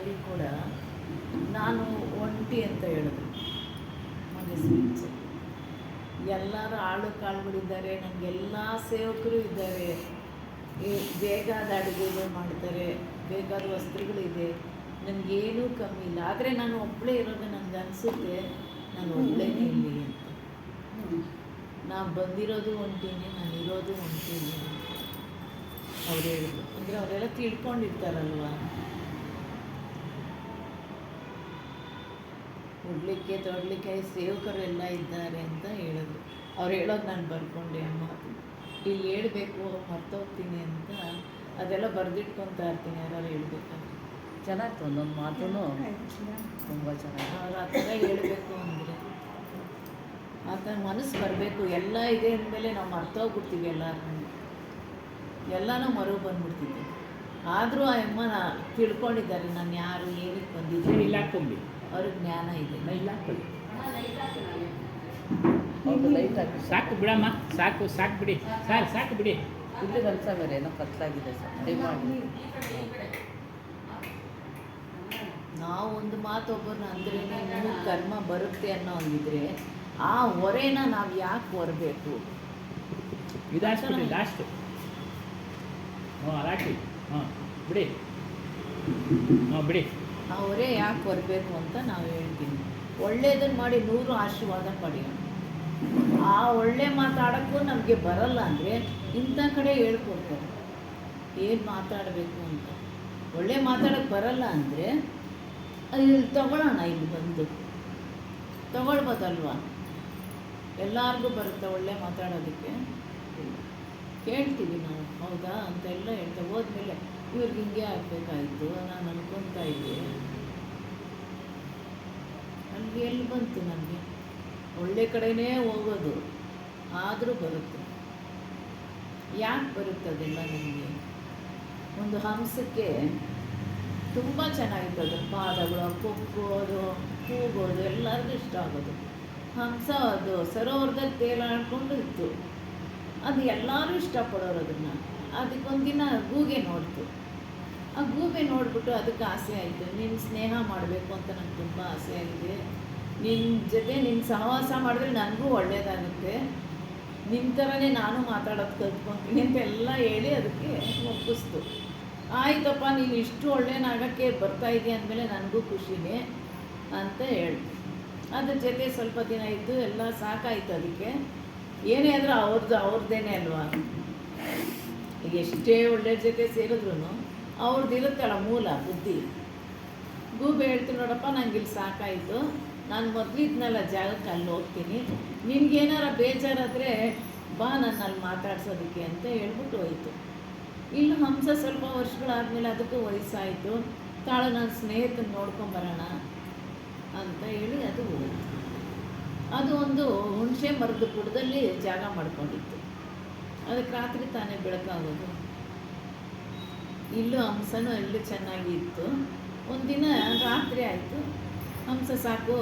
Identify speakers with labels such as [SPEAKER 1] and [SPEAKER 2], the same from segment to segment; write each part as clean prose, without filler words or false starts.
[SPEAKER 1] ದೇವಿ ಕೂಡ ನಾನು ಒಂಟಿ ಅಂತ ಹೇಳಿದ್ರು ಮೊನ್ನೆ ಸ್ಪೀಚ್. ಎಲ್ಲರೂ ಆಳು ಕಾಳುಗಳಿದ್ದಾರೆ, ನನಗೆಲ್ಲ ಸೇವಕರು ಇದ್ದಾರೆ, ಬೇಕಾದ ಅಡುಗೆಗಳು ಮಾಡ್ತಾರೆ, ಬೇಕಾದ ವಸ್ತ್ರಗಳಿದೆ, ನನಗೇನೂ ಕಮ್ಮಿ ಇಲ್ಲ. ಆದರೆ ನಾನು ಒಬ್ಬಳೇ ಇರೋದು ನನಗೆ ಅನಿಸುತ್ತೆ ನಾನು ಒಬ್ಬಳೇನೇ ಇಲ್ಲಿ ಅಂತ. ನಾನು ಬಂದಿರೋದು ಒಂಟಿನೇ, ನಾನು ಇರೋದು ಒಂಟಿನೇ ಅಂತ ಅವ್ರು ಹೇಳಿದ್ರು. ಅಂದರೆ ಅವರೆಲ್ಲ ತಿಳ್ಕೊಂಡಿರ್ತಾರಲ್ವ, ಉಡ್ಲಿಕ್ಕೆ ತೊಡಲಿಕ್ಕೆ ಸೇವಕರೆಲ್ಲ ಇದ್ದಾರೆ ಅಂತ ಹೇಳಿದ್ರು. ಅವ್ರು ಹೇಳೋದು ನಾನು ಬರ್ಕೊಂಡೆ ಅಮ್ಮ, ಇಲ್ಲಿ ಹೇಳಬೇಕು ಮರ್ತೋಗ್ತೀನಿ ಅಂತ ಅದೆಲ್ಲ ಬರೆದಿಟ್ಕೊತಾ ಇರ್ತೀನಿ ಯಾರು ಹೇಳ್ಬೇಕಾದ್ರೆ.
[SPEAKER 2] ಚೆನ್ನಾಗಿತ್ತು, ಒಂದೊಂದು ಮಾತೂ ತುಂಬ ಚೆನ್ನಾಗಿ.
[SPEAKER 1] ಅವ್ರು ಆ ಥರ ಹೇಳಬೇಕು ಅಂದರೆ ಆ ಥರ ಮನಸ್ಸು ಬರಬೇಕು. ಎಲ್ಲ ಇದೆ ಅಂದಮೇಲೆ ನಾವು ಮರ್ತೋಗ್ಬಿಡ್ತೀವಿ, ಎಲ್ಲನೂ ಮರು ಬಂದ್ಬಿಡ್ತಿದ್ದೆ. ಆದರೂ ಆ ಅಮ್ಮನ ತಿಳ್ಕೊಂಡಿದ್ದಾರೆ ನಾನು ಯಾರು, ಏನಕ್ಕೆ ಬಂದಿದ್ದೀನಿ.
[SPEAKER 3] ಇಲ್ಲ ಹಾಕ್ಕೊಂಡಿ,
[SPEAKER 1] ಅವ್ರಿಗೆ ಜ್ಞಾನ ಇದೆ.
[SPEAKER 3] ಇಲ್ಲ ಹಾಕ್ಕೊಳ್ಳಿ,
[SPEAKER 2] ಅವ್ರು ಲೈಟ್ ಹಾಕಿ
[SPEAKER 3] ಸಾಕು ಬಿಡಮ್ಮ, ಸಾಕು ಸಾಕು ಬಿಡಿ ಸರ್, ಸಾಕು ಬಿಡಿ.
[SPEAKER 2] ಇಲ್ಲಿ ಕೆಲಸ ಬೇರೆ ಏನೋ ಕತ್ಲಾಗಿದೆ ಸರ್, ದಯಮಾಡಿ.
[SPEAKER 1] ನಾವು ಒಂದು ಮಾತು ಒಬ್ಬರನ್ನ ಅಂದ್ರೆ ನಮಗೆ ಕರ್ಮ ಬರುತ್ತೆ ಅನ್ನೋ ಹಂಗಿದ್ರೆ ಆ ಹೊರೆನ ನಾವು ಯಾಕೆ ಹೊರಬೇಕು?
[SPEAKER 3] ಇದು ಹಾಕ್ಬಿಡಿ ಲಾಸ್ಟು. ಹಾಕಿ, ಬಿಡಿ, ಬಿಡಿ.
[SPEAKER 1] ಆ ಹೊರೆ ಯಾಕೆ ಹೊರಬೇಕು ಅಂತ ನಾವು ಹೇಳ್ತೀವಿ. ಒಳ್ಳೇದನ್ನು ಮಾಡಿ 100 ಆಶೀರ್ವಾದ ಪಡೆಯೋಣ. ಆ ಒಳ್ಳೆ ಮಾತಾಡೋಕ್ಕೂ ನಮಗೆ ಬರಲ್ಲ ಅಂದರೆ ಇಂಥ ಕಡೆ ಹೇಳ್ಕೊಡ್ತಾರೆ ಏನು ಮಾತಾಡಬೇಕು ಅಂತ. ಒಳ್ಳೆ ಮಾತಾಡೋಕ್ಕೆ ಬರಲ್ಲ ಅಂದರೆ ಇಲ್ಲಿ ತಗೊಳ್ಳೋಣ, ಇಲ್ಲಿ ಬಂದು ತಗೊಳ್ಬೋದಲ್ವ? ಎಲ್ಲರಿಗೂ ಬರುತ್ತೆ ಒಳ್ಳೆ ಮಾತಾಡೋದಕ್ಕೆ. ಕೇಳ್ತೀವಿ ನಾವು, ಹೌದಾ ಅಂತೆಲ್ಲ ಹೇಳ್ತೇವೆ. ಹೋದ್ಮೇಲೆ ಇವ್ರಿಗೆ ಹಿಂಗೆ ಆಗಬೇಕಾಯಿತು ನಾನು ಅನ್ಕೊತಾ ಇದ್ದೆ, ಅಲ್ಲಿ ಎಲ್ಲಿ ಬಂತು ನನಗೆ? ಒಳ್ಳೆ ಕಡೆನೇ ಹೋಗೋದು, ಆದರೂ ಬರುತ್ತೆ. ಯಾಕೆ ಬರುತ್ತೆ ಅದೆಲ್ಲ ನನಗೆ? ಒಂದು ಹಂಸಕ್ಕೆ ತುಂಬ ಚೆನ್ನಾಗಿರ್ತದೆ ಪಾದಗಳು, ಕೊಕ್ಕೋದು, ಕೂಗೋದು ಎಲ್ಲರಿಗೂ ಇಷ್ಟ ಆಗೋದು. ಹಂಸ ಅದು ಸರೋವರದಲ್ಲಿ ತೇಲಾಡ್ಕೊಂಡು ಇತ್ತು, ಅದು ಎಲ್ಲರೂ ಇಷ್ಟಪಡೋರು ಅದನ್ನು. ಅದಕ್ಕೊಂದಿನ ಗೂಗೆ ನೋಡ್ತು. ಆ ಗೂಬೆ ನೋಡಿಬಿಟ್ಟು ಅದಕ್ಕೆ ಆಸೆ ಆಯಿತು, ನಿನ್ನ ಸ್ನೇಹ ಮಾಡಬೇಕು ಅಂತ ನಂಗೆ ತುಂಬ ಆಸೆ ಆಗಿದೆ, ನಿನ್ನ ಜೊತೆ ನಿನ್ನ ಸಹವಾಸ ಮಾಡಿದ್ರೆ ನನಗೂ ಒಳ್ಳೆಯದಾಗುತ್ತೆ, ನಿನ್ನ ಥರನೇ ನಾನು ಮಾತಾಡೋದು ಕಲ್ತ್ಕೊತೀನಿ ಅಂತೆಲ್ಲ ಹೇಳಿ ಅದಕ್ಕೆ ಒಪ್ಪಿಸ್ತು. ಆಯ್ತಪ್ಪ, ನೀನು ಇಷ್ಟು ಒಳ್ಳೆಯನಾಗೋಕ್ಕೆ ಬರ್ತಾ ಇದೆಯಾ ಅಂದಮೇಲೆ ನನಗೂ ಖುಷಿನೇ ಅಂತ ಹೇಳ್ತು. ಅದ್ರ ಜೊತೆ ಸ್ವಲ್ಪ ದಿನ ಇದ್ದು ಎಲ್ಲ ಸಾಕಾಯಿತು ಅದಕ್ಕೆ. ಏನೇ ಆದರೂ ಅವ್ರದ್ದೇನೆ ಅಲ್ವಾ. ಈಗ ಎಷ್ಟೇ ಒಳ್ಳೆಯ ಜೊತೆ ಸೇರಿದ್ರು ಅವ್ರದ್ದಿರುತ್ತಲ್ಲ ಮೂಲ ಬುದ್ಧಿ. ಗೂಬೆ ಹೇಳ್ತೀನಿ, ನೋಡಪ್ಪ ನಂಗೆ ಇಲ್ಲಿ ಸಾಕಾಯಿತು, ನಾನು ಮೊದಲಿದ್ನಲ್ಲ ಜಾಗಕ್ಕೆ ಅಲ್ಲಿ ಹೋಗ್ತೀನಿ, ನಿನ್ಗೇನಾರ ಬೇಜಾರಾದರೆ ಬಾ ನನ್ನಲ್ಲಿ ಮಾತಾಡ್ಸೋದಕ್ಕೆ ಅಂತ ಹೇಳ್ಬಿಟ್ಟು ಹೋಯಿತು. ಇನ್ನು ಹಂಸ ಸ್ವಲ್ಪ ವರ್ಷಗಳಾದಮೇಲೆ ಅದಕ್ಕೂ ವಯಸ್ಸಾಯಿತು, ತಾಳು ನನ್ನ ಸ್ನೇಹಿತನ ನೋಡ್ಕೊಂಬರೋಣ ಅಂತ ಹೇಳಿ ಅದು ಹೋಯಿತು. ಅದು ಒಂದು ಹುಣಸೆ ಮರದ ಬುಡದಲ್ಲಿ ಜಾಗ ಮಾಡ್ಕೊಂಡಿತ್ತು. ಅದಕ್ಕೆ ರಾತ್ರಿ ತಾನೇ ಬೆಳಕಾಗೋದು. ಇಲ್ಲೂ ಹಂಸನೂ ಎಲ್ಲೂ ಚೆನ್ನಾಗಿ ಇತ್ತು. ಒಂದಿನ ರಾತ್ರಿ ಆಯಿತು, ಹಂಸ ಸಾಕು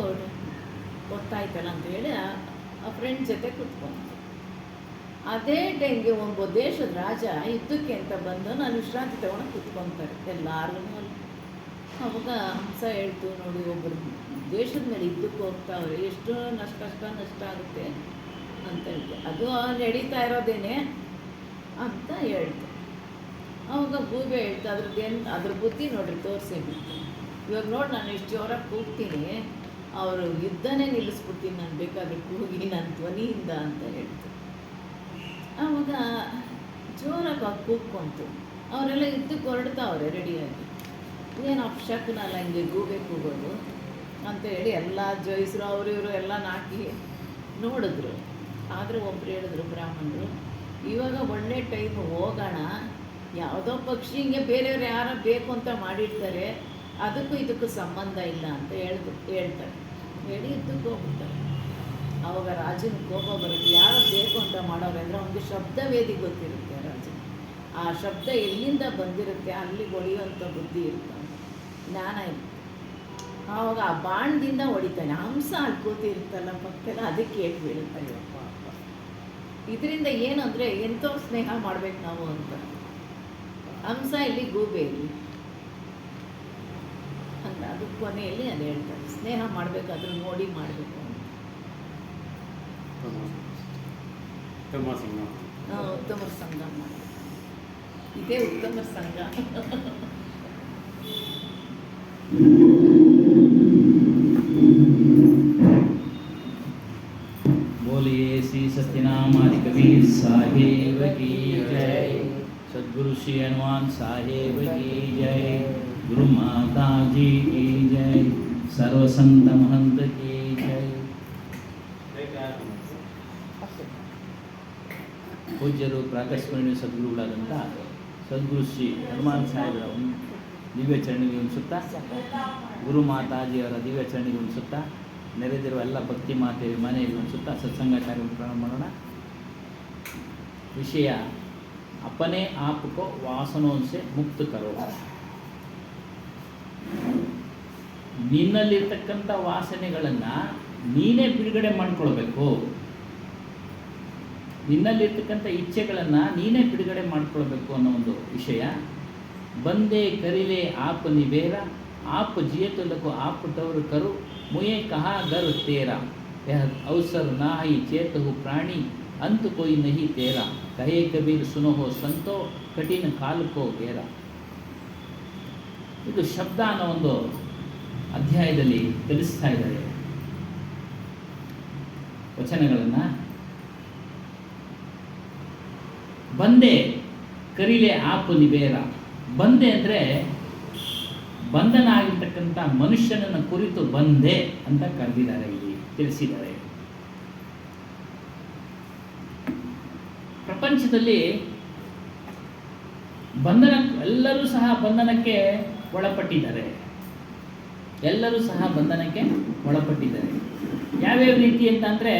[SPEAKER 1] ಗೊತ್ತಾಯ್ತಲ್ಲ ಅಂತೇಳಿ ಆ ಫ್ರೆಂಡ್ ಜೊತೆ ಕೂತ್ಕೊಂತು. ಅದೇ ಟೈಮ್ಗೆ ಒಂದು ದೇಶದ ರಾಜ ಯುದ್ಧಕ್ಕೆ ಅಂತ ಬಂದು ನಾನು ವಿಶ್ರಾಂತಿ ತೊಗೊಂಡು ಕೂತ್ಕೊತಾರೆ ಎಲ್ಲರೂ ಅಲ್ಲಿ. ಅವಾಗ ಹಂಸ ಹೇಳ್ತು, ನೋಡಿ ಒಬ್ಬರು ದೇಶದ ಮೇಲೆ ಯುದ್ಧಕ್ಕೆ ಹೋಗ್ತಾವ್ರೆ, ಎಷ್ಟು ನಷ್ಟ ಆಗುತ್ತೆ ಅಂತ ಹೇಳ್ತು. ಅದು ನಡೀತಾ ಇರೋದೇನೆ ಅಂತ ಹೇಳ್ತು. ಅವಾಗ ಗೂಬೆ ಹೇಳ್ತು, ಅದ್ರ ಬುದ್ಧಿ ನೋಡ್ರಿ ತೋರಿಸಿಬಿಟ್ಟು, ಇವಾಗ ನೋಡಿ ನಾನು ಎಷ್ಟು ಜೋರಾಗಿ ಕೂಗ್ತೀನಿ, ಅವರು ಯುದ್ಧನೇ ನಿಲ್ಲಿಸ್ಬಿಡ್ತೀನಿ ನಾನು ಬೇಕಾದ್ರೆ ಕೂಗಿ ನನ್ನ ಧ್ವನಿಯಿಂದ ಅಂತ ಹೇಳ್ತು. ಆವಾಗ ಜೋರಾಗಿ ಕೂಗ್ಕೊಂತು. ಅವರೆಲ್ಲ ಯುದ್ಧಕ್ಕೆ ಹೊರಡ್ತಾವ್ರೆ ರೆಡಿಯಾಗಿ. ಏನು ಅಪಶಕುನಲ್ಲ ಹಿಂಗೆ ಗೂಬೆ ಕೂಗೋದು ಅಂತ ಹೇಳಿ ಎಲ್ಲ ಜಯಿಸರು ಅವರು ಎಲ್ಲ ನಾಕಿ ನೋಡಿದ್ರು. ಆದರೆ ಒಬ್ರು ಹೇಳಿದ್ರು ಬ್ರಾಹ್ಮಣರು, ಇವಾಗ ಒಳ್ಳೆ ಟೈಮು, ಹೋಗೋಣ, ಯಾವುದೋ ಪಕ್ಷಿ ಹಿಂಗೆ ಬೇರೆಯವ್ರು ಯಾರೋ ಬೇಕು ಅಂತ ಮಾಡಿರ್ತಾರೆ, ಅದಕ್ಕೂ ಇದಕ್ಕೂ ಸಂಬಂಧ ಇಲ್ಲ ಅಂತ ಹೇಳ್ತಾರೆ. ಹೇಳಿ ಯುದ್ಧಕ್ಕೆ ಹೋಗ್ಬಿಡ್ತಾರೆ. ಆವಾಗ ರಾಜನ ಕೋಪ ಬರುತ್ತೆ, ಯಾರೋ ಬೇಕು ಅಂತ ಮಾಡೋರು ಅಂದರೆ ಅವ್ನಿಗೆ ಶಬ್ದವೇದಿ ಗೊತ್ತಿರುತ್ತೆ ರಾಜನ. ಆ ಶಬ್ದ ಎಲ್ಲಿಂದ ಬಂದಿರುತ್ತೆ ಅಲ್ಲಿಗೆ ಹೊಡೆಯುವಂಥ ಬುದ್ಧಿ ಇರುತ್ತೆ, ಜ್ಞಾನ ಇರುತ್ತೆ. ಆವಾಗ ಆ ಬಾಣದಿಂದ ಹೊಡಿತಾನೆ. ಹಂಸ ಅಲ್ಲಿ ಕೂತಿರುತ್ತಲ್ಲ ಪಕ್ಕದಲ್ಲಿ, ಅದಕ್ಕೆ ಏಟ್ ಬೀಳುತ್ತೆ. ಇದರಿಂದ ಏನು ಅಂದರೆ ಎಂಥೋ ಸ್ನೇಹ ಮಾಡ್ಬೇಕು ನಾವು ಅಂತ. ಹಂಸ ಇಲ್ಲಿ, ಗೂಬೆ ಇಲ್ಲಿ. ಕೊನೆಯಲ್ಲಿ ಅದು ಹೇಳ್ತಾರೆ, ಸ್ನೇಹ ಮಾಡಬೇಕಾದ್ರೂ ನೋಡಿ ಮಾಡಬೇಕು ಅಂತ. ಉತ್ತಮ ಸಂಘ ಮಾಡಿ, ಇದೇ ಉತ್ತಮ ಸಂಘ.
[SPEAKER 3] बोलिए श्री सत्यनाम आदि कबीर साहेब की जय। सद्गुरु श्री हनुमान साहेब की जय। गुरु माता जी की जय। सर्व संत महंत की जय। ಪೂಜ್ಯರು ಪ್ರಾತಸ್ಮರಣೀಯ ಸದ್ಗುರುಗಳಾದಂಥ ಸದ್ಗುರು ಶ್ರೀ ಹನುಮಾನ್ ಸಾಹೇಬರ ದಿವ್ಯ ಚರಣಿಗೆ ಉಣಿಸುತ್ತಾ, ಗುರು ಮಾತಾಜಿಯವರ ದಿವ್ಯ ಚರಣಿಗೆ ಉಣಿಸುತ್ತಾ, ನೆರೆದಿರುವ ಎಲ್ಲ ಭಕ್ತಿ ಮಾತೆ ಮನೆಯಲ್ಲಿ ಉಣಿಸುತ್ತಾ ಸತ್ಸಂಗ ಕಾರ್ಯ ಪ್ರಾರಂಭ ಮಾಡೋಣ. ವಿಷಯ ಅಪನೆ ಆಪ್ಕೋ ವಾಸನೋಂ ಸೆ ಮುಕ್ತ ಕರೋ. ನಿನ್ನಲ್ಲಿರ್ತಕ್ಕಂಥ ವಾಸನೆಗಳನ್ನು ನೀನೇ ಬಿಡುಗಡೆ ಮಾಡಿಕೊಳ್ಬೇಕು. ನಿನ್ನಲ್ಲಿರ್ತಕ್ಕಂಥ ಇಚ್ಛೆಗಳನ್ನು ನೀನೇ ಬಿಡುಗಡೆ ಮಾಡಿಕೊಳ್ಬೇಕು ಅನ್ನೋ ಒಂದು ವಿಷಯ. ಬಂದೆ ಕರಿಲೆ ಆಪ್ ನಿಬೇರ, ಆಪ್ ಜಿಯತುಲಕು ಆಪ್ ತವರು ಕರು, ಮುಯೆ ಕಹಾ ಗರ್ ತೇರಾ, ಯಹ ಅವಸರ್ ನಾಹಿ ಚೇತಹು ಪ್ರಾಣಿ, ಅಂತು ಕೊಯ್ ನಹಿ ತೇರಾ, ಕಹೇ ಕಬೀರ್ ಸುನೋಹೋ ಸಂತೋ, ಕಠಿಣ ಕಾಲಕೋ ಗೇರ. ಇದು ಶಬ್ದ ಅನ್ನೋ ಒಂದು ಅಧ್ಯಾಯದಲ್ಲಿ ತಿಳಿಸ್ತಾ ಇದ್ದಾರೆ ವಚನಗಳನ್ನು. ಬಂದೆ ಕರಿಲೆ ಆಪ್ ನಿಬೇರ. ಬಂದೆ ಅಂದರೆ ಬಂಧನ ಆಗಿರ್ತಕ್ಕಂಥ ಮನುಷ್ಯನನ್ನು ಕುರಿತು ಬಂದೆ ಅಂತ ಕರೆದಿದ್ದಾರೆ, ಇಲ್ಲಿ ತಿಳಿಸಿದ್ದಾರೆ. ಪ್ರಪಂಚದಲ್ಲಿ ಬಂಧನ, ಎಲ್ಲರೂ ಸಹ ಬಂಧನಕ್ಕೆ ಒಳಪಟ್ಟಿದ್ದಾರೆ. ಎಲ್ಲರೂ ಸಹ ಬಂಧನಕ್ಕೆ ಒಳಪಟ್ಟಿದ್ದಾರೆ. ಯಾವ್ಯಾವ ರೀತಿ ಅಂತಂದರೆ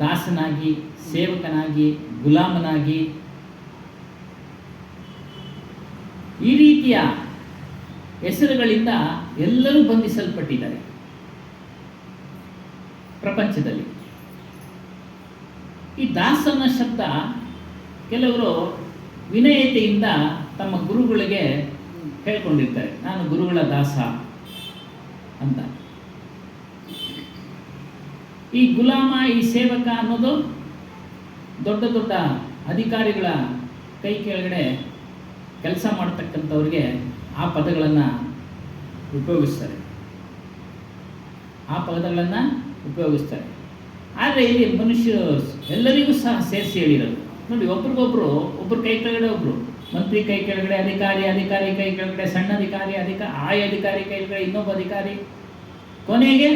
[SPEAKER 3] ದಾಸನಾಗಿ, ಸೇವಕನಾಗಿ, ಗುಲಾಮನಾಗಿ, ಈ ರೀತಿಯ ಹೆಸರುಗಳಿಂದ ಎಲ್ಲರೂ ಬಂಧಿಸಲ್ಪಟ್ಟಿದ್ದಾರೆ ಪ್ರಪಂಚದಲ್ಲಿ. ಈ ದಾಸನ ಶಬ್ದ ಕೆಲವರು ವಿನಯತೆಯಿಂದ ತಮ್ಮ ಗುರುಗಳಿಗೆ ಹೇಳ್ಕೊಂಡಿರ್ತಾರೆ, ನಾನು ಗುರುಗಳ ದಾಸ ಅಂತ. ಈ ಗುಲಾಮ, ಈ ಸೇವಕ ಅನ್ನೋದು ದೊಡ್ಡ ದೊಡ್ಡ ಅಧಿಕಾರಿಗಳ ಕೈ ಕೆಳಗಡೆ ಕೆಲಸ ಮಾಡ್ತಕ್ಕಂಥವ್ರಿಗೆ ಆ ಪದಗಳನ್ನು ಉಪಯೋಗಿಸ್ತಾರೆ. ಆದರೆ ಇಲ್ಲಿ ಮನುಷ್ಯರು ಎಲ್ಲರಿಗೂ ಸಹ ಸೇರಿಸಿ ಹೇಳಿರೋದು ನೋಡಿ. ಒಬ್ರಿಗೊಬ್ರು, ಒಬ್ಬರು ಕೈ ಕೆಳಗಡೆ ಒಬ್ಬರು ಮಂತ್ರಿ ಕೈ ಕೆಳಗಡೆ ಅಧಿಕಾರಿ, ಅಧಿಕಾರಿ ಕೈ ಕೆಳಗಡೆ ಸಣ್ಣ ಅಧಿಕಾರಿ, ಆಯ ಅಧಿಕಾರಿ ಕೈ ಕೆಳಗಡೆ ಇನ್ನೊಬ್ಬ ಅಧಿಕಾರಿ, ಕೊನೆಗೆ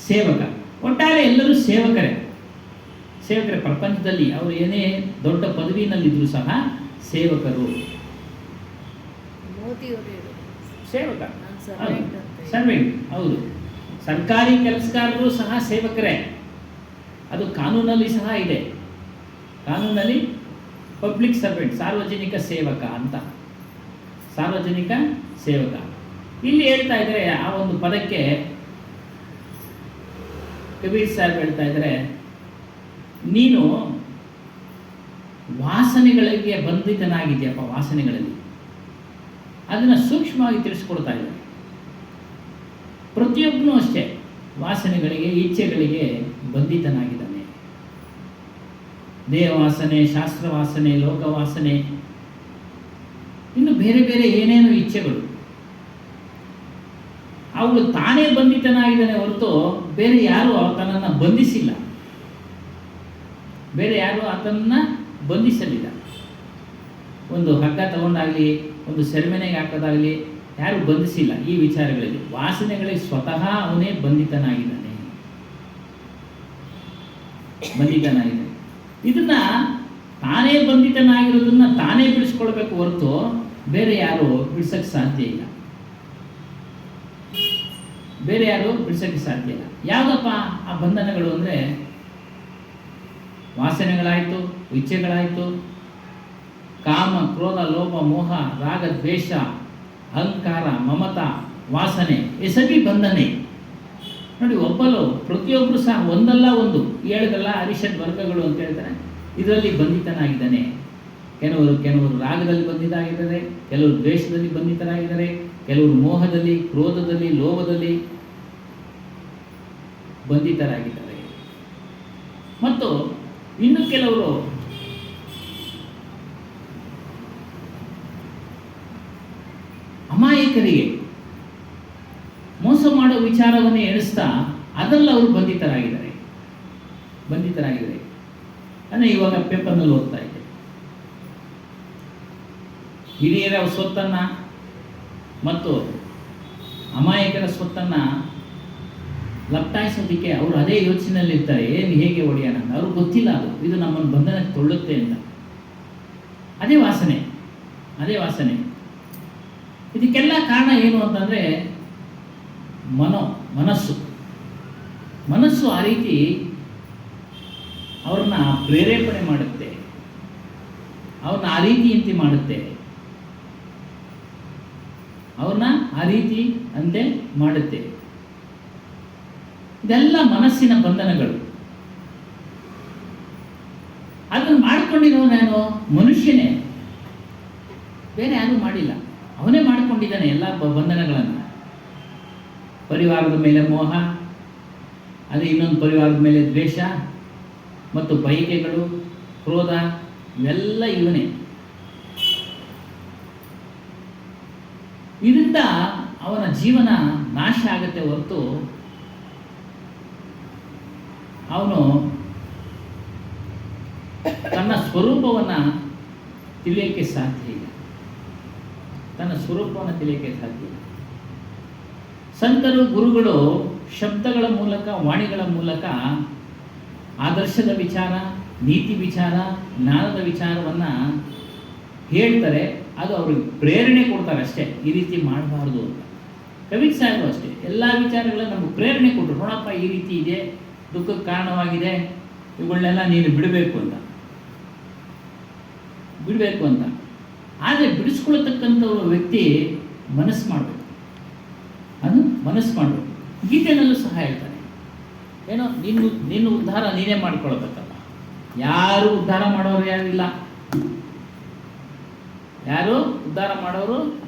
[SPEAKER 3] ಸೇವಕ. ಒಟ್ಟಾರೆ ಎಲ್ಲರೂ ಸೇವಕರೇ. ಪ್ರಪಂಚದಲ್ಲಿ ಅವರು ಏನೇ ದೊಡ್ಡ ಪದವಿನಲ್ಲಿದ್ದರೂ ಸಹ ಸೇವಕರು. ಸೇವಕ, ಸರ್ವೆಂಟ್. ಹೌದು, ಸರ್ಕಾರಿ ಕೆಲಸಗಾರರು ಸಹ ಸೇವಕರೇ. ಅದು ಕಾನೂನಲ್ಲಿ ಸಹ ಇದೆ. ಕಾನೂನಲ್ಲಿ ಪಬ್ಲಿಕ್ ಸರ್ವೆಂಟ್, ಸಾರ್ವಜನಿಕ ಸೇವಕ ಅಂತ. ಸಾರ್ವಜನಿಕ ಸೇವಕ ಇಲ್ಲಿ ಹೇಳ್ತಾ ಇದ್ದಾರೆ. ಆ ಒಂದು ಪದಕ್ಕೆ ಕಬೀರ್ ಸಾಹೇಬ್ ಹೇಳ್ತಾ ಇದ್ದಾರೆ, ನೀನು ವಾಸನೆಗಳಿಗೆ ಬಂಧಿತನಾಗಿದೆಯಪ್ಪ. ವಾಸನೆಗಳಲ್ಲಿ ಅದನ್ನು ಸೂಕ್ಷ್ಮವಾಗಿ ತಿಳಿಸ್ಕೊಡ್ತಾ ಇದ್ದಾರೆ. ಪ್ರತಿಯೊಬ್ಬನೂ ಅಷ್ಟೇ ವಾಸನೆಗಳಿಗೆ, ಇಚ್ಛೆಗಳಿಗೆ ಬಂಧಿತನಾಗಿದ್ದಾನೆ. ದೇಹವಾಸನೆ, ಶಾಸ್ತ್ರವಾಸನೆ, ಲೋಕವಾಸನೆ, ಇನ್ನು ಬೇರೆ ಬೇರೆ ಏನೇನು ಇಚ್ಛೆಗಳು, ಅವಳು ತಾನೇ ಬಂಧಿತನಾಗಿದ್ದಾನೆ ಹೊರತು ಬೇರೆ ಯಾರು ಆತನನ್ನು ಬಂಧಿಸಿಲ್ಲ. ಬೇರೆ ಯಾರು ಆತನನ್ನು ಬಂಧಿಸಲಿಲ್ಲ. ಒಂದು ಹಗ್ಗ ತಗೊಂಡಾಗಲಿ, ಒಂದು ಸೆರೆಮನೆಗೆ ಹಾಕೋದಾಗಲಿ ಯಾರು ಬಂಧಿಸಿಲ್ಲ. ಈ ವಿಚಾರಗಳಲ್ಲಿ, ವಾಸನೆಗಳಿಗೆ ಸ್ವತಃ ಅವನೇ ಬಂಧಿತನಾಗಿದ್ದಾನೆ. ಇದನ್ನ ತಾನೇ ಬಂಧಿತನಾಗಿರೋದನ್ನ ತಾನೇ ಬಿಡಿಸ್ಕೊಳ್ಬೇಕು ಹೊರತು ಬೇರೆ ಯಾರು ಬಿಡಿಸಕ್ಕೆ ಸಾಧ್ಯ ಇಲ್ಲ. ಯಾವುದಪ್ಪ ಆ ಬಂಧನಗಳು ಅಂದರೆ, ವಾಸನೆಗಳಾಯಿತು, ಇಚ್ಛೆಗಳಾಯಿತು, ಕಾಮ, ಕ್ರೋಧ, ಲೋಭ, ಮೋಹ, ರಾಗ, ದ್ವೇಷ, ಅಹಂಕಾರ, ಮಮತ, ವಾಸನೆ, ಈ ಸಭಿ ಬಂಧನೆ. ನೋಡಿ, ಪ್ರತಿಯೊಬ್ಬರು ಸಹ ಒಂದಲ್ಲ ಒಂದು ಹೇಳಿದಲ್ಲ ಅರಿಷಡ್ ವರ್ಗಗಳು ಅಂತ ಹೇಳ್ತಾರೆ. ಇದರಲ್ಲಿ ಬಂಧಿತನಾಗಿದ್ದಾನೆ. ಕೆಲವರು ರಾಗದಲ್ಲಿ ಬಂಧಿತರಾಗಿದ್ದಾರೆ, ಕೆಲವರು ದ್ವೇಷದಲ್ಲಿ ಬಂಧಿತರಾಗಿದ್ದಾರೆ, ಕೆಲವರು ಮೋಹದಲ್ಲಿ, ಕ್ರೋಧದಲ್ಲಿ, ಲೋಭದಲ್ಲಿ ಬಂಧಿತರಾಗಿದ್ದಾರೆ. ಮತ್ತು ಇನ್ನು ಕೆಲವರು ಅಮಾಯಕರಿಗೆ ಮೋಸ ಮಾಡೋ ವಿಚಾರವನ್ನೇ ಎಣಿಸ್ತಾ ಅದರಲ್ಲಿ ಅವರು ಬಂಧಿತರಾಗಿದ್ದಾರೆ. ಅಂದರೆ ಇವಾಗ ಪೇಪರ್ನಲ್ಲಿ ಓದ್ತಾ ಇದ್ದೆ, ಹಿರಿಯರ ಸ್ವತ್ತನ್ನು ಮತ್ತು ಅಮಾಯಕರ ಸ್ವತ್ತನ್ನು ಲಪ್ಟಾಯಿಸೋದಕ್ಕೆ ಅವರು ಅದೇ ಯೋಚನೆಯಲ್ಲಿ ಇರ್ತಾರೆ, ಏನು ಹೇಗೆ ಹೊಡೆಯೋಣ ಅಂತ. ಅವ್ರಿಗೆ ಗೊತ್ತಿಲ್ಲ ಇದು ನಮ್ಮನ್ನು ಬಂಧನಕ್ಕೆ ತೊಳ್ಳುತ್ತೆ ಅಂತ. ಅದೇ ವಾಸನೆ. ಇದಕ್ಕೆಲ್ಲ ಕಾರಣ ಏನು ಅಂತಂದರೆ ಮನಸ್ಸು ಆ ರೀತಿ ಅವ್ರನ್ನ ಪ್ರೇರೇಪಣೆ ಮಾಡುತ್ತೆ, ಅವ್ರನ್ನ ಆ ರೀತಿಯಂತೆ ಮಾಡುತ್ತೆ, ಇದೆಲ್ಲ ಮನಸ್ಸಿನ ಬಂಧನಗಳು. ಅದನ್ನು ಮಾಡ್ಕೊಂಡಿರೋ ನಾನು ಮನುಷ್ಯನೇ, ಬೇರೆ ಯಾರೂ ಮಾಡಿಲ್ಲ. ಅವನೇ ಮಾಡಿಕೊಂಡಿದ್ದಾನೆ ಎಲ್ಲ ಬಂಧನಗಳನ್ನು. ಪರಿವಾರದ ಮೇಲೆ ಮೋಹ, ಅದೇ ಇನ್ನೊಂದು ಪರಿವಾರದ ಮೇಲೆ ದ್ವೇಷ ಮತ್ತು ಬಯಕೆಗಳು, ಕ್ರೋಧ, ಇವೆಲ್ಲ ಇವನೇ. ಇದರಿಂದ ಅವನ ಜೀವನ ನಾಶ ಆಗುತ್ತೆ ಹೊರತು ಅವನು ತನ್ನ ಸ್ವರೂಪವನ್ನು ತಿಳಿಯೋಕ್ಕೆ ಸಾಧ್ಯ ಇಲ್ಲ. ಸಂತರು, ಗುರುಗಳು ಶಬ್ದಗಳ ಮೂಲಕ, ವಾಣಿಗಳ ಮೂಲಕ ಆದರ್ಶದ ವಿಚಾರ, ನೀತಿ ವಿಚಾರ, ಜ್ಞಾನದ ವಿಚಾರವನ್ನು ಹೇಳ್ತಾರೆ. ಅದು ಅವ್ರಿಗೆ ಪ್ರೇರಣೆ ಕೊಡ್ತಾರೆ ಅಷ್ಟೇ, ಈ ರೀತಿ ಮಾಡಬಾರ್ದು ಅಂತ. ಕವಿತ್ ಸಾಹೇಬರು ಅಷ್ಟೇ, ಎಲ್ಲ ವಿಚಾರಗಳನ್ನ ನಮಗೆ ಪ್ರೇರಣೆ ಕೊಟ್ಟರು. ನೋಡಪ್ಪ, ಈ ರೀತಿ ಇದೆ, ದುಃಖಕ್ಕೆ ಕಾರಣವಾಗಿದೆ, ಇವುಗಳನ್ನೆಲ್ಲ ನೀನು ಬಿಡಬೇಕು ಅಂತ. ಆದರೆ ಬಿಡಿಸ್ಕೊಳ್ತಕ್ಕಂಥವ್ರು ವ್ಯಕ್ತಿ ಮನಸ್ಸು ಮಾಡಬೇಕು. ಗೀತೆಯಲ್ಲೂ ಸಹ ಹೇಳ್ತಾನೆ, ಏನೋ ನಿನ್ನ ಉದ್ಧಾರ ನೀನೇ ಮಾಡ್ಕೊಳ್ಬೇಕಲ್ಲ. ಯಾರು ಉದ್ಧಾರ ಮಾಡೋರು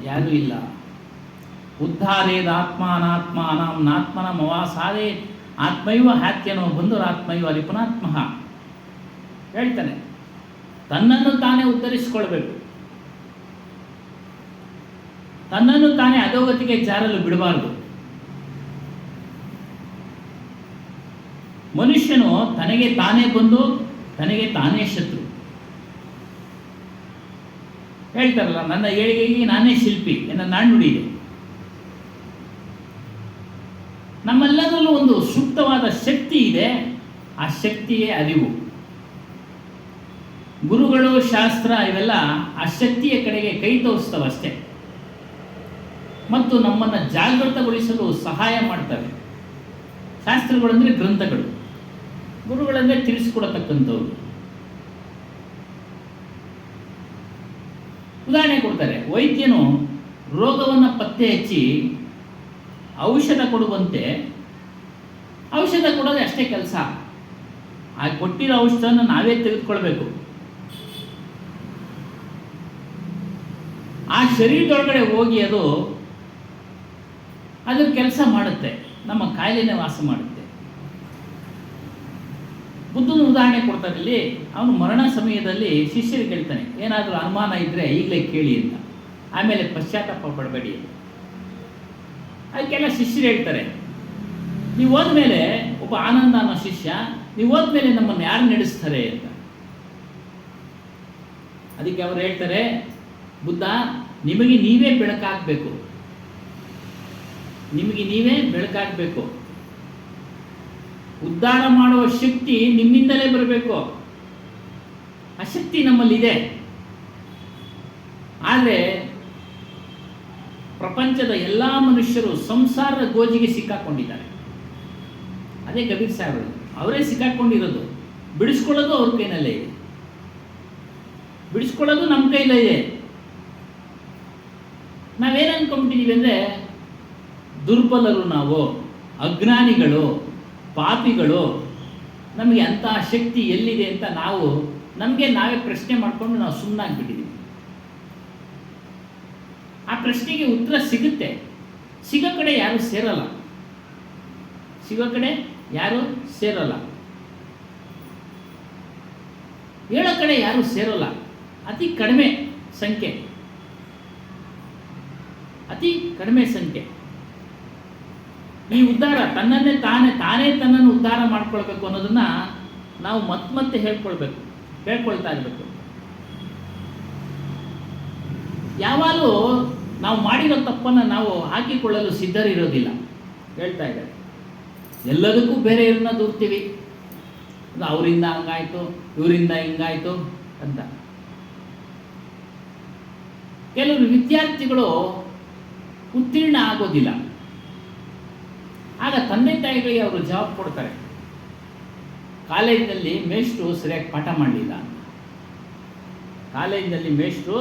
[SPEAKER 3] ಯಾರೂ ಇಲ್ಲ. ಉದ್ಧಾರೇದ ಆತ್ಮಾನಾತ್ಮಾನಾಂ ನಾತ್ಮನ ಮವಾಸಾದೇ ಆತ್ಮೈವ ಹ್ಯಾತ್ಯನೋ ಬಂಧುರಾತ್ಮೈವ ರಿಪುನಾತ್ಮಃ ಹೇಳ್ತಾನೆ. ತನ್ನನ್ನು ತಾನೇ ಉದ್ಧರಿಸಿಕೊಳ್ಬೇಕು, ತನ್ನನ್ನು ತಾನೇ ಅಧೋಗತಿಗೆ ಜಾರಲು ಬಿಡಬಾರದು. ಮನುಷ್ಯನು ತನಗೆ ತಾನೇ ಬಂದು ತನಗೆ ತಾನೇ ಶತ್ರು. ಹೇಳ್ತಾರಲ್ಲ, ನನ್ನ ಏಳಿಗೆಗೆ ನಾನೇ ಶಿಲ್ಪಿ ಎನ್ನ ನಾಣ್ಣುಡಿ ಇದೆ. ನಮ್ಮೆಲ್ಲದರಲ್ಲೂ ಒಂದು ಸೂಕ್ತವಾದ ಶಕ್ತಿ ಇದೆ. ಆ ಶಕ್ತಿಯೇ ಅರಿವು. ಗುರುಗಳು, ಶಾಸ್ತ್ರ ಇವೆಲ್ಲ ಆ ಶಕ್ತಿಯ ಕಡೆಗೆ ಕೈ ತೋರಿಸ್ತವಷ್ಟೇ ಮತ್ತು ನಮ್ಮನ್ನು ಜಾಗೃತಗೊಳಿಸಲು ಸಹಾಯ ಮಾಡ್ತವೆ. ಶಾಸ್ತ್ರಗಳಂದರೆ ಗ್ರಂಥಗಳು, ಗುರುಗಳಂದರೆ ತಿಳಿಸಿಕೊಡತಕ್ಕಂಥವ್ರು. ಉದಾಹರಣೆ ಕೊಡ್ತಾರೆ. ವೈದ್ಯನು ರೋಗವನ್ನು ಪತ್ತೆ ಹಚ್ಚಿ ಔಷಧ ಕೊಡುವಂತೆ ಔಷಧ ಕೊಡೋದು ಅಷ್ಟೇ ಕೆಲಸ. ಆ ಕೊಟ್ಟಿರೋ ಔಷಧವನ್ನು ನಾವೇ ತೆಗೆದುಕೊಳ್ಬೇಕು. ಆ ಶರೀರದೊಳಗಡೆ ಹೋಗಿ ಅದ್ರ ಕೆಲಸ ಮಾಡುತ್ತೆ, ನಮ್ಮ ಕಾಯಿಲೆನೇ ವಾಸ ಮಾಡುತ್ತೆ. ಬುದ್ಧನ ಉದಾಹರಣೆ ಕೊಡ್ತಾರೆ ಇಲ್ಲಿ. ಅವನು ಮರಣ ಸಮಯದಲ್ಲಿ ಶಿಷ್ಯರಿಗೆ ಹೇಳ್ತಾನೆ, ಏನಾದರೂ ಅನುಮಾನ ಇದ್ದರೆ ಈಗಲೇ ಕೇಳಿ ಅಂತ, ಆಮೇಲೆ ಪಶ್ಚಾತ್ತಾಪ ಪಡಬೇಡಿ ಅಂತ. ಅದಕ್ಕೆಲ್ಲ ಶಿಷ್ಯರು ಹೇಳ್ತಾರೆ, ನೀವು ಹೋದ್ಮೇಲೆ ಒಬ್ಬ ಆನಂದ ಅನ್ನೋ ಶಿಷ್ಯ, ನೀವು ಹೋದ್ಮೇಲೆ ನಮ್ಮನ್ನು ಯಾರು ನಡೆಸ್ತಾರೆ ಅಂತ. ಅದಕ್ಕೆ ಅವರು ಹೇಳ್ತಾರೆ, ಬುದ್ಧ, ನಿಮಗೆ ನೀವೇ ಬೆಳಕಾಗಬೇಕು. ಉದ್ಧಾರ ಮಾಡುವ ಶಕ್ತಿ ನಿಮ್ಮಿಂದಲೇ ಬರಬೇಕು. ಆ ಶಕ್ತಿ ನಮ್ಮಲ್ಲಿದೆ. ಆದರೆ ಪ್ರಪಂಚದ ಎಲ್ಲ ಮನುಷ್ಯರು ಸಂಸಾರದ ಗೋಜಿಗೆ ಸಿಕ್ಕಾಕೊಂಡಿದ್ದಾರೆ. ಅದೇ ಕಬೀರ್ ಸಾಹೇಬರು, ಅವರೇ ಸಿಕ್ಕಾಕೊಂಡಿರೋದು. ಬಿಡಿಸ್ಕೊಳ್ಳೋದು ಅವ್ರ ಕೈನಲ್ಲೇ ಇದೆ, ಬಿಡಿಸ್ಕೊಳ್ಳೋದು ನಮ್ಮ ಕೈಲೇ ಇದೆ. ನಾವೇನು ಅನ್ಕೊಂಡ್ಬಿಟ್ಟಿದ್ದೀವಿ ಅಂದರೆ, ದುರ್ಬಲರು ನಾವು, ಅಜ್ಞಾನಿಗಳು, ಪಾಪಿಗಳು, ನಮಗೆ ಅಂತಹ ಶಕ್ತಿ ಎಲ್ಲಿದೆ ಅಂತ ನಮಗೆ ನಾವೇ ಪ್ರಶ್ನೆ ಮಾಡಿಕೊಂಡು ನಾವು ಸುಮ್ಮನಾಗ್ಬಿಟ್ಟಿದ್ದೀವಿ. ಆ ಪ್ರಶ್ನೆಗೆ ಉತ್ತರ ಸಿಗುತ್ತೆ. ಸಿಗೋ ಕಡೆ ಯಾರು ಸೇರಲ್ಲ, ಸಿಗೋ ಕಡೆ ಯಾರು ಸೇರಲ್ಲ, ಹೇಳೋ ಕಡೆ ಯಾರು ಸೇರೋಲ್ಲ. ಅತಿ ಕಡಿಮೆ ಸಂಖ್ಯೆ, ಅತಿ ಕಡಿಮೆ ಸಂಖ್ಯೆ. ಈ ಉದ್ಧಾರ ತಾನೇ ತನ್ನನ್ನು ಉದ್ಧಾರ ಮಾಡ್ಕೊಳ್ಬೇಕು ಅನ್ನೋದನ್ನ ನಾವು ಮತ್ತೆ ಹೇಳ್ಕೊಳ್ತಾ ಇರಬೇಕು. ಯಾವಾಗಲೂ ನಾವು ಮಾಡಿರೋ ತಪ್ಪನ್ನು ನಾವು ಹಾಕಿಕೊಳ್ಳಲು ಸಿದ್ಧರಿರೋದಿಲ್ಲ. ಹೇಳ್ತಾ ಇದ್ದಾರೆ, ಎಲ್ಲದಕ್ಕೂ ಬೇರೆ ಇರನ್ನ ದೂರ್ತೀವಿ, ಅವರಿಂದ ಹಂಗಾಯ್ತು, ಇವರಿಂದ ಹಿಂಗಾಯ್ತು ಅಂತ. ಕೆಲವರು ವಿದ್ಯಾರ್ಥಿಗಳು ಉತ್ತೀರ್ಣ ಆಗೋದಿಲ್ಲ. ಆಗ ತಂದೆ ತಾಯಿಗಳಿಗೆ ಅವರು ಜವಾಬ್ ಕೊಡ್ತಾರೆ, ಕಾಲೇಜಿನಲ್ಲಿ ಮೇಷ್ಟ್ರು ಸರಿಯಾಗಿ ಪಾಠ ಮಾಡಲಿಲ್ಲ, ಕಾಲೇಜಿನಲ್ಲಿ ಮೇಷ್ಟ್ರು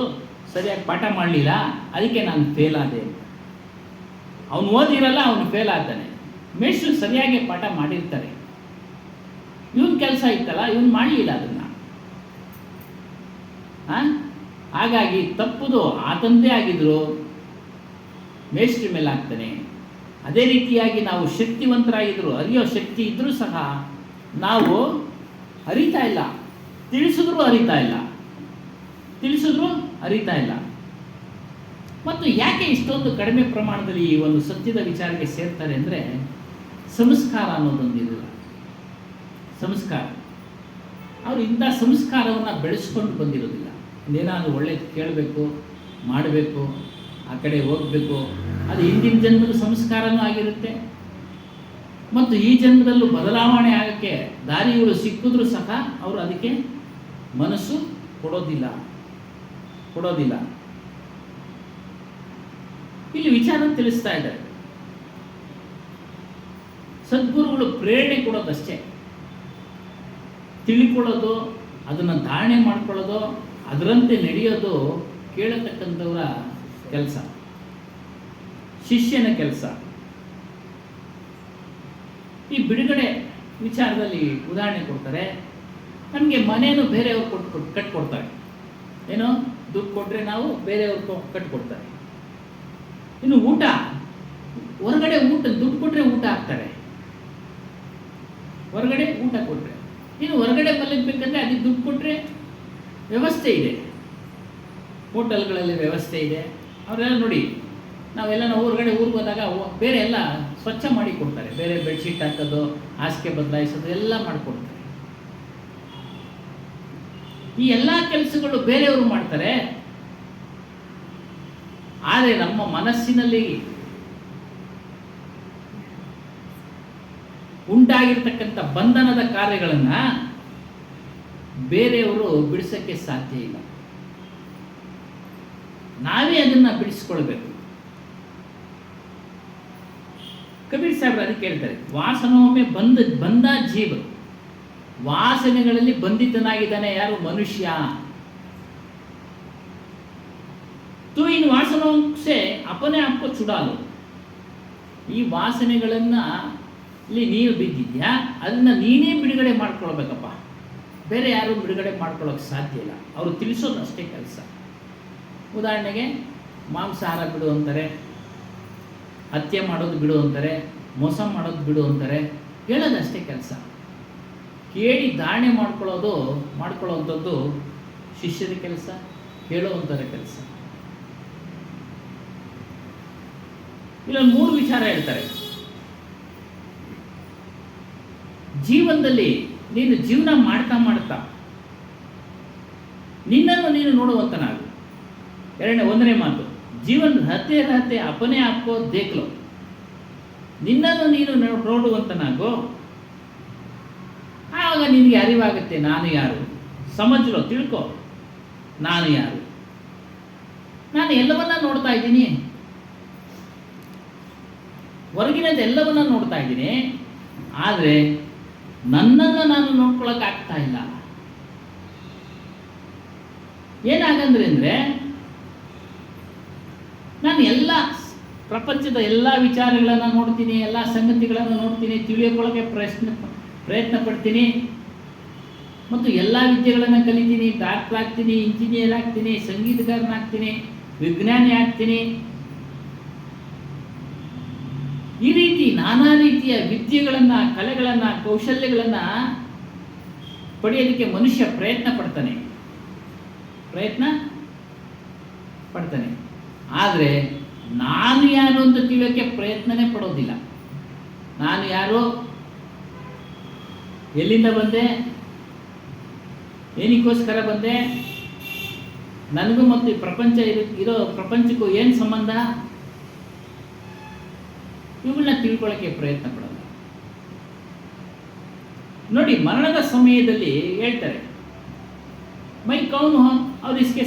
[SPEAKER 3] ಸರಿಯಾಗಿ ಪಾಠ ಮಾಡಲಿಲ್ಲ, ಅದಕ್ಕೆ ನಾನು ಫೇಲ್ ಆದೆ. ಅವನು ಓದಿರಲ್ಲ, ಅವನು ಫೇಲ್ ಆಗ್ತಾನೆ. ಮೇಷ್ಟ್ರು ಸರಿಯಾಗಿ ಪಾಠ ಮಾಡಿರ್ತಾರೆ, ಇವನ್ ಕೆಲಸ ಇತ್ತಲ್ಲ, ಇವನು ಮಾಡಲಿಲ್ಲ ಅದನ್ನು. ಹಾಗಾಗಿ ತಪ್ಪುದು ಆತಂದೇ ಆಗಿದ್ರು ಮೇಷ್ಟ್ರ ಮೇಲೆ ಆಗ್ತಾನೆ. ಅದೇ ರೀತಿಯಾಗಿ ನಾವು ಶಕ್ತಿವಂತರಾಗಿದ್ರು, ಅರಿಯೋ ಶಕ್ತಿ ಇದ್ರೂ ಸಹ ನಾವು ಅರಿತಾ ಇಲ್ಲ, ತಿಳಿಸಿದ್ರು ಅರಿತಾ ಇಲ್ಲ. ಮತ್ತು ಯಾಕೆ ಇಷ್ಟೊಂದು ಕಡಿಮೆ ಪ್ರಮಾಣದಲ್ಲಿ ಈ ಒಂದು ಸತ್ಯದ ವಿಚಾರಕ್ಕೆ ಸೇರ್ತಾರೆ ಅಂದರೆ, ಸಂಸ್ಕಾರ ಅನ್ನೋದೊಂದಿಲ್ಲ. ಸಂಸ್ಕಾರ, ಅವರು ಇಂಥ ಸಂಸ್ಕಾರವನ್ನು ಬೆಳೆಸ್ಕೊಂಡು ಬಂದಿರೋದಿಲ್ಲ. ಏನಾದರೂ ಒಳ್ಳೇದು ಕೇಳಬೇಕು, ಮಾಡಬೇಕು, ಆ ಕಡೆ ಹೋಗಬೇಕು, ಅದು ಹಿಂದಿನ ಜನ್ಮದ ಸಂಸ್ಕಾರನೂ ಆಗಿರುತ್ತೆ. ಮತ್ತು ಈ ಜನ್ಮದಲ್ಲೂ ಬದಲಾವಣೆ ಆಗೋಕ್ಕೆ ದಾರಿಗಳು ಸಿಕ್ಕಿದ್ರೂ ಸಹ ಅವರು ಅದಕ್ಕೆ ಮನಸ್ಸು ಕೊಡೋದಿಲ್ಲ. ಇಲ್ಲಿ ವಿಚಾರ ತಿಳಿಸ್ತಾ ಇದ್ದಾರೆ, ಸದ್ಗುರುಗಳು ಪ್ರೇರಣೆ ಕೊಡೋದಷ್ಟೇ, ತಿಳ್ಕೊಳ್ಳೋದು, ಅದನ್ನು ಧಾರಣೆ ಮಾಡ್ಕೊಳ್ಳೋದು, ಅದರಂತೆ ನಡೆಯೋದು ಕೇಳತಕ್ಕಂಥವರ ಕೆಲಸ, ಶಿಷ್ಯನ ಕೆಲಸ. ಈ ಬಿಡುಗಡೆ ವಿಚಾರದಲ್ಲಿ ಉದಾಹರಣೆ ಕೊಡ್ತಾರೆ. ನಮಗೆ ಮನೆಯನ್ನು ಬೇರೆಯವ್ರು ಕಟ್ಕೊಡ್ತಾರೆ, ಏನೋ ದುಡ್ಡು ಕೊಟ್ಟರೆ ನಾವು ಬೇರೆಯವ್ರು ಕಟ್ಕೊಡ್ತಾರೆ. ಇನ್ನು ಊಟ, ಹೊರಗಡೆ ದುಡ್ಡು ಕೊಟ್ಟರೆ ಊಟ ಹಾಕ್ತಾರೆ, ಹೊರಗಡೆ ಊಟ ಕೊಟ್ಟರೆ. ಇನ್ನು ಹೊರಗಡೆ ಮಲಗಬೇಕಂದ್ರೆ ಅದಕ್ಕೆ ದುಡ್ಡು ಕೊಟ್ಟರೆ ವ್ಯವಸ್ಥೆ ಇದೆ, ಹೋಟೆಲ್ಗಳಲ್ಲಿ ವ್ಯವಸ್ಥೆ ಇದೆ. ಅವರೆಲ್ಲ ನೋಡಿ, ನಾವೆಲ್ಲ ಹೊರಗಡೆ ಊರಿಗೆ ಹೋದಾಗ ಬೇರೆ ಎಲ್ಲ ಸ್ವಚ್ಛ ಮಾಡಿ ಕೊಡ್ತಾರೆ, ಬೇರೆ ಬೆಡ್ಶೀಟ್ ಹಾಕೋದು, ಹಾಸಿಗೆ ಬದಲಾಯಿಸೋದು ಎಲ್ಲ ಮಾಡಿಕೊಡ್ತಾರೆ. ಈ ಎಲ್ಲ ಕೆಲಸಗಳು ಬೇರೆಯವರು ಮಾಡ್ತಾರೆ. ಆದರೆ ನಮ್ಮ ಮನಸ್ಸಿನಲ್ಲಿ ಉಂಟಾಗಿರ್ತಕ್ಕಂಥ ಬಂಧನದ ಕಾರ್ಯಗಳನ್ನು ಬೇರೆಯವರು ಬಿಡಿಸೋಕ್ಕೆ ಸಾಧ್ಯ ಇಲ್ಲ. ನಾವೇ ಅದನ್ನು ಬಿಡಿಸ್ಕೊಳ್ಬೇಕು. ಕಬೀರ್ ಸಾಹೇಬ್ರು ಅದಕ್ಕೆ ಹೇಳ್ತಾರೆ, ವಾಸನೊಮ್ಮೆ ಬಂದ ಜೀವ, ವಾಸನೆಗಳಲ್ಲಿ ಬಂಧಿತನಾಗಿದ್ದಾನೆ ಯಾರು? ಮನುಷ್ಯ. ತೂ ಇನ್ ವಾಸನೋಂ ಸೆ ಅಪನೆ ಆಪ್ಕೋ ಚುಡಾಲು. ಈ ವಾಸನೆಗಳನ್ನ ಇಲ್ಲಿ ನೀನು ಬಿದ್ದಿದ್ಯಾ, ಅದನ್ನ ನೀನೇ ಬಿಡುಗಡೆ ಮಾಡ್ಕೊಳ್ಬೇಕಪ್ಪ. ಬೇರೆ ಯಾರು ಬಿಡುಗಡೆ ಮಾಡ್ಕೊಳ್ಳೋಕೆ ಸಾಧ್ಯ ಇಲ್ಲ. ಅವರು ತಿಳಿಸೋದು ಅಷ್ಟೇ ಕೆಲಸ. ಉದಾಹರಣೆಗೆ ಮಾಂಸಾಹಾರ ಬಿಡು ಅಂತಾರೆ, ಹತ್ಯೆ ಮಾಡೋದು ಬಿಡು ಅಂತಾರೆ, ಮೋಸ ಮಾಡೋದು ಬಿಡು ಅಂತಾರೆ, ಹೇಳೋದಷ್ಟೇ ಕೆಲಸ. ಕೇಳಿ ಧಾರಣೆ ಮಾಡ್ಕೊಳ್ಳೋವಂಥದ್ದು ಶಿಷ್ಯರ ಕೆಲಸ, ಹೇಳುವಂಥರ ಕೆಲಸ. ಇಲ್ಲೊಂದು 3 ವಿಚಾರ ಹೇಳ್ತಾರೆ. ಜೀವನದಲ್ಲಿ ನೀನು ಜೀವನ ಮಾಡ್ತಾ ನಿನ್ನನ್ನು ನೀನು ನೋಡುವಂತನಾಗು. ಒಂದನೇ ಮಾತು, ಜೀವನ रहते अपने आप को देख लो. ನಿನ್ನನ್ನು ನೀನು ನೋಡುವಂತನಾಗೋ, ಆಗ ನಿನಗೆ ಅರಿವಾಗುತ್ತೆ ನಾನು ಯಾರು. ಸಮಜ್ಲೋ, ತಿಳ್ಕೊ, ನಾನು ಯಾರು. ನಾನು ಎಲ್ಲವನ್ನ ನೋಡ್ತಾ ಇದ್ದೀನಿ, ಹೊರಗಿನದೆಲ್ಲವನ್ನ ನೋಡ್ತಾ ಇದ್ದೀನಿ, ಆದರೆ ನನ್ನನ್ನು ನಾನು ನೋಡ್ಕೊಳಕ್ಕಾಗ್ತಾ ಇಲ್ಲ. ಏನಾಗಂದ್ರೆ ನಾನು ಎಲ್ಲ ಪ್ರಪಂಚದ ಎಲ್ಲ ವಿಚಾರಗಳನ್ನು ನೋಡ್ತೀನಿ, ಎಲ್ಲ ಸಂಗತಿಗಳನ್ನು ನೋಡ್ತೀನಿ, ತಿಳಿಯೋಕೊಳ್ಳೋಕೆ ಪ್ರಯತ್ನ ಪಡ್ತೀನಿ, ಮತ್ತು ಎಲ್ಲ ವಿದ್ಯೆಗಳನ್ನು ಕಲಿತೀನಿ. ಡಾಕ್ಟರ್ ಆಗ್ತೀನಿ, ಇಂಜಿನಿಯರ್ ಆಗ್ತೀನಿ, ಸಂಗೀತಗಾರನಾಗ್ತೀನಿ, ವಿಜ್ಞಾನಿ ಆಗ್ತೀನಿ. ಈ ರೀತಿ ನಾನಾ ರೀತಿಯ ವಿದ್ಯೆಗಳನ್ನು, ಕಲೆಗಳನ್ನು, ಕೌಶಲ್ಯಗಳನ್ನು ಪಡೆಯೋದಕ್ಕೆ ಮನುಷ್ಯ ಪ್ರಯತ್ನ ಪಡ್ತಾನೆ. ಆದರೆ ನಾನು ಯಾರು ಅಂತ ತಿಳಿಯೋಕ್ಕೆ ಪ್ರಯತ್ನನೇ ಪಡೋದಿಲ್ಲ. ನಾನು ಯಾರು, ಎಲ್ಲಿಂದ ಬಂದೆ, ಏನಕ್ಕೋಸ್ಕರ ಬಂದೆ, ನನಗೂ ಮತ್ತು ಈ ಪ್ರಪಂಚ ಇರೋ ಪ್ರಪಂಚಕ್ಕೂ ಏನು ಸಂಬಂಧ, ಇವುಗಳನ್ನ ತಿಳ್ಕೊಳ್ಳೋಕ್ಕೆ ಪ್ರಯತ್ನ ಪಡೋಲ್ಲ. ನೋಡಿ, ಮರಣದ ಸಮಯದಲ್ಲಿ ಹೇಳ್ತಾರೆ, ಮೈ ಕೌನ್ ಹೋ और इसके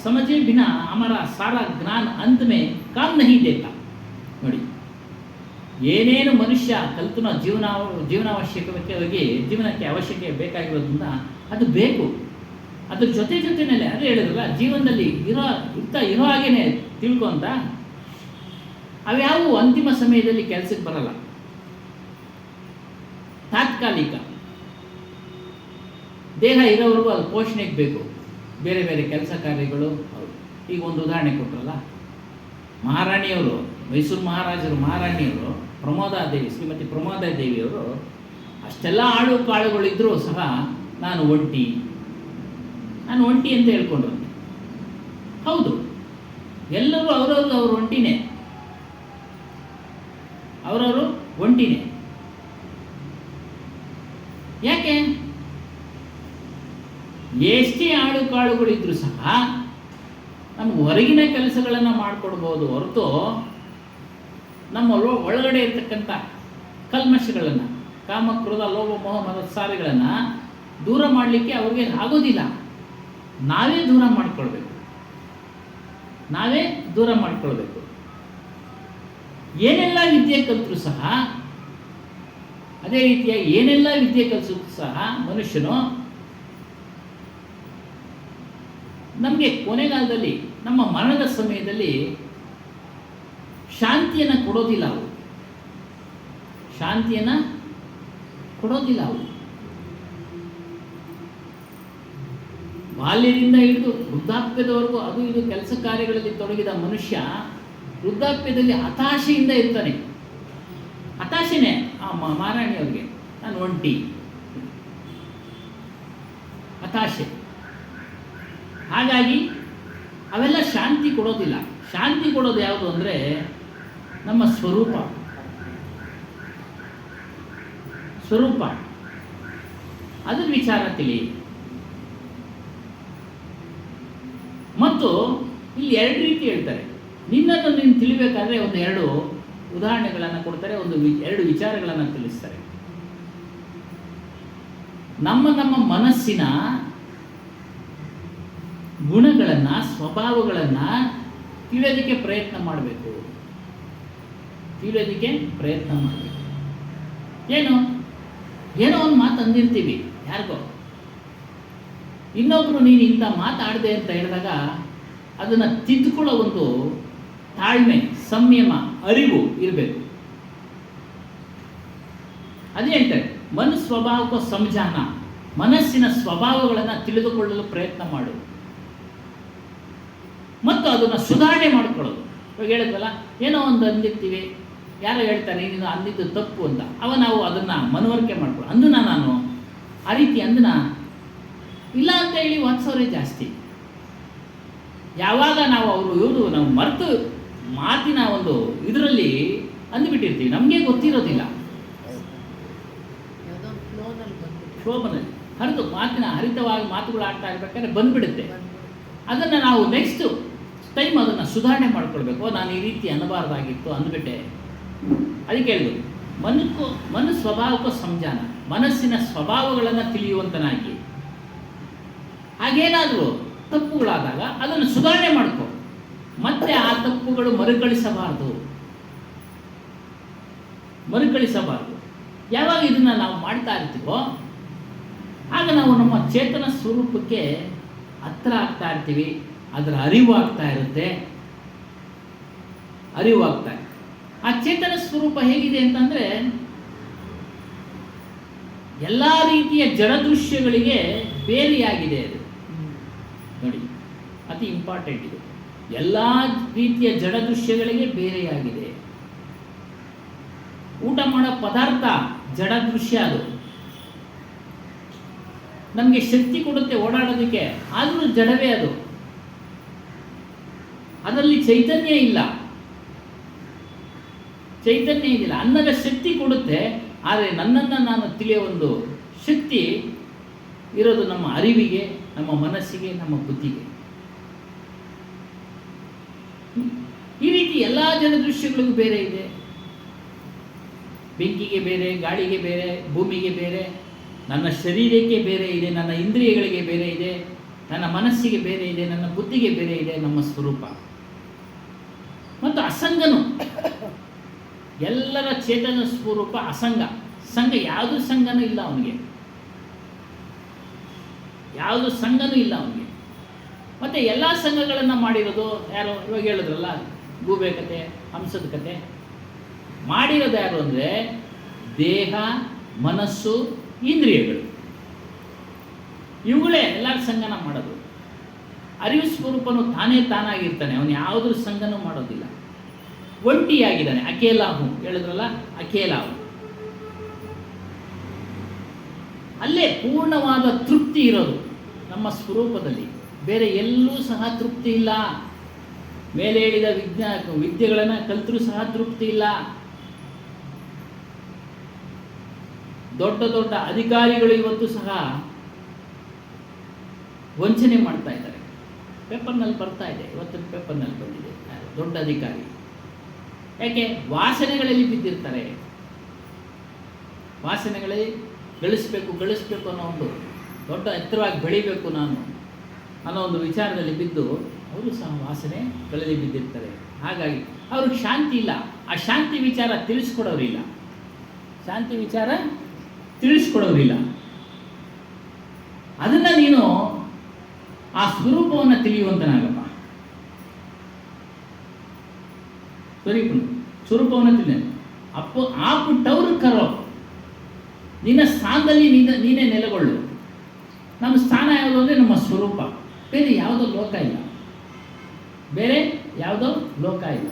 [SPEAKER 3] समझे बिना हमारा सारा ज्ञान अंत में काम नहीं देता. ನೋಡಿ, ಏನೇನು ಮನುಷ್ಯ ಕಲ್ತನೋ ಜೀವನಾವಶ್ಯಕವಾಗಿ ಜೀವನಕ್ಕೆ ಅವಶ್ಯಕ ಬೇಕಾಗಿರೋದ್ರಿಂದ ಅದು ಬೇಕು. ಅದ್ರ ಜೊತೆಯಲ್ಲೇ ಅದೇ ಹೇಳಿದ್ರಲ್ಲ, ಜೀವನದಲ್ಲಿ ಇರೋ ಹಾಗೇನೆ ತಿಳ್ಕೊಂತ ಅವ್ಯಾವು ಅಂತಿಮ ಸಮಯದಲ್ಲಿ ಕೆಲಸಕ್ಕೆ ಬರಲ್ಲ, ತಾತ್ಕಾಲಿಕ. ದೇಹ ಇರೋವರೆಗೂ ಅದು ಪೋಷಣೆಗೆ ಬೇಕು, ಬೇರೆ ಬೇರೆ ಕೆಲಸ ಕಾರ್ಯಗಳು. ಈಗ ಒಂದು ಉದಾಹರಣೆ ಕೊಟ್ಟರಲ್ಲ, ಮಹಾರಾಣಿಯವರು, ಮೈಸೂರು ಮಹಾರಾಣಿಯವರು ಶ್ರೀಮತಿ ಪ್ರಮೋದಾ ದೇವಿಯವರು ಅಷ್ಟೆಲ್ಲ ಆಳು ಕಾಳುಗಳಿದ್ರೂ ಸಹ ನಾನು ಒಂಟಿ ಅಂತ ಹೇಳ್ಕೊಂಡ್ರು. ಹೌದು, ಎಲ್ಲರೂ ಅವ್ರವ್ರು ಒಂಟಿನೇ. ಯಾಕೆ? ಎಷ್ಟೇ ಆಳು ಕಾಳುಗಳಿದ್ರೂ ಸಹ ನಮ್ಗೆ ಹೊರಗಿನ ಕೆಲಸಗಳನ್ನು ಮಾಡಿಕೊಡ್ಬೋದು ಹೊರತು ನಮ್ಮ ಒಳಗಡೆ ಇರ್ತಕ್ಕಂಥ ಕಲ್ಮಶಗಳನ್ನು, ಕಾಮ, ಕ್ರೋಧ, ಲೋಭ, ಮೋಹ, ಮತ್ಸಾರಗಳನ್ನು ದೂರ ಮಾಡಲಿಕ್ಕೆ ಅವ್ರಿಗೆ ಆಗೋದಿಲ್ಲ. ನಾವೇ ದೂರ ಮಾಡ್ಕೊಳ್ಬೇಕು. ಏನೆಲ್ಲ ವಿದ್ಯೆ ಕಲಿತರೂ ಸಹ, ಅದೇ ರೀತಿಯ ಏನೆಲ್ಲ ವಿದ್ಯೆ ಕಲಿಸಿದ್ರು ಸಹ ಮನುಷ್ಯನು ನಮಗೆ ಕೊನೆಗಾಲದಲ್ಲಿ, ನಮ್ಮ ಮರಣದ ಸಮಯದಲ್ಲಿ ಶಾಂತಿಯನ್ನು ಕೊಡೋದಿಲ್ಲ ಅವು. ಬಾಲ್ಯದಿಂದ ಹಿಡಿದು ವೃದ್ಧಾಪ್ಯದವರೆಗೂ ಅದು ಇದು ಕೆಲಸ ಕಾರ್ಯಗಳಲ್ಲಿ ತೊಡಗಿದ ಮನುಷ್ಯ ವೃದ್ಧಾಪ್ಯದಲ್ಲಿ ಹತಾಶೆಯಿಂದ ಇರ್ತಾನೆ. ಹತಾಶೆನೇ ಆ ಮಹಾರಾಣಿಯವ್ರಿಗೆ, ನಾನು ಒಂಟಿ, ಹತಾಶೆ. ಹಾಗಾಗಿ ಅವೆಲ್ಲ ಶಾಂತಿ ಕೊಡೋದಿಲ್ಲ. ಶಾಂತಿ ಕೊಡೋದು ಯಾವುದು ಅಂದರೆ ನಮ್ಮ ಸ್ವರೂಪ. ಅದ್ರ ವಿಚಾರ ತಿಳಿ. ಮತ್ತು ಇಲ್ಲಿ 2 ರೀತಿ ಹೇಳ್ತಾರೆ. ನಿನ್ನನ್ನು ನೀನು ತಿಳಿಬೇಕಾದ್ರೆ ಒಂದು 2 ಉದಾಹರಣೆಗಳನ್ನು ಕೊಡ್ತಾರೆ, 2 ವಿಚಾರಗಳನ್ನು ತಿಳಿಸ್ತಾರೆ. ನಮ್ಮ ಮನಸ್ಸಿನ ಗುಣಗಳನ್ನು, ಸ್ವಭಾವಗಳನ್ನು ತಿಳಿಯೋದಕ್ಕೆ ಪ್ರಯತ್ನ ಮಾಡಬೇಕು. ಏನೋ ಒಂದು ಮಾತು ಅಂದಿರ್ತೀವಿ ಯಾರಿಗೋ, ಇನ್ನೊಬ್ರು ನೀನು ಇಂಥ ಮಾತಾಡಿದೆ ಅಂತ ಹೇಳಿದಾಗ ಅದನ್ನು ತಿದ್ದುಕೊಳ್ಳೋ ಒಂದು ತಾಳ್ಮೆ, ಸಂಯಮ, ಅರಿವು ಇರಬೇಕು. ಅದೇ ಹೇಳ್ತಾರೆ, ಸ್ವಭಾವಕ್ಕೂ ಸಂಜಾನ, ಮನಸ್ಸಿನ ಸ್ವಭಾವಗಳನ್ನು ತಿಳಿದುಕೊಳ್ಳಲು ಪ್ರಯತ್ನ ಮಾಡು ಮತ್ತು ಅದನ್ನು ಸುಧಾರಣೆ ಮಾಡಿಕೊಳ್ಳೋದು. ಇವಾಗ ಹೇಳಿದ್ವಲ್ಲ, ಏನೋ ಒಂದು ಅಂದಿರ್ತೀವಿ, ಯಾರೋ ಹೇಳ್ತಾರೆ ನೀನು ಅಂದಿದ್ದು ತಪ್ಪು ಅಂತ, ನಾವು ಅದನ್ನು ಮನವರಿಕೆ ಮಾಡ್ಕೊಳ್ಳೋ. ನಾನು ಆ ರೀತಿ ಇಲ್ಲ ಅಂತ ಹೇಳಿ ವಾದಿಸೋರೇ ಜಾಸ್ತಿ. ಯಾವಾಗ ನಾವು ನಾವು ಮರೆತು ಮಾತಿನ ಒಂದು ಇದರಲ್ಲಿ ಅಂದುಬಿಟ್ಟಿರ್ತೀವಿ, ನಮಗೆ ಗೊತ್ತಿರೋದಿಲ್ಲ. ಶೋಭನಲ್ಲಿ ಹರಿತವಾಗಿ ಮಾತುಗಳು ಆಡ್ತಾ ಇರ್ಬೇಕಾದ್ರೆ ಬಂದ್ಬಿಡುತ್ತೆ. ಅದನ್ನು ನಾವು ನೆಕ್ಸ್ಟ್ ಟೈಮ್ ಅದನ್ನು ಸುಧಾರಣೆ ಮಾಡ್ಕೊಳ್ಬೇಕು. ನಾನು ಈ ರೀತಿ ಅನ್ನಬಾರ್ದಾಗಿತ್ತು, ಅಂದ್ಬಿಟ್ಟೆ. ಅದಕ್ಕೆ ಹೇಳಿದ್ರು, ಸ್ವಭಾವಕ್ಕೂ ಸಂಜಾನ, ಮನಸ್ಸಿನ ಸ್ವಭಾವಗಳನ್ನು ತಿಳಿಯುವಂತನಾಗಿ. ಹಾಗೇನಾದರೂ ತಪ್ಪುಗಳಾದಾಗ ಅದನ್ನು ಸುಧಾರಣೆ ಮಾಡ್ಕೊ, ಮತ್ತೆ ಆ ತಪ್ಪುಗಳು ಮರುಕಳಿಸಬಾರ್ದು. ಯಾವಾಗ ಇದನ್ನು ನಾವು ಮಾಡ್ತಾ ಇರ್ತೀವೋ ಆಗ ನಾವು ನಮ್ಮ ಚೇತನ ಸ್ವರೂಪಕ್ಕೆ ಹತ್ರ ಆಗ್ತಾ ಇರ್ತೀವಿ. ಅದರ ಅರಿವು ಆಗ್ತಾ ಇರುತ್ತೆ. ಆ ಚೇತನ ಸ್ವರೂಪ ಹೇಗಿದೆ ಅಂತಂದರೆ, ಎಲ್ಲ ರೀತಿಯ ಜಡದೃಶ್ಯಗಳಿಗೆ ಬೇರೆಯಾಗಿದೆ ಅದು. ನೋಡಿ, ಅತಿ ಇಂಪಾರ್ಟೆಂಟ್ ಇದು. ಎಲ್ಲ ರೀತಿಯ ಜಡ ದೃಶ್ಯಗಳಿಗೆ ಬೇರೆಯಾಗಿದೆ. ಊಟ ಮಾಡೋ ಪದಾರ್ಥ ಜಡ ದೃಶ್ಯ, ಅದು ನಮಗೆ ಶಕ್ತಿ ಕೊಡುತ್ತೆ ಓಡಾಡೋದಕ್ಕೆ, ಆದರೂ ಜಡವೇ ಅದು. ಅದರಲ್ಲಿ ಚೈತನ್ಯ ಇಲ್ಲ, ಚೈತನ್ಯ ಇದಿಲ್ಲ. ಅನ್ನದ ಶಕ್ತಿ ಕೊಡುತ್ತೆ, ಆದರೆ ನನ್ನನ್ನು ನಾನು ತಿಳಿಯೋ ಒಂದು ಶಕ್ತಿ ಇರೋದು ನಮ್ಮ ಅರಿವಿಗೆ, ನಮ್ಮ ಮನಸ್ಸಿಗೆ, ನಮ್ಮ ಬುದ್ಧಿಗೆ. ಈ ರೀತಿ ಎಲ್ಲ ಜಡ ದೃಶ್ಯಗಳಿಗೂ ಬೇರೆ ಇದೆ. ಬೆಂಕಿಗೆ ಬೇರೆ, ಗಾಳಿಗೆ ಬೇರೆ, ಭೂಮಿಗೆ ಬೇರೆ, ನನ್ನ ಶರೀರಕ್ಕೆ ಬೇರೆ ಇದೆ, ನನ್ನ ಇಂದ್ರಿಯಗಳಿಗೆ ಬೇರೆ ಇದೆ, ನನ್ನ ಮನಸ್ಸಿಗೆ ಬೇರೆ ಇದೆ, ನನ್ನ ಬುದ್ಧಿಗೆ ಬೇರೆ ಇದೆ ನಮ್ಮ ಸ್ವರೂಪ. ಮತ್ತು ಅಸಂಗನು, ಎಲ್ಲರ ಚೇತನ ಸ್ವರೂಪ ಅಸಂಗ. ಸಂಘ, ಯಾವುದು ಸಂಘನೂ ಇಲ್ಲ ಅವನಿಗೆ, ಯಾವುದು ಸಂಘನೂ ಇಲ್ಲ ಅವನಿಗೆ. ಮತ್ತು ಎಲ್ಲ ಸಂಘಗಳನ್ನು ಮಾಡಿರೋದು ಯಾರು? ಇವಾಗ ಹೇಳಿದ್ರಲ್ಲ, ಗೂಬೆ ಕತೆ, ಹಂಸದ ಕತೆ. ಮಾಡಿರೋದು ಯಾರು ಅಂದರೆ ದೇಹ, ಮನಸ್ಸು, ಇಂದ್ರಿಯಗಳು. ಇವುಗಳೇ ಎಲ್ಲರ ಸಂಘನ ಮಾಡೋದು. ಅರಿವು ಸ್ವರೂಪನು ತಾನೇ ತಾನಾಗಿರ್ತಾನೆ, ಅವನು ಯಾವುದ್ರ ಸಂಘನೂ ಮಾಡೋದಿಲ್ಲ. ಒಂಟಿಯಾಗಿದ್ದಾನೆ, ಅಕೇಲಾಹು ಹೇಳಿದ್ರಲ್ಲ, ಅಕೇಲಾಹು. ಅಲ್ಲೇ ಪೂರ್ಣವಾದ ತೃಪ್ತಿ ಇರೋದು ನಮ್ಮ ಸ್ವರೂಪದಲ್ಲಿ. ಬೇರೆ ಎಲ್ಲೂ ಸಹ ತೃಪ್ತಿ ಇಲ್ಲ. ಮೇಲೆ ಹೇಳಿದ ವಿದ್ಯೆಗಳನ್ನು ಕಲಿತರೂ ಸಹ ತೃಪ್ತಿ ಇಲ್ಲ. ದೊಡ್ಡ ದೊಡ್ಡ ಅಧಿಕಾರಿಗಳು ಇವತ್ತು ಸಹ ವಂಚನೆ ಮಾಡ್ತಾ ಇದ್ದಾರೆ. ಪೇಪರ್ನಲ್ಲಿ ಬರ್ತಾ ಇದೆ, ಇವತ್ತಿನ ಪೇಪರ್ನಲ್ಲಿ ಬಂದಿದೆ, ದೊಡ್ಡ ಅಧಿಕಾರಿ. ಯಾಕೆ? ವಾಸನೆಗಳಲ್ಲಿ ಬಿದ್ದಿರ್ತಾರೆ. ವಾಸನೆಗಳಲ್ಲಿ ಗಳಿಸ್ಬೇಕು ಅನ್ನೋ ಒಂದು ದೊಡ್ಡ ಎತ್ತರವಾಗಿ ಬೆಳಿಬೇಕು ನಾನು ಅನ್ನೋ ಒಂದು ವಿಚಾರದಲ್ಲಿ ಬಿದ್ದು ಅವರು ಸಹ ವಾಸನೆಗಳಲ್ಲಿ ಬಿದ್ದಿರ್ತಾರೆ. ಹಾಗಾಗಿ ಅವ್ರಿಗೆ ಶಾಂತಿ ಇಲ್ಲ. ಆ ಶಾಂತಿ ವಿಚಾರ ತಿಳಿಸ್ಕೊಡೋರಿಲ್ಲ, ಶಾಂತಿ ವಿಚಾರ ತಿಳಿಸ್ಕೊಡೋರಿಲ್ಲ. ಅದನ್ನು ನೀನು ಆ ಸ್ವರೂಪವನ್ನು ತಿಳಿಯುವಂತನಾಗಪ್ಪ. ಸ್ವರೂಪವನ್ನು ತಿಳಿ ಆ ಪುಟ್ಟವ್ರು ಕರೋ, ನಿನ್ನ ಸ್ಥಾನದಲ್ಲಿ ನೀನೇ ನೆಲೆಗೊಳ್ಳು. ನಮ್ಮ ಸ್ಥಾನ ಯಾವುದು ಅಂದರೆ ನಮ್ಮ ಸ್ವರೂಪ. ಬೇರೆ ಯಾವುದೋ ಲೋಕ ಇಲ್ಲ, ಬೇರೆ ಯಾವುದೋ ಲೋಕ ಇಲ್ಲ.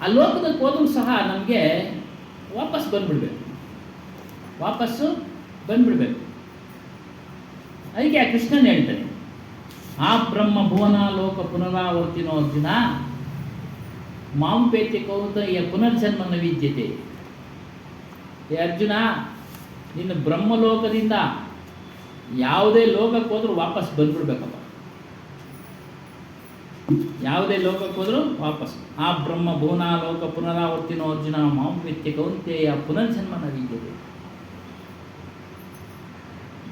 [SPEAKER 3] ಆ ಲೋಕದಲ್ಲಿ ಹೋದರೂ ಸಹ ನಮಗೆ ವಾಪಸ್ಸು ಬಂದ್ಬಿಡ್ಬೇಕು. ಅದಕ್ಕೆ ಆ ಕೃಷ್ಣನ್ ಹೇಳ್ತಾನೆ, ಆ ಬ್ರಹ್ಮ ಭುವನ ಲೋಕ ಪುನರಾವರ್ತಿನೋ ಅರ್ಜುನ ಮಾಂಪೇತ್ಯ ಕೌಂತೆಯ ಪುನರ್ಜನ್ಮನ ವಿದ್ಯತೆ. ಏ ಅರ್ಜುನ, ನಿನ್ನ ಬ್ರಹ್ಮಲೋಕದಿಂದ ಯಾವುದೇ ಲೋಕಕ್ಕೆ ಹೋದ್ರೂ ವಾಪಸ್ ಬಂದ್ಬಿಡ್ಬೇಕಪ್ಪ. ಯಾವುದೇ ಲೋಕಕ್ಕೆ ಹೋದ್ರೂ ವಾಪಸ್. ಆ ಬ್ರಹ್ಮ ಭುವನ ಲೋಕ ಪುನರಾವರ್ತಿನೋ ಅರ್ಜುನ ಮಾಂಪೇತ್ಯ ಕೌಂತೆಯ ಪುನರ್ಜನ್ಮನ ವಿದ್ಯತೆ.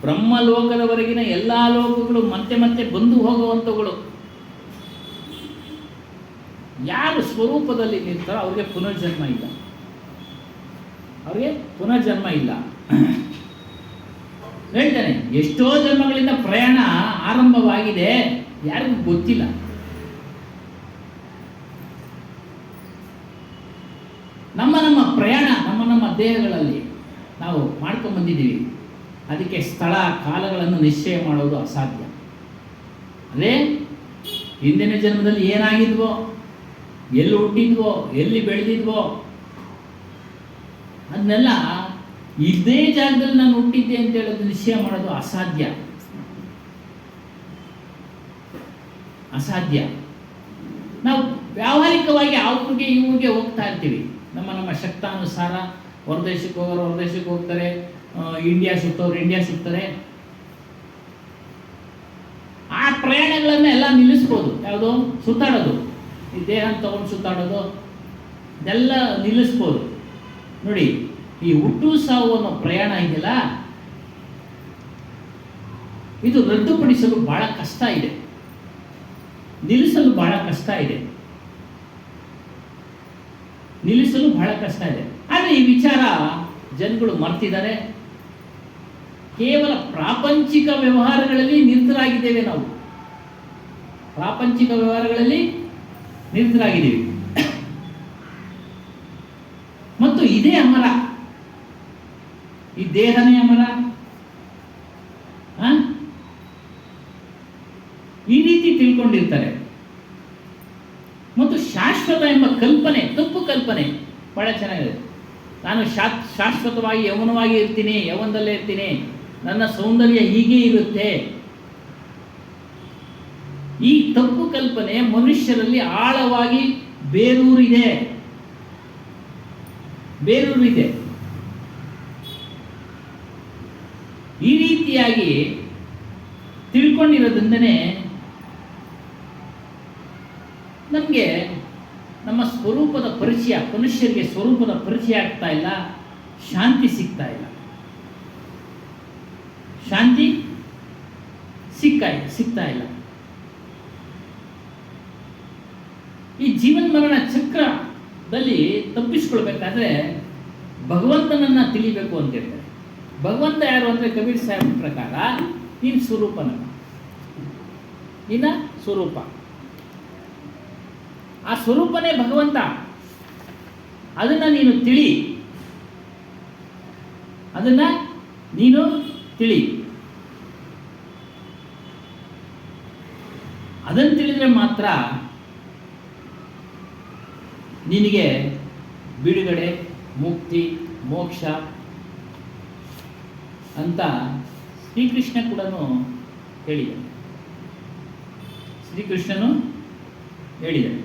[SPEAKER 3] ಬ್ರಹ್ಮಲೋಕದವರೆಗಿನ ಎಲ್ಲ ಲೋಕಗಳು ಮತ್ತೆ ಮತ್ತೆ ಬಂದು ಹೋಗುವಂಥವುಗಳು. ಯಾರು ಸ್ವರೂಪದಲ್ಲಿ ನಿಲ್ತಾರೋ ಅವ್ರಿಗೆ ಪುನರ್ಜನ್ಮ ಇಲ್ಲ. ಹೇಳ್ತಾನೆ, ಎಷ್ಟೋ ಜನ್ಮಗಳಿಂದ ಪ್ರಯಾಣ ಆರಂಭವಾಗಿದೆ, ಯಾರಿಗೂ ಗೊತ್ತಿಲ್ಲ. ನಮ್ಮ ಪ್ರಯಾಣ ನಮ್ಮ ದೇಹಗಳಲ್ಲಿ ನಾವು ಮಾಡ್ಕೊಂಡು ಬಂದಿದ್ದೀವಿ. ಅದಕ್ಕೆ ಸ್ಥಳ ಕಾಲಗಳನ್ನು ನಿಶ್ಚಯ ಮಾಡೋದು ಅಸಾಧ್ಯ. ಅದೇ ಹಿಂದಿನ ಜನ್ಮದಲ್ಲಿ ಏನಾಗಿದ್ವೋ, ಎಲ್ಲಿ ಹುಟ್ಟಿದ್ವೋ, ಎಲ್ಲಿ ಬೆಳೆದಿದ್ವೋ, ಅದನ್ನೆಲ್ಲ ಇದೇ ಜಾಗದಲ್ಲಿ ನಾನು ಹುಟ್ಟಿದ್ದೆ ಅಂತ ಹೇಳೋದು ನಿಶ್ಚಯ ಮಾಡೋದು ಅಸಾಧ್ಯ. ನಾವು ವ್ಯಾವಹಾರಿಕವಾಗಿ ಅವ್ರಿಗೆ ಇವ್ರಿಗೆ ಹೋಗ್ತಾ ಇರ್ತೀವಿ. ನಮ್ಮ ಶಕ್ತಾನುಸಾರ ಹೊರದೇಶಕ್ಕೆ ಹೋಗೋರು ಹೊರದೇಶಕ್ಕೆ ಹೋಗ್ತಾರೆ, ಇಂಡಿಯಾ ಸುತ್ತಾರೆ. ಆ ಪ್ರಯಾಣಗಳನ್ನ ಎಲ್ಲ ನಿಲ್ಲಿಸ್ಬೋದು. ಯಾವುದು? ಸುತ್ತಾಡೋದು, ಈ ದೇಹ ತಗೊಂಡು ಸುತ್ತಾಡೋದು, ಇದೆಲ್ಲ ನಿಲ್ಲಿಸ್ಬೋದು. ನೋಡಿ, ಈ ಹುಟ್ಟು ಸಾವು ಅನ್ನೋ ಪ್ರಯಾಣ ಇದೆಯಲ್ಲ, ಇದು ರದ್ದುಪಡಿಸಲು ಬಹಳ ಕಷ್ಟ ಇದೆ, ನಿಲ್ಲಿಸಲು ಬಹಳ ಕಷ್ಟ ಇದೆ. ಆದರೆ ಈ ವಿಚಾರ ಜನಗಳು ಮರ್ತಿದ್ದಾರೆ. ಕೇವಲ ಪ್ರಾಪಂಚಿಕ ವ್ಯವಹಾರಗಳಲ್ಲಿ ನಿರತರಾಗಿದ್ದೇವೆ. ನಾವು ಪ್ರಾಪಂಚಿಕ ವ್ಯವಹಾರಗಳಲ್ಲಿ ನಿರತರಾಗಿದ್ದೀವಿ. ಮತ್ತು ಇದೇ ಅಮರ, ಈ ದೇಹನೇ ಅಮರ. ಈ ರೀತಿ ತಿಳ್ಕೊಂಡು ತಿಳ್ಕೊಂಡಿರ್ತಾರೆ. ಮತ್ತು ಶಾಶ್ವತ ಎಂಬ ಕಲ್ಪನೆ ತಪ್ಪು ಕಲ್ಪನೆ ಬಹಳ ಚೆನ್ನಾಗಿದೆ. ನಾನು ಶಾಶ್ವತವಾಗಿ ಯೌವನವಾಗಿ ಇರ್ತೀನಿ, ಯೌವನದಲ್ಲೇ ಇರ್ತೀನಿ, ನನ್ನ ಸೌಂದರ್ಯ ಹೀಗೆ ಇರುತ್ತೆ. ಈ ತಪ್ಪು ಕಲ್ಪನೆ ಮನುಷ್ಯರಲ್ಲಿ ಆಳವಾಗಿ ಬೇರೂರಿದೆ. ಈ ರೀತಿಯಾಗಿ ತಿಳ್ಕೊಂಡಿರೋದ್ರಿಂದನೇ ನಮಗೆ ನಮ್ಮ ಸ್ವರೂಪದ ಪರಿಚಯ, ಮನುಷ್ಯರಿಗೆ ಸ್ವರೂಪದ ಪರಿಚಯ ಆಗ್ತಾ ಇಲ್ಲ, ಶಾಂತಿ ಸಿಗ್ತಾ ಇಲ್ಲ. ಶಾಂತಿ ಸಿಗ್ತಾ ಇಲ್ಲ. ಈ ಜೀವನ ಮರಣ ಚಕ್ರದಲ್ಲಿ ತಪ್ಪಿಸ್ಕೊಳ್ಬೇಕಾದ್ರೆ ಭಗವಂತನನ್ನ ತಿಳಿಬೇಕು ಅಂತ ಹೇಳ್ತಾರೆ. ಭಗವಂತ ಯಾರು ಅಂದರೆ ಕಬೀರ್ ಸಾಹೇಬ್ ಪ್ರಕಾರ ನಿನ್ನ ಸ್ವರೂಪನ, ನಿನ್ನ ಸ್ವರೂಪ, ಆ ಸ್ವರೂಪನೇ ಭಗವಂತ. ಅದನ್ನ ನೀನು ತಿಳಿ, ಅದನ್ನ ನೀನು ತಿಳಿ. ಅದನ್ನು ತಿಳಿದ್ರೆ ಮಾತ್ರ ನಿನಗೆ ಬಿಡುಗಡೆ, ಮುಕ್ತಿ, ಮೋಕ್ಷ ಅಂತ ಶ್ರೀಕೃಷ್ಣ ಕೂಡ ಹೇಳಿದರು. ಶ್ರೀಕೃಷ್ಣನು ಹೇಳಿದರು,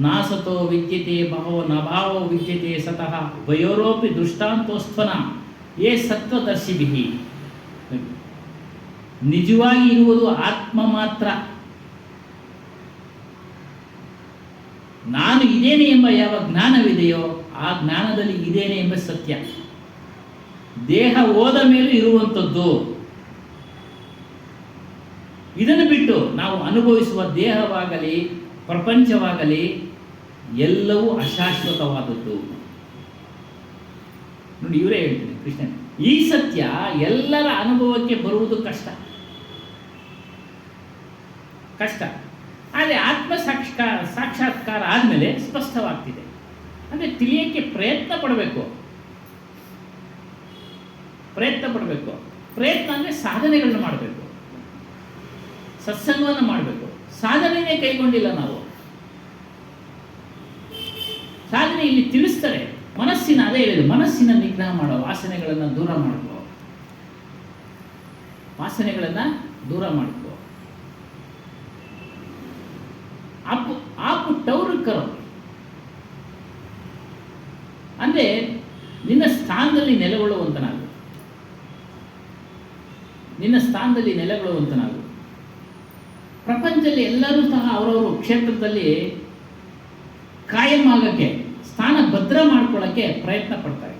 [SPEAKER 3] ನಾಸತೋ ವಿದ್ಯತೆ ಬಹೋ ನಭಾವೋ ವಿದ್ಯತೆ ಸತಃ ವಯೋರೋಪಿ ದೃಷ್ಟಾಂತೋಸ್ತ್ವನ ಯೇ ಸತ್ವದರ್ಶಿಭಿ. ನಿಜವಾಗಿ ಇರುವುದು ಆತ್ಮ ಮಾತ್ರ. ನಾನು ಇದೇನೆ ಎಂಬ ಯಾವ ಜ್ಞಾನವಿದೆಯೋ ಆ ಜ್ಞಾನದಲ್ಲಿ ಇದೇನೆ ಎಂಬ ಸತ್ಯ. ದೇಹ ಹೋದ ಮೇಲೂ ಇರುವಂಥದ್ದು. ಇದನ್ನು ಬಿಟ್ಟು ನಾವು ಅನುಭವಿಸುವ ದೇಹವಾಗಲಿ ಪ್ರಪಂಚವಾಗಲಿ ಎಲ್ಲವೂ ಅಶಾಶ್ವತವಾದದ್ದು. ನೋಡಿ, ಇವರೇ ಹೇಳ್ತೀನಿ ಕೃಷ್ಣ, ಈ ಸತ್ಯ ಎಲ್ಲರ ಅನುಭವಕ್ಕೆ ಬರುವುದು ಕಷ್ಟ. ಆದರೆ ಆತ್ಮ ಸಾಕ್ಷಾತ್ಕಾರ ಆದಮೇಲೆ ಸ್ಪಷ್ಟವಾಗ್ತಿದೆ. ಅಂದರೆ ತಿಳಿಯೋಕ್ಕೆ ಪ್ರಯತ್ನ ಪಡಬೇಕು. ಪ್ರಯತ್ನ ಅಂದರೆ ಸಾಧನೆಗಳನ್ನ ಮಾಡಬೇಕು, ಸತ್ಸಂಗವನ್ನು ಮಾಡಬೇಕು. ಸಾಧನೆಯೇ ಕೈಗೊಂಡಿಲ್ಲ ನಾವು. ಸಾಧನೆ ಇಲ್ಲಿ ತಿಳಿಸ್ತಾರೆ. ಮನಸ್ಸಿನ, ಅದೇ ಹೇಳಿದ್ರು, ಮನಸ್ಸಿನ ನಿಗ್ರಹ ಮಾಡೋ, ವಾಸನೆಗಳನ್ನು ದೂರ ಮಾಡ್ಕೋ. ಆಪು ಟೌರುಕರು ಅಂದರೆ ನಿನ್ನ ಸ್ಥಾನದಲ್ಲಿ ನೆಲೆಗೊಳ್ಳುವಂತನಾಗು. ಪ್ರಪಂಚದಲ್ಲಿ ಎಲ್ಲರೂ ಸಹ ಅವರವರು ಕ್ಷೇತ್ರದಲ್ಲಿ ಕಾಯಂ ಆಗಕ್ಕೆ, ಸ್ಥಾನ ಭದ್ರ ಮಾಡ್ಕೊಳ್ಳೋಕ್ಕೆ ಪ್ರಯತ್ನ ಪಡ್ತಾರೆ.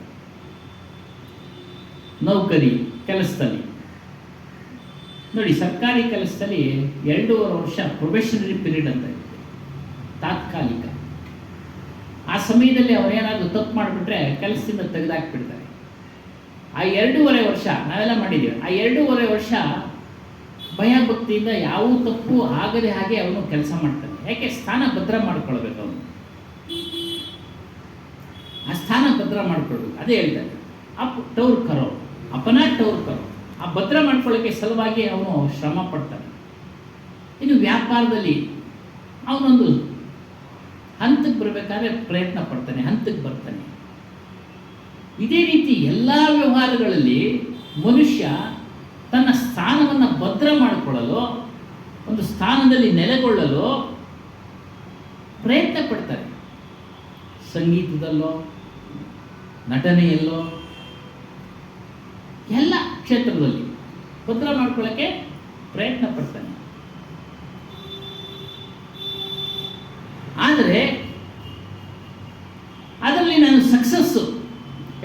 [SPEAKER 3] ನೌಕರಿ ಕೆಲಸದಲ್ಲಿ ನೋಡಿ, ಸರ್ಕಾರಿ ಕೆಲಸದಲ್ಲಿ 2.5 ವರ್ಷ ಪ್ರೊಬೇಷನರಿ ಪೀರಿಯಡ್ ಅಂತ ಇರುತ್ತೆ, ತಾತ್ಕಾಲಿಕ. ಆ ಸಮಯದಲ್ಲಿ ಅವರೇನಾದರೂ ತಪ್ಪು ಮಾಡಿಬಿಟ್ರೆ ಕೆಲಸದಿಂದ ತೆಗೆದಾಕ್ಬಿಡ್ತಾರೆ. ಆ 2.5 ವರ್ಷ ನಾವೆಲ್ಲ ಮಾಡಿದ್ದೀವಿ. ಆ 2.5 ವರ್ಷ ಭಯ ಭಕ್ತಿಯಿಂದ ಯಾವ ತಪ್ಪು ಆಗದೆ ಹಾಗೆ ಅವನು ಕೆಲಸ ಮಾಡ್ತಾನೆ. ಯಾಕೆ? ಸ್ಥಾನ ಭದ್ರ ಮಾಡ್ಕೊಳ್ಬೇಕು. ಅವನು ಆ ಸ್ಥಾನ ಭದ್ರ ಮಾಡ್ಕೊಳ್ಬೇಕು. ಅದೇ ಹೇಳ್ತಾರೆ, ಅಪನಾ ಟೌರ್ ಕರೋ. ಆ ಭದ್ರ ಮಾಡ್ಕೊಳ್ಳೋಕ್ಕೆ ಸಲುವಾಗಿ ಅವನು ಶ್ರಮ ಪಡ್ತಾನೆ. ಇನ್ನು ವ್ಯಾಪಾರದಲ್ಲಿ ಅವನೊಂದು ಹಂತಕ್ಕೆ ಬರಬೇಕಾದ್ರೆ ಪ್ರಯತ್ನ ಪಡ್ತಾನೆ, ಹಂತಕ್ಕೆ ಬರ್ತಾನೆ. ಇದೇ ರೀತಿ ಎಲ್ಲ ವ್ಯವಹಾರಗಳಲ್ಲಿ ಮನುಷ್ಯ ತನ್ನ ಸ್ಥಾನವನ್ನು ಭದ್ರ ಮಾಡಿಕೊಳ್ಳಲು, ಒಂದು ಸ್ಥಾನದಲ್ಲಿ ನೆಲೆಗೊಳ್ಳಲು ಪ್ರಯತ್ನ ಪಡ್ತಾರೆ. ಸಂಗೀತದಲ್ಲೋ, ನಟನೆಯಲ್ಲೋ, ಎಲ್ಲ ಕ್ಷೇತ್ರದಲ್ಲಿ ಭದ್ರ ಮಾಡ್ಕೊಳ್ಳೋಕ್ಕೆ ಪ್ರಯತ್ನ ಪಡ್ತಾನೆ. ಆದರೆ ಅದರಲ್ಲಿ ನಾನು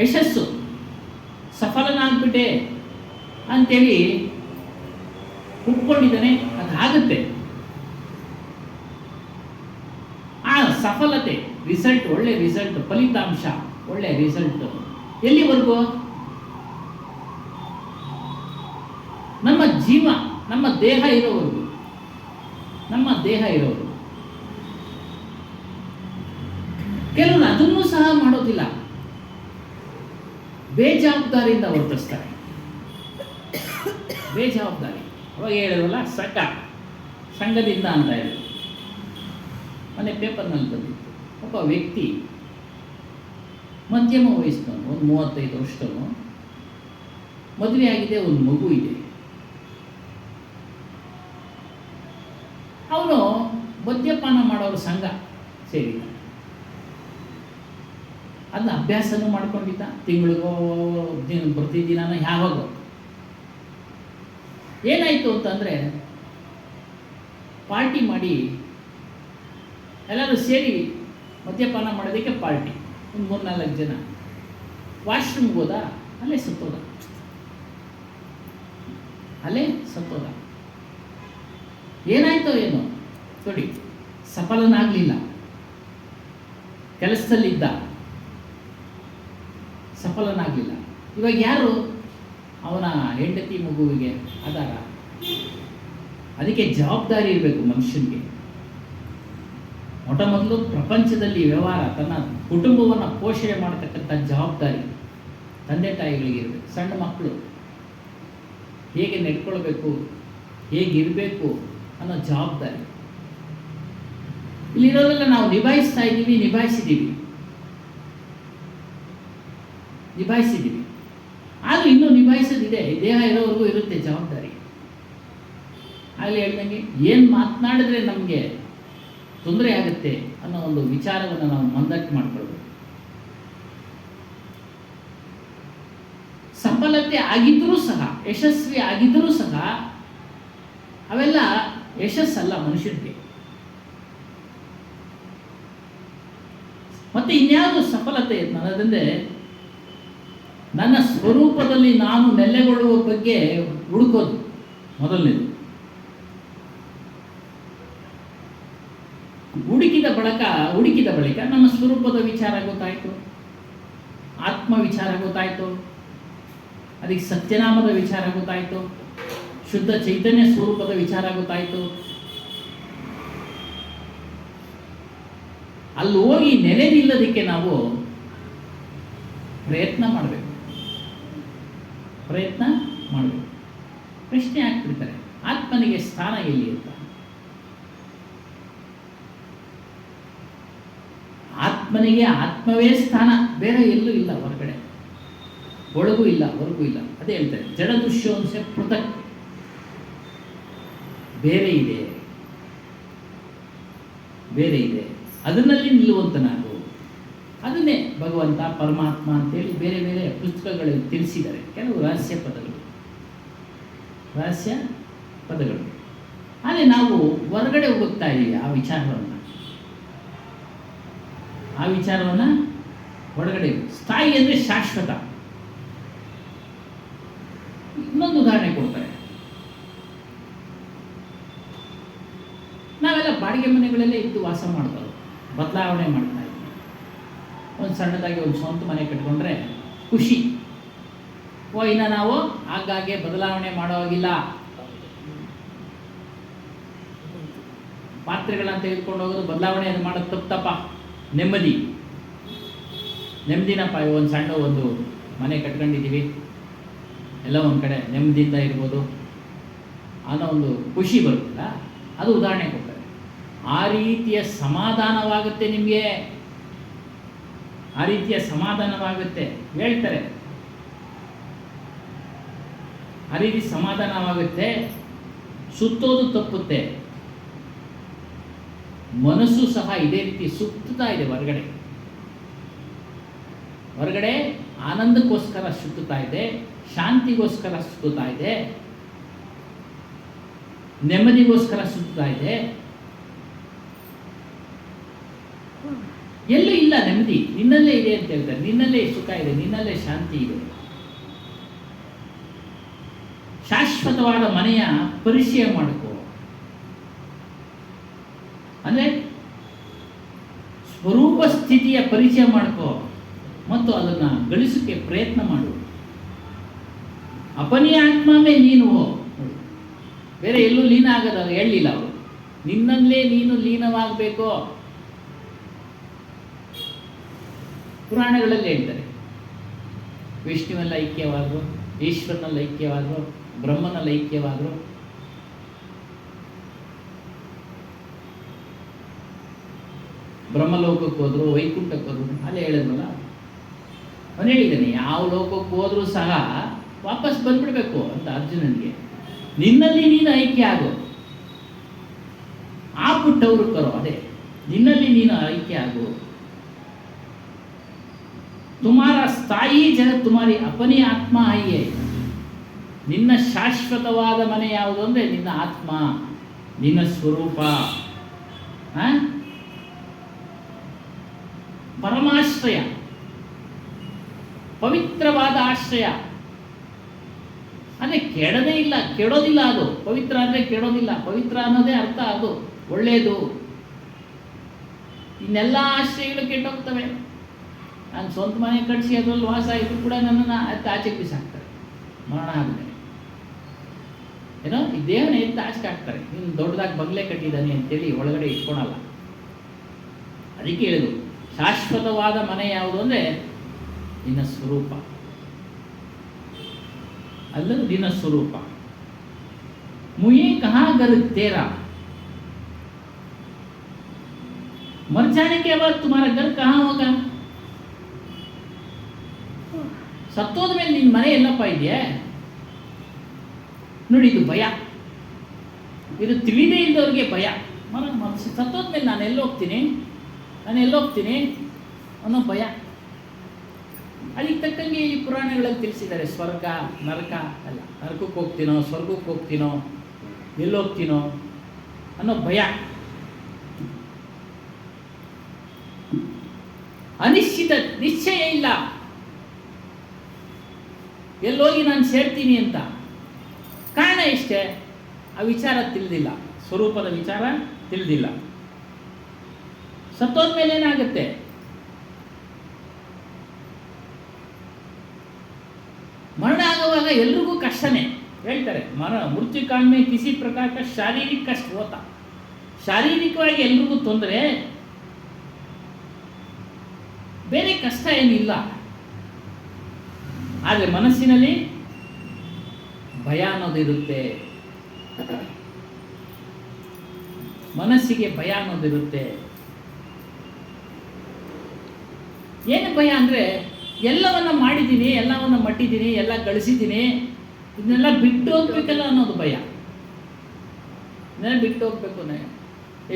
[SPEAKER 3] ಯಶಸ್ಸು ಸಫಲನಾಗ್ಬಿಟ್ಟೆ ಅಂತೇಳಿ ಕುತ್ಕೊಂಡಿದ್ದಾನೆ. ಅದಾಗುತ್ತೆ. ಆ ಸಫಲತೆ, ರಿಸಲ್ಟ್, ಒಳ್ಳೆ ರಿಸಲ್ಟ್, ಫಲಿತಾಂಶ, ಒಳ್ಳೆ ರಿಸಲ್ಟ್ ಎಲ್ಲಿವರೆಗೂ? ನಮ್ಮ ಜೀವ, ನಮ್ಮ ದೇಹ ಇರೋವರೆಗೂ. ಕೆಲವರು ಅದನ್ನೂ ಸಹ ಮಾಡೋದಿಲ್ಲ, ಬೇಜವಾಬ್ದಾರಿಯಿಂದ ವರ್ತಿಸ್ತಾರೆ. ಬೇಜವಾಬ್ದಾರಿ, ಅವಾಗ ಹೇಳಿದ್ರಲ್ಲ, ಸಂಘದಿಂದ ಅಂತ ಇದೆ. ಮೊನ್ನೆ ಪೇಪರ್ನಲ್ಲಿ ಬಂದಿತ್ತು, ಒಬ್ಬ ವ್ಯಕ್ತಿ ಮಧ್ಯಮ ವಯಸ್ಸಿನವನು, ಒಂದು 35 ವರ್ಷದವನು, ಮದುವೆ ಆಗಿದೆ, ಒಂದು ಮಗು ಇದೆ. ಅವನು ಮದ್ಯಪಾನ ಮಾಡೋರ ಸಂಘ ಸೇರಿದ, ಅದನ್ನ ಅಭ್ಯಾಸನೂ ಮಾಡ್ಕೊಂಡಿದ್ದ, ತಿಂಗಳಿಗೋ ಪ್ರತಿದಿನ ಯಾವಾಗ. ಏನಾಯಿತು ಅಂತಂದರೆ, ಪಾರ್ಟಿ ಮಾಡಿ ಎಲ್ಲರೂ ಸೇರಿ ಮದ್ಯಪಾನ ಮಾಡೋದಕ್ಕೆ ಪಾರ್ಟಿ, ಒಂದು 3-4 ಜನ. ವಾಶ್ರೂಮ್ಗೆ ಹೋದ, ಅಲ್ಲೇ ಸತ್ತೋದ. ಏನಾಯ್ತೋ ಏನೋ ನೋಡಿ, ಸಫಲನಾಗಲಿಲ್ಲ. ಕೆಲಸದಲ್ಲಿದ್ದ, ಸಫಲನಾಗಲಿಲ್ಲ. ಇವಾಗ ಯಾರು ಅವನ ಹೆಂಡತಿ ಮಗುವಿಗೆ ಆಧಾರ? ಅದಕ್ಕೆ ಜವಾಬ್ದಾರಿ ಇರಬೇಕು ಮನುಷ್ಯನಿಗೆ. ಮೊದಲು ಪ್ರಪಂಚದಲ್ಲಿ ವ್ಯವಹಾರ, ತನ್ನ ಕುಟುಂಬವನ್ನು ಪೋಷಣೆ ಮಾಡತಕ್ಕಂಥ ಜವಾಬ್ದಾರಿ ತಂದೆ ತಾಯಿಗಳಿಗೆ ಇರಬೇಕು. ಸಣ್ಣ ಮಕ್ಕಳು ಹೇಗೆ ನಡ್ಕೊಳ್ಬೇಕು, ಹೇಗಿರಬೇಕು ಅನ್ನೋ ಜವಾಬ್ದಾರಿ ಇಲ್ಲಿರೋದೆಲ್ಲ ನಾವು ನಿಭಾಯಿಸಿದ್ದೀವಿ. ಆದರೂ ಇನ್ನೂ ನಿಭಾಯಿಸೋದಿದೆ. ದೇಹ ಇರೋವರೆಗೂ ಇರುತ್ತೆ ಜವಾಬ್ದಾರಿ. ಆಗಲೇ ಹೇಳ್ದಂಗೆ ಏನು ಮಾತನಾಡಿದ್ರೆ ನಮಗೆ ತೊಂದರೆ ಆಗುತ್ತೆ ಅನ್ನೋ ಒಂದು ವಿಚಾರವನ್ನು ನಾವು ಮಂದಟ್ಟು ಮಾಡ್ಕೊಳ್ಬೇಕು. ಸಫಲತೆ ಆಗಿದ್ದರೂ ಸಹ, ಯಶಸ್ವಿ ಆಗಿದ್ದರೂ ಸಹ ಅವೆಲ್ಲ ಯಶಸ್ಸಲ್ಲ ಮನುಷ್ಯನಿಗೆ. ಮತ್ತೆ ಇನ್ಯಾವುದು ಸಫಲತೆ ಅನ್ನೋದಂದ್ರೆ, ನನ್ನ ಸ್ವರೂಪದಲ್ಲಿ ನಾನು ನೆಲೆಗೊಳ್ಳುವ ಬಗ್ಗೆ ಹುಡುಕೋದು ಮೊದಲನೇದು. ಹುಡುಕಿದ ಬಳಿಕ ನಮ್ಮ ಸ್ವರೂಪದ ವಿಚಾರ ಗೊತ್ತಾಯಿತು, ಆತ್ಮ ವಿಚಾರ ಗೊತ್ತಾಯಿತು, ಅದಕ್ಕೆ ಸತ್ಯನಾಮದ ವಿಚಾರ ಗೊತ್ತಾಯಿತು, ಶುದ್ಧ ಚೈತನ್ಯ ಸ್ವರೂಪದ ವಿಚಾರ ಗೊತ್ತಾಯಿತು. ಅಲ್ಲಿ ಹೋಗಿ ನೆಲೆ ನಿಲ್ಲೋದಕ್ಕೆ ನಾವು ಪ್ರಯತ್ನ ಮಾಡಬೇಕು. ಪ್ರಶ್ನೆ ಹಾಕ್ಬಿಡ್ತಾರೆ, ಆತ್ಮನಿಗೆ ಸ್ಥಾನ ಎಲ್ಲಿ ಅಂತ. ಆತ್ಮನಿಗೆ ಆತ್ಮವೇ ಸ್ಥಾನ, ಬೇರೆ ಎಲ್ಲೂ ಇಲ್ಲ. ಹೊರಗಡೆ ಒಳಗೂ ಇಲ್ಲ, ಹೊರಗೂ ಇಲ್ಲ. ಅದೇ ಹೇಳ್ತಾರೆ, ಜಡ ದೃಶ್ಯೋಂಶ ಪೃಥಕ್, ಬೇರೆ ಇದೆ. ಅದನ್ನಲ್ಲಿ ನಿಲ್ಲುವಂತನಾಗು. ಅದನ್ನೇ ಭಗವಂತ, ಪರಮಾತ್ಮ ಅಂತೇಳಿ ಬೇರೆ ಬೇರೆ ಪುಸ್ತಕಗಳಲ್ಲಿ ತಿಳಿಸಿದ್ದಾರೆ. ಕೆಲವು ರಹಸ್ಯ ಪದಗಳು. ಆದರೆ ನಾವು ಹೊರಗಡೆ ಹೋಗ್ತಾ ಇದ್ದೀವಿ ಆ ವಿಚಾರವನ್ನು ಹೊರಗಡೆ. ಸ್ಥಾಯಿ ಅಂದರೆ ಶಾಶ್ವತ. ಇನ್ನೊಂದು ಉದಾಹರಣೆ ಕೊಡ್ತಾರೆ. ನಾವೆಲ್ಲ ಬಾಡಿಗೆ ಮನೆಗಳಲ್ಲೇ ಇದ್ದು ವಾಸ ಮಾಡ್ತಾರೆ, ಬದಲಾವಣೆ ಮಾಡ್ತಾ ಇದ್ದೀವಿ. ಒಂದು ಸಣ್ಣದಾಗಿ ಒಂದು ಸ್ವಂತ ಮನೆ ಕಟ್ಕೊಂಡ್ರೆ ಖುಷಿ. ಇನ್ನು ನಾವು ಆಗಾಗ್ಗೆ ಬದಲಾವಣೆ ಮಾಡೋವಾಗಿಲ್ಲ. ಪಾತ್ರೆಗಳನ್ನ ತೆಗೆದುಕೊಂಡು ಹೋಗೋದು, ಬದಲಾವಣೆ ಅದು ಮಾಡೋದು ತಪ್ಪಪ್ಪ. ನೆಮ್ಮದಿನಪ್ಪ. ಒಂದು ಸಣ್ಣ ಒಂದು ಮನೆ ಕಟ್ಕೊಂಡಿದ್ದೀವಿ, ಎಲ್ಲ ಒಂದು ಕಡೆ ನೆಮ್ಮದಿಯಿಂದ ಇರ್ಬೋದು ಅನ್ನೋ ಒಂದು ಖುಷಿ ಬರುತ್ತಲ್ಲ, ಅದು ಉದಾಹರಣೆ ಕೊಡ್ತಾರೆ. ಆ ರೀತಿಯ ಸಮಾಧಾನವಾಗುತ್ತೆ ನಿಮಗೆ, ಹೇಳ್ತಾರೆ. ಆ ರೀತಿ ಸಮಾಧಾನವಾಗುತ್ತೆ, ಸುತ್ತೋದು ತಪ್ಪುತ್ತೆ. ಮನಸ್ಸು ಸಹ ಇದೇ ರೀತಿ ಸುತ್ತುತ್ತಾ ಇದೆ ಹೊರಗಡೆ ಆನಂದಕ್ಕೋಸ್ಕರ ಸುತ್ತುತ್ತಾ ಇದೆ, ಶಾಂತಿಗೋಸ್ಕರ ಸುತ್ತುತ್ತಾ ಇದೆ, ನೆಮ್ಮದಿಗೋಸ್ಕರ ಸುತ್ತುತ್ತಾ ಇದೆ. ಎಲ್ಲೂ ಇಲ್ಲ ನೆಮ್ಮದಿ, ನಿನ್ನಲ್ಲೇ ಇದೆ ಅಂತ ಹೇಳ್ತಾರೆ. ನಿನ್ನಲ್ಲೇ ಸುಖ ಇದೆ, ನಿನ್ನಲ್ಲೇ ಶಾಂತಿ ಇದೆ. ಶಾಶ್ವತವಾದ ಮನೆಯ ಪರಿಚಯ ಮಾಡಿಕೊ. ಅಂದರೆ ಸ್ವರೂಪ ಸ್ಥಿತಿಯ ಪರಿಚಯ ಮಾಡಿಕೊ ಮತ್ತು ಅದನ್ನು ಗಳಿಸೋಕ್ಕೆ ಪ್ರಯತ್ನ ಮಾಡು. ಅಪನಿ ಆತ್ಮವೇ ನೀನು, ಬೇರೆ ಎಲ್ಲೂ ಲೀನ ಆಗೋದಲ್ಲ. ಹೇಳಿಲ್ಲ ಅವರು, ನಿನ್ನಲ್ಲೇ ನೀನು ಲೀನವಾಗಬೇಕು. ಪುರಾಣಗಳಲ್ಲಿ ಹೇಳ್ತಾರೆ, ವಿಷ್ಣುವಲ್ಲಿ ಐಕ್ಯವಾದರು, ಈಶ್ವರನಲ್ಲಿ ಐಕ್ಯವಾದರು, ಬ್ರಹ್ಮನಲ್ಲಿ ಐಕ್ಯವಾದರು. ಬ್ರಹ್ಮಲೋಕಕ್ಕೆ ಹೋದ್ರು, ವೈಕುಂಠಕ್ಕೆ ಹೋದ್ರು, ಅಲ್ಲೇ ಹೇಳಿದ್ವಲ್ಲ. ಅವನು ಹೇಳಿದ್ದಾನೆ ಯಾವ ಲೋಕಕ್ಕೆ ಹೋದ್ರೂ ಸಹ ವಾಪಸ್ ಬಂದ್ಬಿಡ್ಬೇಕು ಅಂತ ಅರ್ಜುನನಿಗೆ. ನಿನ್ನಲ್ಲಿ ನೀನು ಐಕ್ಯ ಆಗೋ, ಆ ಪುಟ್ಟವರು ಕರೋ, ಅದೇ ನಿನ್ನಲ್ಲಿ ನೀನು ಐಕ್ಯ ಆಗೋ. ತುಮಾರ ಸ್ಥಾಯಿ ಜಗತ್ ತುಮಾರಿ ಅಪನಿ ಆತ್ಮ ಆಯ್ಯೆ. ನಿನ್ನ ಶಾಶ್ವತವಾದ ಮನೆ ಯಾವುದು ಅಂದರೆ ನಿನ್ನ ಆತ್ಮ, ನಿನ್ನ ಸ್ವರೂಪ, ಪರಮಾಶ್ರಯ, ಪವಿತ್ರವಾದ ಆಶ್ರಯ. ಅಂದರೆ ಕೆಡದೇ ಇಲ್ಲ, ಕೆಡೋದಿಲ್ಲ. ಅದು ಪವಿತ್ರ ಅಂದರೆ ಕೆಡೋದಿಲ್ಲ. ಪವಿತ್ರ ಅನ್ನೋದೇ ಅರ್ಥ ಅದು, ಒಳ್ಳೆಯದು. ಇನ್ನೆಲ್ಲ ಆಶ್ರಯಗಳು ಕೆಟ್ಟೋಗ್ತವೆ. ನಾನು ಸ್ವಂತ ಮನೆ ಕಟ್ಟಿಸಿ ಅದರಲ್ಲಿ ವಾಸ ಇದ್ರು ಕೂಡ ನನ್ನನ್ನು ಆಚೆಗೆ ಬಿಸಾಕ್ತಾರೆ ಮರಣ ಆದಮೇಲೆ. ಏನೋ ಈ ದೇಹನ ಎತ್ತು ಆಚೆಗೆ ಹಾಕ್ತಾರೆ. ನೀನು ದೊಡ್ಡದಾಗಿ ಬಂಗ್ಲೆ ಕಟ್ಟಿದ್ದಾನೆ ಅಂತೇಳಿ ಒಳಗಡೆ ಇಟ್ಕೊಳಲ್ಲ. ಅದಕ್ಕೆ ಹೇಳಿದ್ರು ಶಾಶ್ವತವಾದ ಮನೆ ಯಾವುದು ಅಂದರೆ ನಿನ್ನ ಸ್ವರೂಪ, ಅಲ್ಲ ನಿನ್ನ ಸ್ವರೂಪ. ಮುಯೇ ಕಹಾ ಗರ್ ತೇರಾ, मर जाने के बाद तुम्हारा घर कहाँ होगा? ಸತ್ತೋದ ಮೇಲೆ ನಿನ್ನ ಮನೆ ಎಲ್ಲಪ್ಪ ಇದೆಯೇ? ನೋಡಿ, ಇದು ಭಯ. ಇದು ತಿಳಿದೇ ಇದ್ದವ್ರಿಗೆ ಭಯ. ಸತ್ತೋದ ಮೇಲೆ ನಾನು ಎಲ್ಲೋಗ್ತೀನಿ ಅನ್ನೋ ಭಯ. ಅದಕ್ಕೆ ತಕ್ಕಂಗೆ ಈ ಪುರಾಣಗಳಲ್ಲಿ ತಿಳಿಸಿದ್ದಾರೆ. ಸ್ವರ್ಗ ನರಕ ಅಲ್ಲ, ನರಕಕ್ಕೆ ಹೋಗ್ತೀನೋ ಸ್ವರ್ಗಕ್ಕೆ ಹೋಗ್ತೀನೋ ಎಲ್ಲೋಗ್ತೀನೋ ಅನ್ನೋ ಭಯ. ಅನಿಶ್ಚಿತ, ನಿಶ್ಚಯ ಇಲ್ಲ ಎಲ್ಲೋಗಿ ನಾನು ಸೇರ್ತೀನಿ ಅಂತ. ಕಾರಣ ಇಷ್ಟೇ, ಆ ವಿಚಾರ ತಿಳಿದಿಲ್ಲ, ಸ್ವರೂಪದ ವಿಚಾರ ತಿಳಿದಿಲ್ಲ. ಸತ್ತೋದ್ಮೇಲೆ ಏನಾಗುತ್ತೆ? ಮರಣ ಆಗುವಾಗ ಎಲ್ರಿಗೂ ಕಷ್ಟನೇ. ಹೇಳ್ತಾರೆ ಮೃತ್ಯು ಕಾಲಮೇ ಕಿಸಿ ಪ್ರಕಾರ ಶಾರೀರಿಕ ಕಷ್ಟ ಹೋತ. ಶಾರೀರಿಕವಾಗಿ ಎಲ್ರಿಗೂ ತೊಂದರೆ, ಬೇರೆ ಕಷ್ಟ ಏನಿಲ್ಲ. ಆದರೆ ಮನಸ್ಸಿನಲ್ಲಿ ಭಯ ಅನ್ನೋದಿರುತ್ತೆ. ಮನಸ್ಸಿಗೆ ಭಯ ಅನ್ನೋದಿರುತ್ತೆ. ಏನು ಭಯ ಅಂದರೆ, ಎಲ್ಲವನ್ನ ಮಾಡಿದ್ದೀನಿ, ಎಲ್ಲವನ್ನ ಮಟ್ಟಿದ್ದೀನಿ, ಎಲ್ಲ ಗಳಿಸಿದ್ದೀನಿ, ಇದನ್ನೆಲ್ಲ ಬಿಟ್ಟು ಹೋಗ್ಬೇಕಲ್ಲ ಅನ್ನೋದು ಭಯ. ಇದನ್ನೆಲ್ಲ ಬಿಟ್ಟು ಹೋಗ್ಬೇಕು.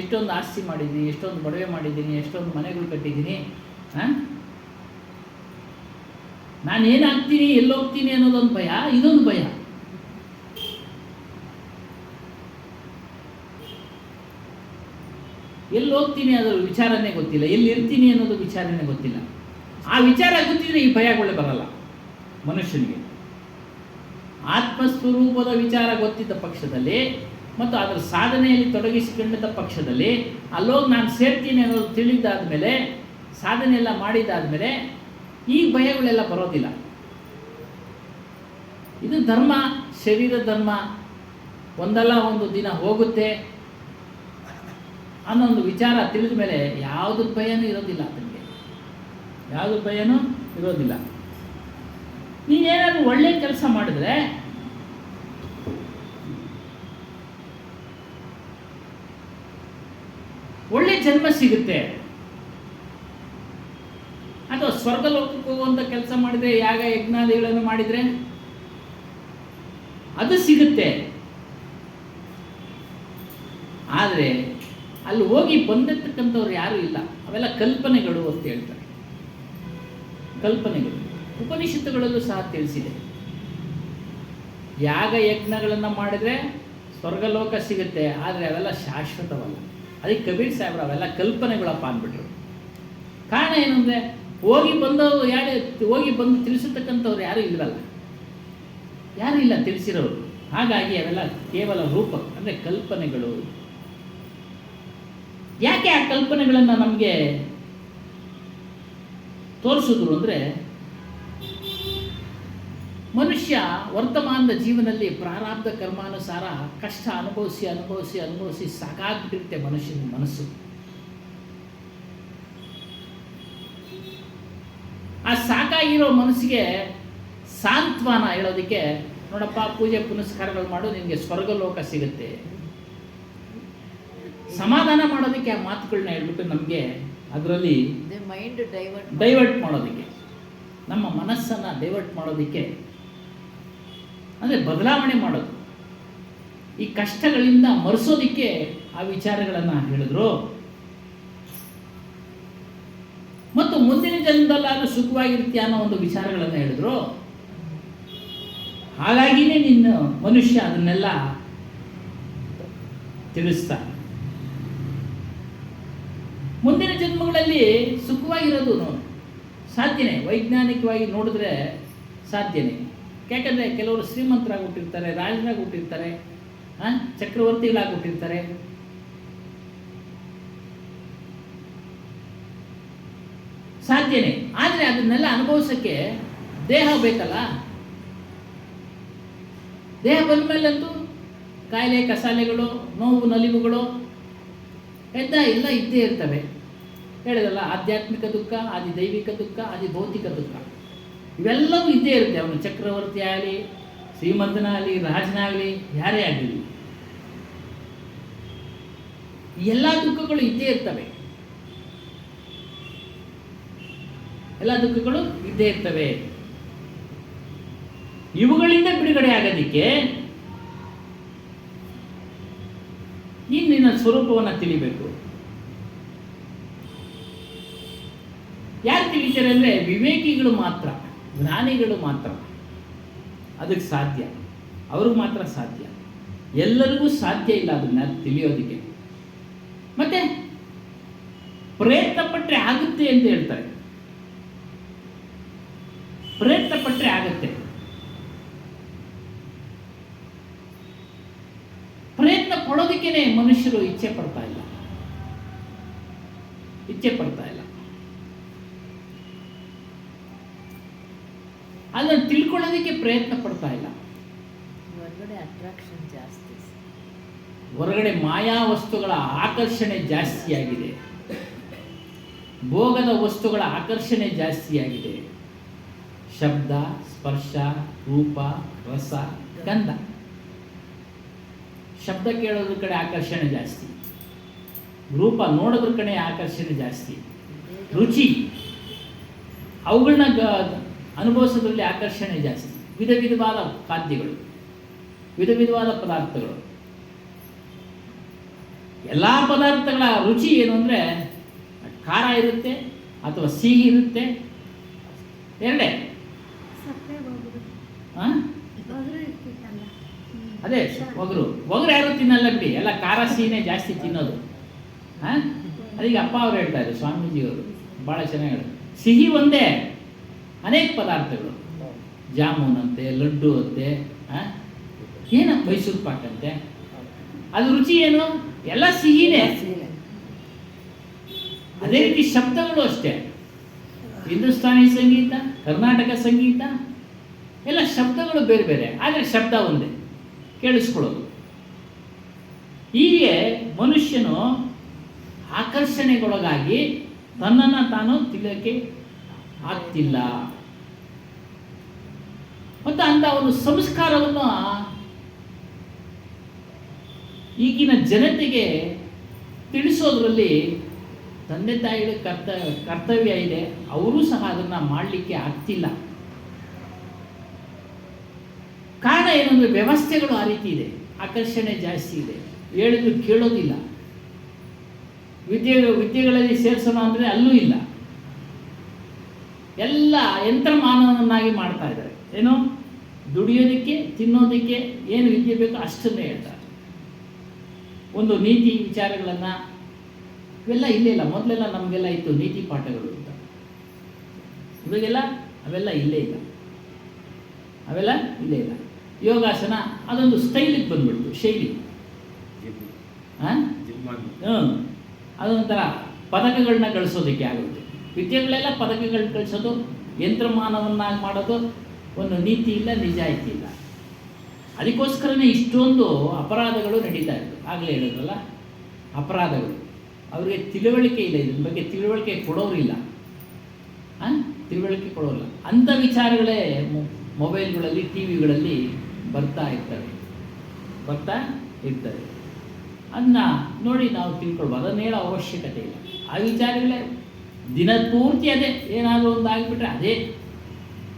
[SPEAKER 3] ಎಷ್ಟೊಂದು ಆಸ್ತಿ ಮಾಡಿದ್ದೀನಿ, ಎಷ್ಟೊಂದು ಒಡವೆ ಮಾಡಿದ್ದೀನಿ, ಎಷ್ಟೊಂದು ಮನೆಗಳು ಕಟ್ಟಿದ್ದೀನಿ, ನಾನೇನಾಗ್ತೀನಿ, ಎಲ್ಲೋಗ್ತೀನಿ ಅನ್ನೋದೊಂದು ಭಯ. ಇದೊಂದು ಭಯ. ಎಲ್ಲಿ ಹೋಗ್ತೀನಿ ಅದರ ವಿಚಾರನೇ ಗೊತ್ತಿಲ್ಲ, ಎಲ್ಲಿ ಇರ್ತೀನಿ ಅನ್ನೋದು ವಿಚಾರನೇ ಗೊತ್ತಿಲ್ಲ. ಆ ವಿಚಾರ ಗೊತ್ತಿದ್ರೆ ಈ ಭಯಗಳೇ ಬರಲ್ಲ ಮನುಷ್ಯನಿಗೆ. ಆತ್ಮಸ್ವರೂಪದ ವಿಚಾರ ಗೊತ್ತಿದ್ದ ಪಕ್ಷದಲ್ಲಿ ಮತ್ತು ಅದರ ಸಾಧನೆಯಲ್ಲಿ ತೊಡಗಿಸಿಕೊಂಡಿದ್ದ ಪಕ್ಷದಲ್ಲಿ ಅಲ್ಲೋಗಿ ನಾನು ಸೇರ್ತೀನಿ ಅನ್ನೋದು ತಿಳಿದಾದ ಮೇಲೆ, ಸಾಧನೆ ಎಲ್ಲ ಮಾಡಿದಾದ್ಮೇಲೆ ಈ ಭಯಗಳೆಲ್ಲ ಬರೋದಿಲ್ಲ. ಇದು ಧರ್ಮ, ಶರೀರ ಧರ್ಮ, ಒಂದಲ್ಲ ಒಂದು ದಿನ ಹೋಗುತ್ತೆ ಅನ್ನೋ ಒಂದು ವಿಚಾರ ತಿಳಿದ ಮೇಲೆ ಯಾವುದು ಭಯನೂ ಇರೋದಿಲ್ಲ. ಅದಕ್ಕೆ ಯಾವುದು ಭಯನೂ ಇರೋದಿಲ್ಲ. ನೀನೇನಾದರೂ ಒಳ್ಳೆ ಕೆಲಸ ಮಾಡಿದ್ರೆ ಒಳ್ಳೆ ಜನ್ಮ ಸಿಗುತ್ತೆ. ಅಥವಾ ಸ್ವರ್ಗಲೋಕಕ್ಕೆ ಹೋಗುವಂಥ ಕೆಲಸ ಮಾಡಿದರೆ, ಯಾಗ ಯಜ್ಞಾದಿಗಳನ್ನು ಮಾಡಿದರೆ ಅದು ಸಿಗುತ್ತೆ. ಆದರೆ ಅಲ್ಲಿ ಹೋಗಿ ಬಂದಿರ್ತಕ್ಕಂಥವ್ರು ಯಾರೂ ಇಲ್ಲ. ಅವೆಲ್ಲ ಕಲ್ಪನೆಗಳು ಅಂತ ಹೇಳ್ತಾರೆ. ಕಲ್ಪನೆಗಳು ಉಪನಿಷತ್ತುಗಳಲ್ಲೂ ಸಹ ತಿಳಿಸಿದೆ. ಯಾಗ ಯಜ್ಞಗಳನ್ನು ಮಾಡಿದರೆ ಸ್ವರ್ಗಲೋಕ ಸಿಗುತ್ತೆ, ಆದರೆ ಅವೆಲ್ಲ ಶಾಶ್ವತವಲ್ಲ. ಅದಕ್ಕೆ ಕಬೀರ್ ಸಾಹೇಬ್ರು ಅವೆಲ್ಲ ಕಲ್ಪನೆಗಳಪ್ಪ ಅಂದ್ಬಿಟ್ರು. ಕಾರಣ ಏನು ಅಂದರೆ, ಹೋಗಿ ಬಂದು ತಿಳಿಸತಕ್ಕಂಥವ್ರು ಯಾರೂ ಇಲ್ವಲ್ಲ, ಯಾರೂ ಇಲ್ಲ ತಿಳಿಸಿರೋರು. ಹಾಗಾಗಿ ಅವೆಲ್ಲ ಕೇವಲ ರೂಪ, ಅಂದರೆ ಕಲ್ಪನೆಗಳು. ಯಾಕೆ ಆ ಕಲ್ಪನೆಗಳನ್ನು ನಮಗೆ ತೋರಿಸಿದ್ರು ಅಂದರೆ, ಮನುಷ್ಯ ವರ್ತಮಾನದ ಜೀವನದಲ್ಲಿ ಪ್ರಾರಬ್ಧ ಕರ್ಮಾನುಸಾರ ಕಷ್ಟ ಅನುಭವಿಸಿ ಸಾಕಾಗ್ಬಿಟ್ಟಿರುತ್ತೆ ಮನುಷ್ಯನ ಮನಸ್ಸು. ಆ ಸಾಕಾಗಿರೋ ಮನಸ್ಸಿಗೆ ಸಾಂತ್ವನ ಹೇಳೋದಕ್ಕೆ, ನೋಡಪ್ಪ ಪೂಜೆ ಪುನಸ್ಕಾರಗಳು ಮಾಡು, ನಿನಗೆ ಸ್ವರ್ಗಲೋಕ ಸಿಗುತ್ತೆ, ಸಮಾಧಾನ ಮಾಡೋದಕ್ಕೆ ಆ ಮಾತುಗಳನ್ನ ಹೇಳ್ಬಿಟ್ಟು ನಮಗೆ ಅದರಲ್ಲಿ
[SPEAKER 1] ಮೈಂಡ್
[SPEAKER 3] ಡೈವರ್ಟ್ ಮಾಡೋದಕ್ಕೆ, ನಮ್ಮ ಮನಸ್ಸನ್ನು ಡೈವರ್ಟ್ ಮಾಡೋದಕ್ಕೆ, ಅಂದರೆ ಬದಲಾವಣೆ ಮಾಡೋದು, ಈ ಕಷ್ಟಗಳಿಂದ ಮರೆಸೋದಕ್ಕೆ ಆ ವಿಚಾರಗಳನ್ನು ಹೇಳಿದ್ರು. ಮತ್ತು ಮುಂದಿನ ಜನ್ಮದಲ್ಲಾದ್ರೂ ಸುಖವಾಗಿರ್ತೀಯ ಅನ್ನೋ ಒಂದು ವಿಚಾರಗಳನ್ನು ಹೇಳಿದ್ರು. ಹಾಗಾಗಿನೇ ನಿನ್ನ ಮನುಷ್ಯ ಅದನ್ನೆಲ್ಲ ತಿಳಿಸ್ತಾ ಮುಂದಿನ ಜನ್ಮಗಳಲ್ಲಿ ಸುಖವಾಗಿರೋದು ಸಾಧ್ಯನೇ, ವೈಜ್ಞಾನಿಕವಾಗಿ ನೋಡಿದ್ರೆ ಸಾಧ್ಯನೇ. ಯಾಕಂದರೆ ಕೆಲವರು ಶ್ರೀಮಂತರಾಗಿ ಹುಟ್ಟಿರ್ತಾರೆ, ರಾಜರಾಗಿ ಹುಟ್ಟಿರ್ತಾರೆ, ಚಕ್ರವರ್ತಿಗಳಾಗಿ ಹುಟ್ಟಿರ್ತಾರೆ. ಸಾಧ್ಯನೇ. ಆದರೆ ಅದನ್ನೆಲ್ಲ ಅನುಭವಿಸೋಕ್ಕೆ ದೇಹ ಬೇಕಲ್ಲ. ದೇಹ ಬಂದ ಮೇಲಂತೂ ಕಾಯಿಲೆ ಕಸಾಲೆಗಳು, ನೋವು ನಲಿವುಗಳು ಎಲ್ಲ ಇದ್ದೇ ಇರ್ತವೆ. ಹೇಳಿದಲ್ಲ, ಆಧ್ಯಾತ್ಮಿಕ ದುಃಖ, ಆದಿ ದೈವಿಕ ದುಃಖ, ಆದಿ ಭೌತಿಕ ದುಃಖ, ಇವೆಲ್ಲವೂ ಇದ್ದೇ ಇರುತ್ತೆ. ಅವನು ಚಕ್ರವರ್ತಿ ಆಗಲಿ, ಶ್ರೀಮಂತನಾಗಲಿ, ರಾಜನಾಗಲಿ, ಯಾರೇ ಆಗಲಿ, ಎಲ್ಲ ದುಃಖಗಳು ಇದ್ದೇ ಇರ್ತವೆ. ಎಲ್ಲ ದುಃಖಗಳು ಇದ್ದೇ ಇರ್ತವೆ. ಇವುಗಳಿಂದ ಬಿಡುಗಡೆ ಆಗೋದಕ್ಕೆ ನೀನು ನಿನ್ನ ಸ್ವರೂಪವನ್ನು ತಿಳಿಬೇಕು. ಯಾರು ತಿಳಿತಾರೆ ಅಂದರೆ ವಿವೇಕಿಗಳು ಮಾತ್ರ, ಜ್ಞಾನಿಗಳು ಮಾತ್ರ ಅದಕ್ಕೆ ಸಾಧ್ಯ. ಅವ್ರಿಗೆ ಮಾತ್ರ ಸಾಧ್ಯ, ಎಲ್ಲರಿಗೂ ಸಾಧ್ಯ ಇಲ್ಲ ಅದನ್ನ ತಿಳಿಯೋದಕ್ಕೆ. ಮತ್ತೆ ಪ್ರಯತ್ನ ಪಟ್ಟರೆ ಆಗುತ್ತೆ ಅಂತ ಹೇಳ್ತಾರೆ. ಪ್ರಯತ್ನ ಪಟ್ಟರೆ ಆಗುತ್ತೆ. ಪ್ರಯತ್ನ ಪಡೋದಕ್ಕೇನೆ ಮನುಷ್ಯರು ಇಚ್ಛೆ ಪಡ್ತಾ ಇಲ್ಲ. ಅದನ್ನು ತಿಳ್ಕೊಳ್ಳೋದಕ್ಕೆ ಪ್ರಯತ್ನ ಪಡ್ತಾ ಇಲ್ಲ.
[SPEAKER 1] ಹೊರಗಡೆ ಅಟ್ರಾಕ್ಷನ್ ಜಾಸ್ತಿ,
[SPEAKER 3] ಹೊರಗಡೆ ಮಾಯಾ ವಸ್ತುಗಳ ಆಕರ್ಷಣೆ ಜಾಸ್ತಿಯಾಗಿದೆ, ಭೋಗದ ವಸ್ತುಗಳ ಆಕರ್ಷಣೆ ಜಾಸ್ತಿಯಾಗಿದೆ. ಶಬ್ದ, ಸ್ಪರ್ಶ, ರೂಪ, ರಸ, ಗಂಧ. ಶಬ್ದ ಕೇಳೋದ್ರ ಕಡೆ ಆಕರ್ಷಣೆ ಜಾಸ್ತಿ, ರೂಪ ನೋಡೋದ್ರ ಕಡೆ ಆಕರ್ಷಣೆ ಜಾಸ್ತಿ, ರುಚಿ ಅವುಗಳನ್ನ ಅನುಭವಿಸೋದ್ರಲ್ಲಿ ಆಕರ್ಷಣೆ ಜಾಸ್ತಿ. ವಿಧ ವಿಧವಾದ ಖಾದ್ಯಗಳು, ವಿಧ ವಿಧವಾದ ಪದಾರ್ಥಗಳು. ಎಲ್ಲ ಪದಾರ್ಥಗಳ ರುಚಿ ಏನು ಅಂದರೆ ಖಾರ ಇರುತ್ತೆ ಅಥವಾ ಸಿಹಿ ಇರುತ್ತೆ, ಎರಡೇ. ಅದೇ ಒಗರು ಯಾರು ತಿನ್ನಲ್ಲ ಬಿಡಿ, ಎಲ್ಲ ಖಾರ ಸಿಹಿನೇ ಜಾಸ್ತಿ ತಿನ್ನೋದು. ಅದೀಗ ಅಪ್ಪ ಅವ್ರು ಹೇಳ್ತಾ ಇದ್ರು, ಸ್ವಾಮೀಜಿಯವರು ಭಾಳ ಚೆನ್ನಾಗಿ ಹೇಳೋದು, ಸಿಹಿ ಒಂದೇ, ಅನೇಕ ಪದಾರ್ಥಗಳು, ಜಾಮೂನ್ ಅಂತೆ, ಲಡ್ಡು ಅಂತೆ, ಏನ ಮೈಸೂರು ಪಾಕ್ ಅಂತೆ, ಅದು ರುಚಿ ಏನು, ಎಲ್ಲ ಸಿಹಿನೇ. ಅದೇ ರೀತಿ ಶಬ್ದಗಳು ಅಷ್ಟೇ. ಹಿಂದೂಸ್ತಾನಿ ಸಂಗೀತ, ಕರ್ನಾಟಕ ಸಂಗೀತ, ಎಲ್ಲ ಶಬ್ದಗಳು ಬೇರೆ ಬೇರೆ, ಆದರೆ ಶಬ್ದ ಒಂದೇ, ಕೇಳಿಸ್ಕೊಳ್ಳೋದು. ಹೀಗೆ ಮನುಷ್ಯನು ಆಕರ್ಷಣೆಗೊಳಗಾಗಿ ತನ್ನನ್ನು ತಾನು ತಿಳಿಯೋಕ್ಕೆ ಆಗ್ತಿಲ್ಲ. ಮತ್ತು ಅಂತ ಒಂದು ಸಂಸ್ಕಾರವನ್ನು ಈಗಿನ ಜನತೆಗೆ ತಿಳಿಸೋದ್ರಲ್ಲಿ ತಂದೆ ತಾಯಿಗಳ ಕರ್ತವ್ಯ ಇದೆ. ಅವರೂ ಸಹ ಅದನ್ನು ಮಾಡಲಿಕ್ಕೆ ಆಗ್ತಿಲ್ಲ. ಕಾರಣ ಏನಂದರೆ ವ್ಯವಸ್ಥೆಗಳು ಆ ರೀತಿ ಇದೆ, ಆಕರ್ಷಣೆ ಜಾಸ್ತಿ ಇದೆ, ಹೇಳಿದ್ರು ಕೇಳೋದಿಲ್ಲ. ವಿದ್ಯೆಗಳಲ್ಲಿ ಸೇರಿಸೋಣ ಅಂದರೆ ಅಲ್ಲೂ ಇಲ್ಲ. ಎಲ್ಲ ಯಂತ್ರಮಾನವನ್ನಾಗಿ ಮಾಡ್ತಾ ಇದ್ದಾರೆ. ಏನು, ದುಡಿಯೋದಕ್ಕೆ, ತಿನ್ನೋದಕ್ಕೆ ಏನು ವಿದ್ಯೆ ಬೇಕೋ ಅಷ್ಟನ್ನೇ ಹೇಳ್ತಾರೆ. ಒಂದು ನೀತಿ ವಿಚಾರಗಳನ್ನು ಇವೆಲ್ಲ ಇಲ್ಲೇ ಇಲ್ಲ. ಮೊದಲೆಲ್ಲ ನಮಗೆಲ್ಲ ಇತ್ತು ನೀತಿ ಪಾಠಗಳು ಅಂತ, ಇವಾಗೆಲ್ಲ ಅವೆಲ್ಲ ಇಲ್ಲೇ ಇಲ್ಲ. ಯೋಗಾಸನ ಅದೊಂದು ಸ್ಟೈಲಿಗೆ ಬಂದ್ಬಿಡ್ತು, ಶೈಲಿ. ಅದೊಂಥರ ಪದಕಗಳನ್ನ ಗಳಿಸೋದಕ್ಕೆ ಆಗುತ್ತೆ. ವಿದ್ಯೆಗಳೆಲ್ಲ ಪದಕಗಳನ್ನ ಗಳಿಸೋದು, ಯಂತ್ರಮಾನವನ್ನಾಗಿ ಮಾಡೋದು, ಒಂದು ನೀತಿ ಇಲ್ಲ, ನಿಜಾಯಿತಿ ಇಲ್ಲ. ಅದಕ್ಕೋಸ್ಕರನೇ ಇಷ್ಟೊಂದು ಅಪರಾಧಗಳು ನಡೀತಾ ಇತ್ತು. ಆಗಲೇ ಹೇಳಿದ್ರಲ್ಲ, ಅಪರಾಧಗಳು. ಅವರಿಗೆ ತಿಳುವಳಿಕೆ ಇಲ್ಲ, ಇದ್ರ ಬಗ್ಗೆ ತಿಳುವಳಿಕೆ ಕೊಡೋರಿಲ್ಲ. ಅಂಥ ವಿಚಾರಗಳೇ ಮೊಬೈಲ್ಗಳಲ್ಲಿ, ಟಿ ವಿಗಳಲ್ಲಿ ಬರ್ತಾ ಇರ್ತವೆ. ಅದನ್ನ ನೋಡಿ ನಾವು ತಿಳ್ಕೊಳ್ಬೋದು. ಅದನ್ನ ಹೇಳೋ ಅವಶ್ಯಕತೆ ಇಲ್ಲ. ಆ ವಿಚಾರಗಳೇ ದಿನದ ಪೂರ್ತಿ ಅದೇ, ಏನಾದರೂ ಒಂದು ಆಗಿಬಿಟ್ರೆ ಅದೇ.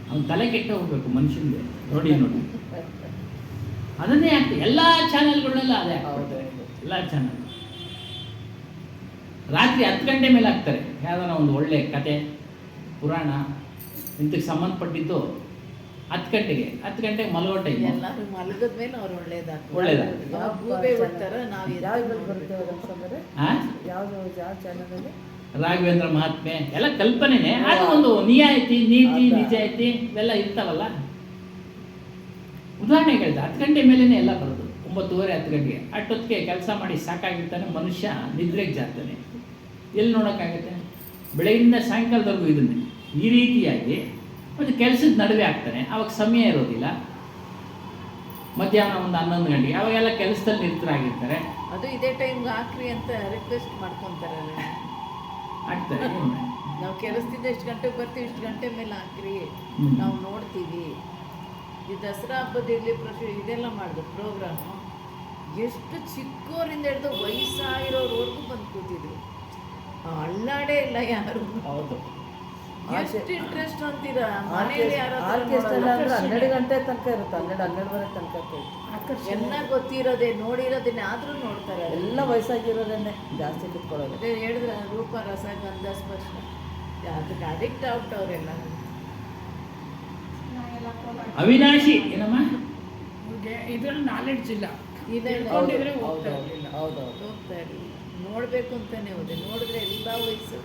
[SPEAKER 3] ಅವ್ನು ತಲೆ ಕೆಟ್ಟ ಹೋಗ್ಬೇಕು ಮನುಷ್ಯನಿಗೆ. ನೋಡಿ ನೋಡಿ ಅದನ್ನೇ ಆಗ್ತದೆ ಎಲ್ಲ ಚಾನೆಲ್ಗಳನ್ನೆಲ್ಲ ಅದೇ
[SPEAKER 2] ಹೌದು.
[SPEAKER 3] ಎಲ್ಲ ಚಾನಲ್. ರಾತ್ರಿ 10 ಗಂಟೆ ಮೇಲೆ ಹಾಕ್ತಾರೆ ಯಾವ್ದಾರ ಒಂದು ಒಳ್ಳೆ ಕತೆ, ಪುರಾಣ ಇಂಥಕ್ಕೆ ಸಂಬಂಧಪಟ್ಟಿದ್ದು 10 ಗಂಟೆಗೆ ಮಲಗೋ ಟೈಮ್.
[SPEAKER 1] ಎಲ್ಲರೂ ಮಲಗದ ಮೇಲೆ ಅವ್ರು ಒಳ್ಳೇದಾಗ್ತದೆ.
[SPEAKER 3] ಒಳ್ಳೇದಾಗ್ತದೆ.
[SPEAKER 1] ಯಾವ ಗೂಬೆ ಬಿಡ್ತಾರ ನಾವು
[SPEAKER 2] ಯಾವ್ದ್ರಲ್ಲಿ ಬರುತ್ತೆ ಅಂದ್ರೆ ಯಾವ ಚಾನಲಲ್ಲಿ?
[SPEAKER 3] ರಾಘವೇಂದ್ರ ಮಹಾತ್ಮೆ ಎಲ್ಲ ಕಲ್ಪನೆನೇ, ಅದು ಒಂದು ನಿಯಾಯಿತಿ, ನೀತಿ, ನಿಜಾಯಿತಿ ಇವೆಲ್ಲ ಇರ್ತಾವಲ್ಲ. ಉದಾಹರಣೆಗೆ ಹೇಳ್ತಾ 10 ಗಂಟೆ ಮೇಲೇ ಎಲ್ಲ ಬರೋದು. 9:30 10 ಗಂಟೆಗೆ ಅಷ್ಟೊತ್ತಿಗೆ ಕೆಲಸ ಮಾಡಿ ಸಾಕಾಗಿರ್ತಾನೆ ಮನುಷ್ಯ, ನಿದ್ರೆಗೆ ಜಾರ್ತಾನೆ. ಎಲ್ಲಿ ನೋಡೋಕ್ಕಾಗತ್ತೆ? ಬೆಳಗಿಂದ ಸಾಯಂಕಾಲದವರೆಗೂ ಇದನ್ನೇ ಈ ರೀತಿಯಾಗಿ ಮತ್ತು ಕೆಲಸದ ನಡುವೆ ಆಗ್ತಾನೆ. ಅವಾಗ ಸಮಯ ಇರೋದಿಲ್ಲ. ಮಧ್ಯಾಹ್ನ ಒಂದು 11 ಗಂಟೆಗೆ ಅವಾಗೆಲ್ಲ ಕೆಲಸದಲ್ಲಿ ನಿರತರಾಗಿರ್ತಾರೆ.
[SPEAKER 1] ಅದು ಇದೇ ಟೈಮ್ಗೆ ಹಾಕ್ರಿ ಅಂತ ರಿಕ್ವೆಸ್ಟ್ ಮಾಡ್ಕೊತಾರಲ್ಲ.
[SPEAKER 3] ಆಗ್ತಾರೆ.
[SPEAKER 1] ನಾವು ಕೆಲಸದಿಂದ ಇಷ್ಟು ಗಂಟೆಗೆ ಬರ್ತೀವಿ, ಇಷ್ಟು ಗಂಟೆ ಮೇಲೆ ಹಾಕ್ರಿ, ನಾವು ನೋಡ್ತೀವಿ. ಈ ದಸರಾ ಹಬ್ಬದಿರಲಿ ಇದೆಲ್ಲ ಮಾಡಿದ್ರು ಪ್ರೋಗ್ರಾಮು. ಎಷ್ಟು ಚಿಕ್ಕವರಿಂದ ಹಿಡಿದು ವಯಸ್ಸಾಗಿರೋರ್ವರೆಗೂ ಬಂದು ಕೂತಿದ್ರು. ಅಳ್ಳಾಡೇ ಇಲ್ಲ ಯಾರು.
[SPEAKER 2] ಹೌದು.
[SPEAKER 1] ಎಷ್ಟು ಇಂಟ್ರೆಸ್ಟ್ ಅಂತೀರಾ? ಮನೇಲಿ
[SPEAKER 2] ಆರ್ಕೆಸ್ಟ್ರಾ ಅಂದ್ರೆ 12 ಗಂಟೆ ತನಕ ಇರುತ್ತೆ, 12:30 ತನಕ ಇರುತ್ತೆ.
[SPEAKER 1] ಎಲ್ಲ ಗೊತ್ತಿರೋದೇ, ನೋಡಿರೋದೇನೆ, ಆದ್ರೂ ನೋಡ್ತಾರೆ.
[SPEAKER 2] ಎಲ್ಲ ವಯಸ್ಸಾಗಿರೋದೇನೆ ಜಾಸ್ತಿ ಕುತ್ಕೊಳ್ಳೋದು.
[SPEAKER 1] ಅದೇ ಹೇಳಿದ್ರೆ ರೂಪ, ರಸ, ಗಂಧ, ಸ್ಪರ್ಶ, ಅದಕ್ಕೆ ಅಡಿಕ್ಟ್ ಆಗ್ಬಿಟ್ಟವ್ರೆಲ್ಲ.
[SPEAKER 3] ಅವಿನಾಶಿ ಏನಮ್ಮ?
[SPEAKER 4] ಇದ್ರಲ್ಲಿ ನಾಲೆಡ್ಜ್ ಇಲ್ಲ.
[SPEAKER 1] ಇದೆಲ್ಲ
[SPEAKER 2] ಹೌದು.
[SPEAKER 1] ಹೋಗ್ತಾ ಇರಲಿಲ್ಲ. ನೋಡಬೇಕು ಅಂತಾನೆ ಹೋದೆ, ನೋಡಿದ್ರೆ ಎಲ್ಲ ವಯಸ್ಸು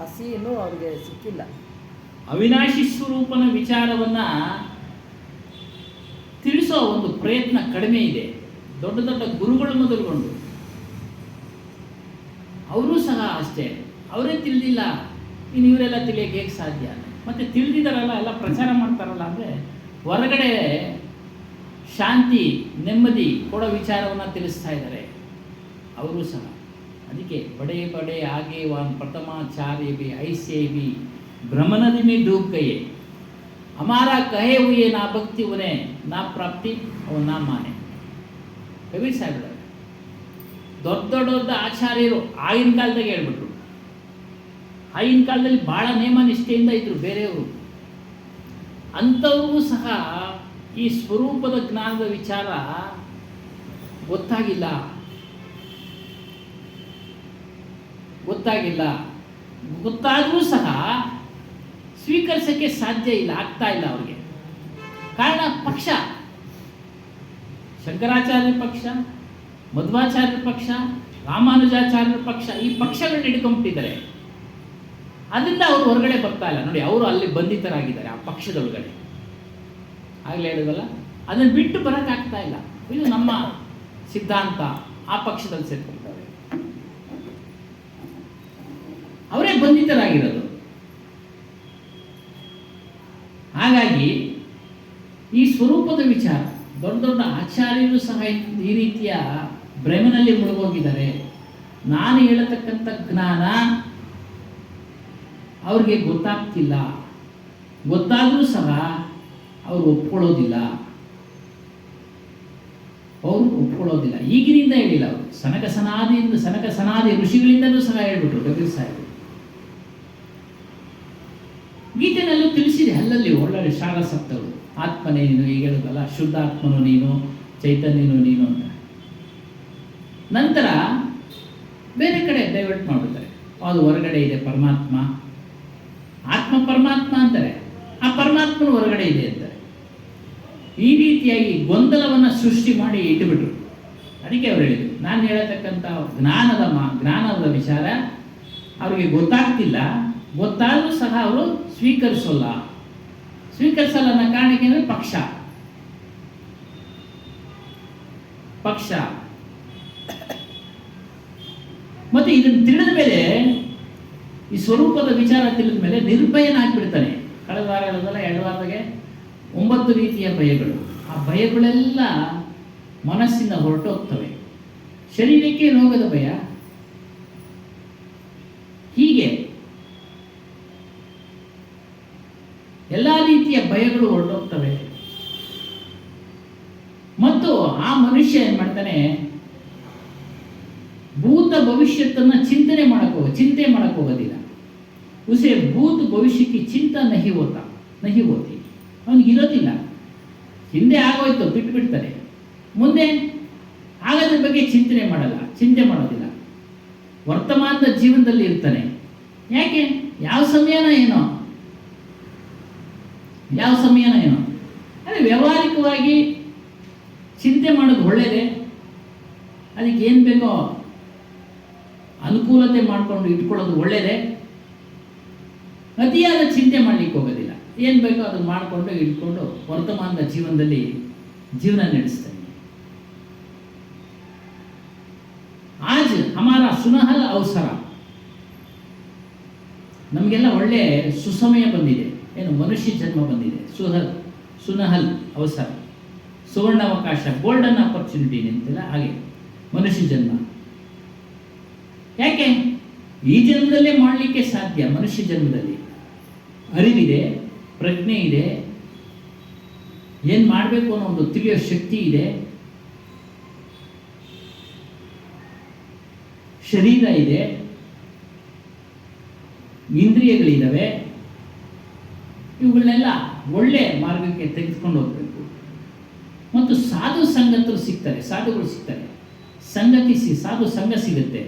[SPEAKER 2] ಆ ಸೀನು ಅವ್ರಿಗೆ ಸಿಕ್ಕಿಲ್ಲ.
[SPEAKER 3] ಅವಿನಾಶಿ ಸ್ವರೂಪನ ವಿಚಾರವನ್ನ ತಿಳಿಸೋ ಒಂದು ಪ್ರಯತ್ನ ಕಡಿಮೆ ಇದೆ. ದೊಡ್ಡ ದೊಡ್ಡ ಗುರುಗಳು ಮೊದಲುಗೊಂಡು ಅವರೂ ಸಹ ಅಷ್ಟೇ, ಅವರೇ ತಿಳಿದಿಲ್ಲ. ಇನ್ನು ಇವರೆಲ್ಲ ತಿಳಿಯೋಕೆ ಹೇಗೆ ಸಾಧ್ಯ? ಮತ್ತು ತಿಳಿದಿದ್ದಾರಲ್ಲ, ಎಲ್ಲ ಪ್ರಚಾರ ಮಾಡ್ತಾರಲ್ಲ. ಅಂದರೆ ಹೊರಗಡೆ ಶಾಂತಿ, ನೆಮ್ಮದಿ ಕೊಡೋ ವಿಚಾರವನ್ನು ತಿಳಿಸ್ತಾ ಇದ್ದಾರೆ ಅವರು ಸಹ. ಅದಕ್ಕೆ ಬಡೆ ಬಡೆ ಆಗೆ ವಾನ್ ಪ್ರಥಮಾಚಾರ್ಯ भी ऐसे भी ब्रह्मनदी में डूब गए हमारा कहे हुए ना भक्ति उन्हें ना प्राप्ति और ना माने. ಕಬೀರ್ ಸಾಹೇಬ್ರ ದೊಡ್ಡ ದೊಡ್ಡ ಆಚಾರ್ಯರು ಆಗಿನ ಕಾಲದಾಗ ಹೇಳ್ಬಿಟ್ರು. ಆಗಿನ ಕಾಲದಲ್ಲಿ ಭಾಳ ನೇಮ ನಿಷ್ಠೆಯಿಂದ ಇದ್ರು ಬೇರೆಯವರು. ಅಂಥವ್ರಿಗೂ ಸಹ ಈ ಸ್ವರೂಪದ ಜ್ಞಾನದ ವಿಚಾರ ಗೊತ್ತಾಗಿಲ್ಲ. ಗೊತ್ತಾದರೂ ಸಹ ಸ್ವೀಕರಿಸೋಕ್ಕೆ ಸಾಧ್ಯ ಇಲ್ಲ, ಆಗ್ತಾ ಇಲ್ಲ ಅವ್ರಿಗೆ. ಕಾರಣ ಪಕ್ಷ, ಶಂಕರಾಚಾರ್ಯರ ಪಕ್ಷ, ಮಧ್ವಾಚಾರ್ಯರ ಪಕ್ಷ, ರಾಮಾನುಜಾಚಾರ್ಯರ ಪಕ್ಷ, ಈ ಪಕ್ಷಗಳನ್ನ ಹಿಡ್ಕೊಂಡ್ಬಿಟ್ಟಿದ್ದಾರೆ. ಅದರಿಂದ ಅವರು ಹೊರಗಡೆ ಬರ್ತಾ ಇಲ್ಲ. ನೋಡಿ, ಅವರು ಅಲ್ಲಿ ಬಂಧಿತರಾಗಿದ್ದಾರೆ ಆ ಪಕ್ಷದೊಳಗಡೆ. ಆಗಲೇ ಹೇಳಿದಲ್ಲ, ಅದನ್ನು ಬಿಟ್ಟು ಬರೋಕ್ಕಾಗ್ತಾ ಇಲ್ಲ. ಇದು ನಮ್ಮ ಸಿದ್ಧಾಂತ, ಆ ಪಕ್ಷದಲ್ಲಿ ಸೇರ್ಕೊಳ್ತಾರೆ. ಅವರೇ ಬಂಧಿತರಾಗಿರೋದು. ಹಾಗಾಗಿ ಈ ಸ್ವರೂಪದ ವಿಚಾರ ದೊಡ್ಡ ದೊಡ್ಡ ಆಚಾರ್ಯರು ಸಹ ಈ ರೀತಿಯ ಭ್ರಮೆನಲ್ಲಿ ಮುಳುಗೋಗಿದ್ದಾರೆ. ನಾನು ಹೇಳತಕ್ಕಂಥ ಜ್ಞಾನ ಅವ್ರಿಗೆ ಗೊತ್ತಾಗ್ತಿಲ್ಲ. ಗೊತ್ತಾದರೂ ಸಹ ಅವರು ಒಪ್ಕೊಳ್ಳೋದಿಲ್ಲ. ಈಗಿನಿಂದ ಹೇಳಿಲ್ಲ, ಅವರು ಸನಕ ಸನಾದಿ ಋಷಿಗಳಿಂದಲೂ ಸಹ ಹೇಳ್ಬಿಟ್ರು ಕಬೀರ್ ಸಾಹೇಬ್. ಗೀತೆನಲ್ಲೂ ತಿಳಿಸಿದೆ, ಅಲ್ಲಲ್ಲಿ ಒಳ್ಳೊಳ್ಳೆ ಶಾಲ ಸಪ್ತಗಳು. ಆತ್ಮನೇ ನೀನು, ಈಗ ಹೇಳೋದಲ್ಲ, ಶುದ್ಧಾತ್ಮನು ನೀನು, ಚೈತನ್ಯನು ನೀನು ಅಂತ. ನಂತರ ಬೇರೆ ಕಡೆ ಡೈವರ್ಟ್ ಮಾಡ್ಬಿಡ್ತಾರೆ. ಅದು ಹೊರಗಡೆ ಇದೆ ಪರಮಾತ್ಮ, ಆತ್ಮ ಪರಮಾತ್ಮ ಅಂತಾರೆ, ಆ ಪರಮಾತ್ಮನ ಹೊರಗಡೆ ಇದೆ ಅಂತಾರೆ. ಈ ರೀತಿಯಾಗಿ ಗೊಂದಲವನ್ನು ಸೃಷ್ಟಿ ಮಾಡಿ ಇಟ್ಟುಬಿಟ್ರು. ಅದಕ್ಕೆ ಅವ್ರು ಹೇಳಿದರು, ನಾನು ಹೇಳತಕ್ಕಂಥ ಜ್ಞಾನದ ವಿಚಾರ ಅವರಿಗೆ ಗೊತ್ತಾಗ್ತಿಲ್ಲ. ಗೊತ್ತಾದರೂ ಸಹ ಅವರು ಸ್ವೀಕರಿಸಲ್ಲ ಅನ್ನೋ ಕಾರಣಕ್ಕೆ ಅಂದರೆ ಪಕ್ಷ ಮತ್ತೆ ಇದನ್ನು ತಿಳಿದ ಮೇಲೆ, ಈ ಸ್ವರೂಪದ ವಿಚಾರ ತಿಳಿದ ಮೇಲೆ ನಿರ್ಭಯನಾಗ್ಬಿಡ್ತಾನೆ. ಕಳೆದ ವಾರ ಹೇಳೋದಲ್ಲ, 2 ವಾರದಾಗೆ 9 ರೀತಿಯ ಭಯಗಳು. ಆ ಭಯಗಳೆಲ್ಲ ಮನಸ್ಸಿಂದ ಹೊರಟೋಗ್ತವೆ. ಶರೀರಕ್ಕೆ ರೋಗದ ಭಯ, ಹೀಗೆ ಎಲ್ಲ ರೀತಿಯ ಭಯಗಳು ಹೊರಟೋಗ್ತವೆ. ಮತ್ತು ಆ ಮನುಷ್ಯ ಏನ್ ಮಾಡ್ತಾನೆ, ಭೂತ ಭವಿಷ್ಯತ್ತನ್ನ ಚಿಂತೆ ಮಾಡಕ್ ಹೋಗೋದಿಲ್ಲ. उसे भूत भविष्य की चिंता नहीं होती ಅವನಿಗೆ ಇರೋದಿಲ್ಲ. ಹಿಂದೆ ಆಗೋಯ್ತು ಬಿಟ್ಬಿಡ್ತಾರೆ, ಮುಂದೆ ಆಗೋದ್ರ ಬಗ್ಗೆ ಚಿಂತೆ ಮಾಡೋದಿಲ್ಲ. ವರ್ತಮಾನದ ಜೀವನದಲ್ಲಿ ಇರ್ತಾನೆ. ಯಾಕೆ? ಯಾವ ಸಮಯನ ಏನೋ ಅದೇ ವ್ಯಾವಹಾರಿಕವಾಗಿ ಚಿಂತೆ ಮಾಡೋದು ಒಳ್ಳೆಯದೇ. ಅದಕ್ಕೆ ಏನು ಬೇಕೋ ಅನುಕೂಲತೆ ಮಾಡಿಕೊಂಡು ಇಟ್ಕೊಳ್ಳೋದು ಒಳ್ಳೆಯದೇ. ಅತಿಯಾದ ಚಿಂತೆ ಮಾಡಲಿಕ್ಕೆ ಹೋಗೋದಿಲ್ಲ. ಏನು ಬೇಕೋ ಅದನ್ನು ಮಾಡಿಕೊಂಡು ಇಟ್ಕೊಂಡು ವರ್ತಮಾನದ ಜೀವನದಲ್ಲಿ ಜೀವನ ನಡೆಸ್ತಾನೆ. ಆಜ್ ಹಮಾರ ಸುನಹಲ್ ಅವಸರ, ನಮಗೆಲ್ಲ ಒಳ್ಳೆ ಸುಸಮಯ ಬಂದಿದೆ. ಏನು? ಮನುಷ್ಯ ಜನ್ಮ ಬಂದಿದೆ. ಸುನಹಲ್ ಅವಸರ, ಸುವರ್ಣಾವಕಾಶ, ಗೋಲ್ಡನ್ ಆಪರ್ಚುನಿಟಿ ಅಂತೆಲ್ಲ ಹಾಗೆ ಮನುಷ್ಯ ಜನ್ಮ. ಯಾಕೆ? ಈ ಜನ್ಮದಲ್ಲೇ ಮಾಡಲಿಕ್ಕೆ ಸಾಧ್ಯ. ಮನುಷ್ಯ ಜನ್ಮದಲ್ಲಿ ಅರಿವಿದೆ, ಪ್ರಜ್ಞೆ ಇದೆ, ಏನು ಮಾಡಬೇಕು ಅನ್ನೋ ಒಂದು ತಿಳಿಯೋ ಶಕ್ತಿ ಇದೆ, ಶರೀರ ಇದೆ, ಇಂದ್ರಿಯಗಳಿದ್ದಾವೆ. ಇವುಗಳನ್ನೆಲ್ಲ ಒಳ್ಳೆ ಮಾರ್ಗಕ್ಕೆ ತೆಗೆದುಕೊಂಡು ಹೋಗಬೇಕು. ಮತ್ತು ಸಾಧುಗಳು ಸಿಗ್ತಾರೆ, ಸಾಧು ಸಂಘ ಸಿಗುತ್ತೆ.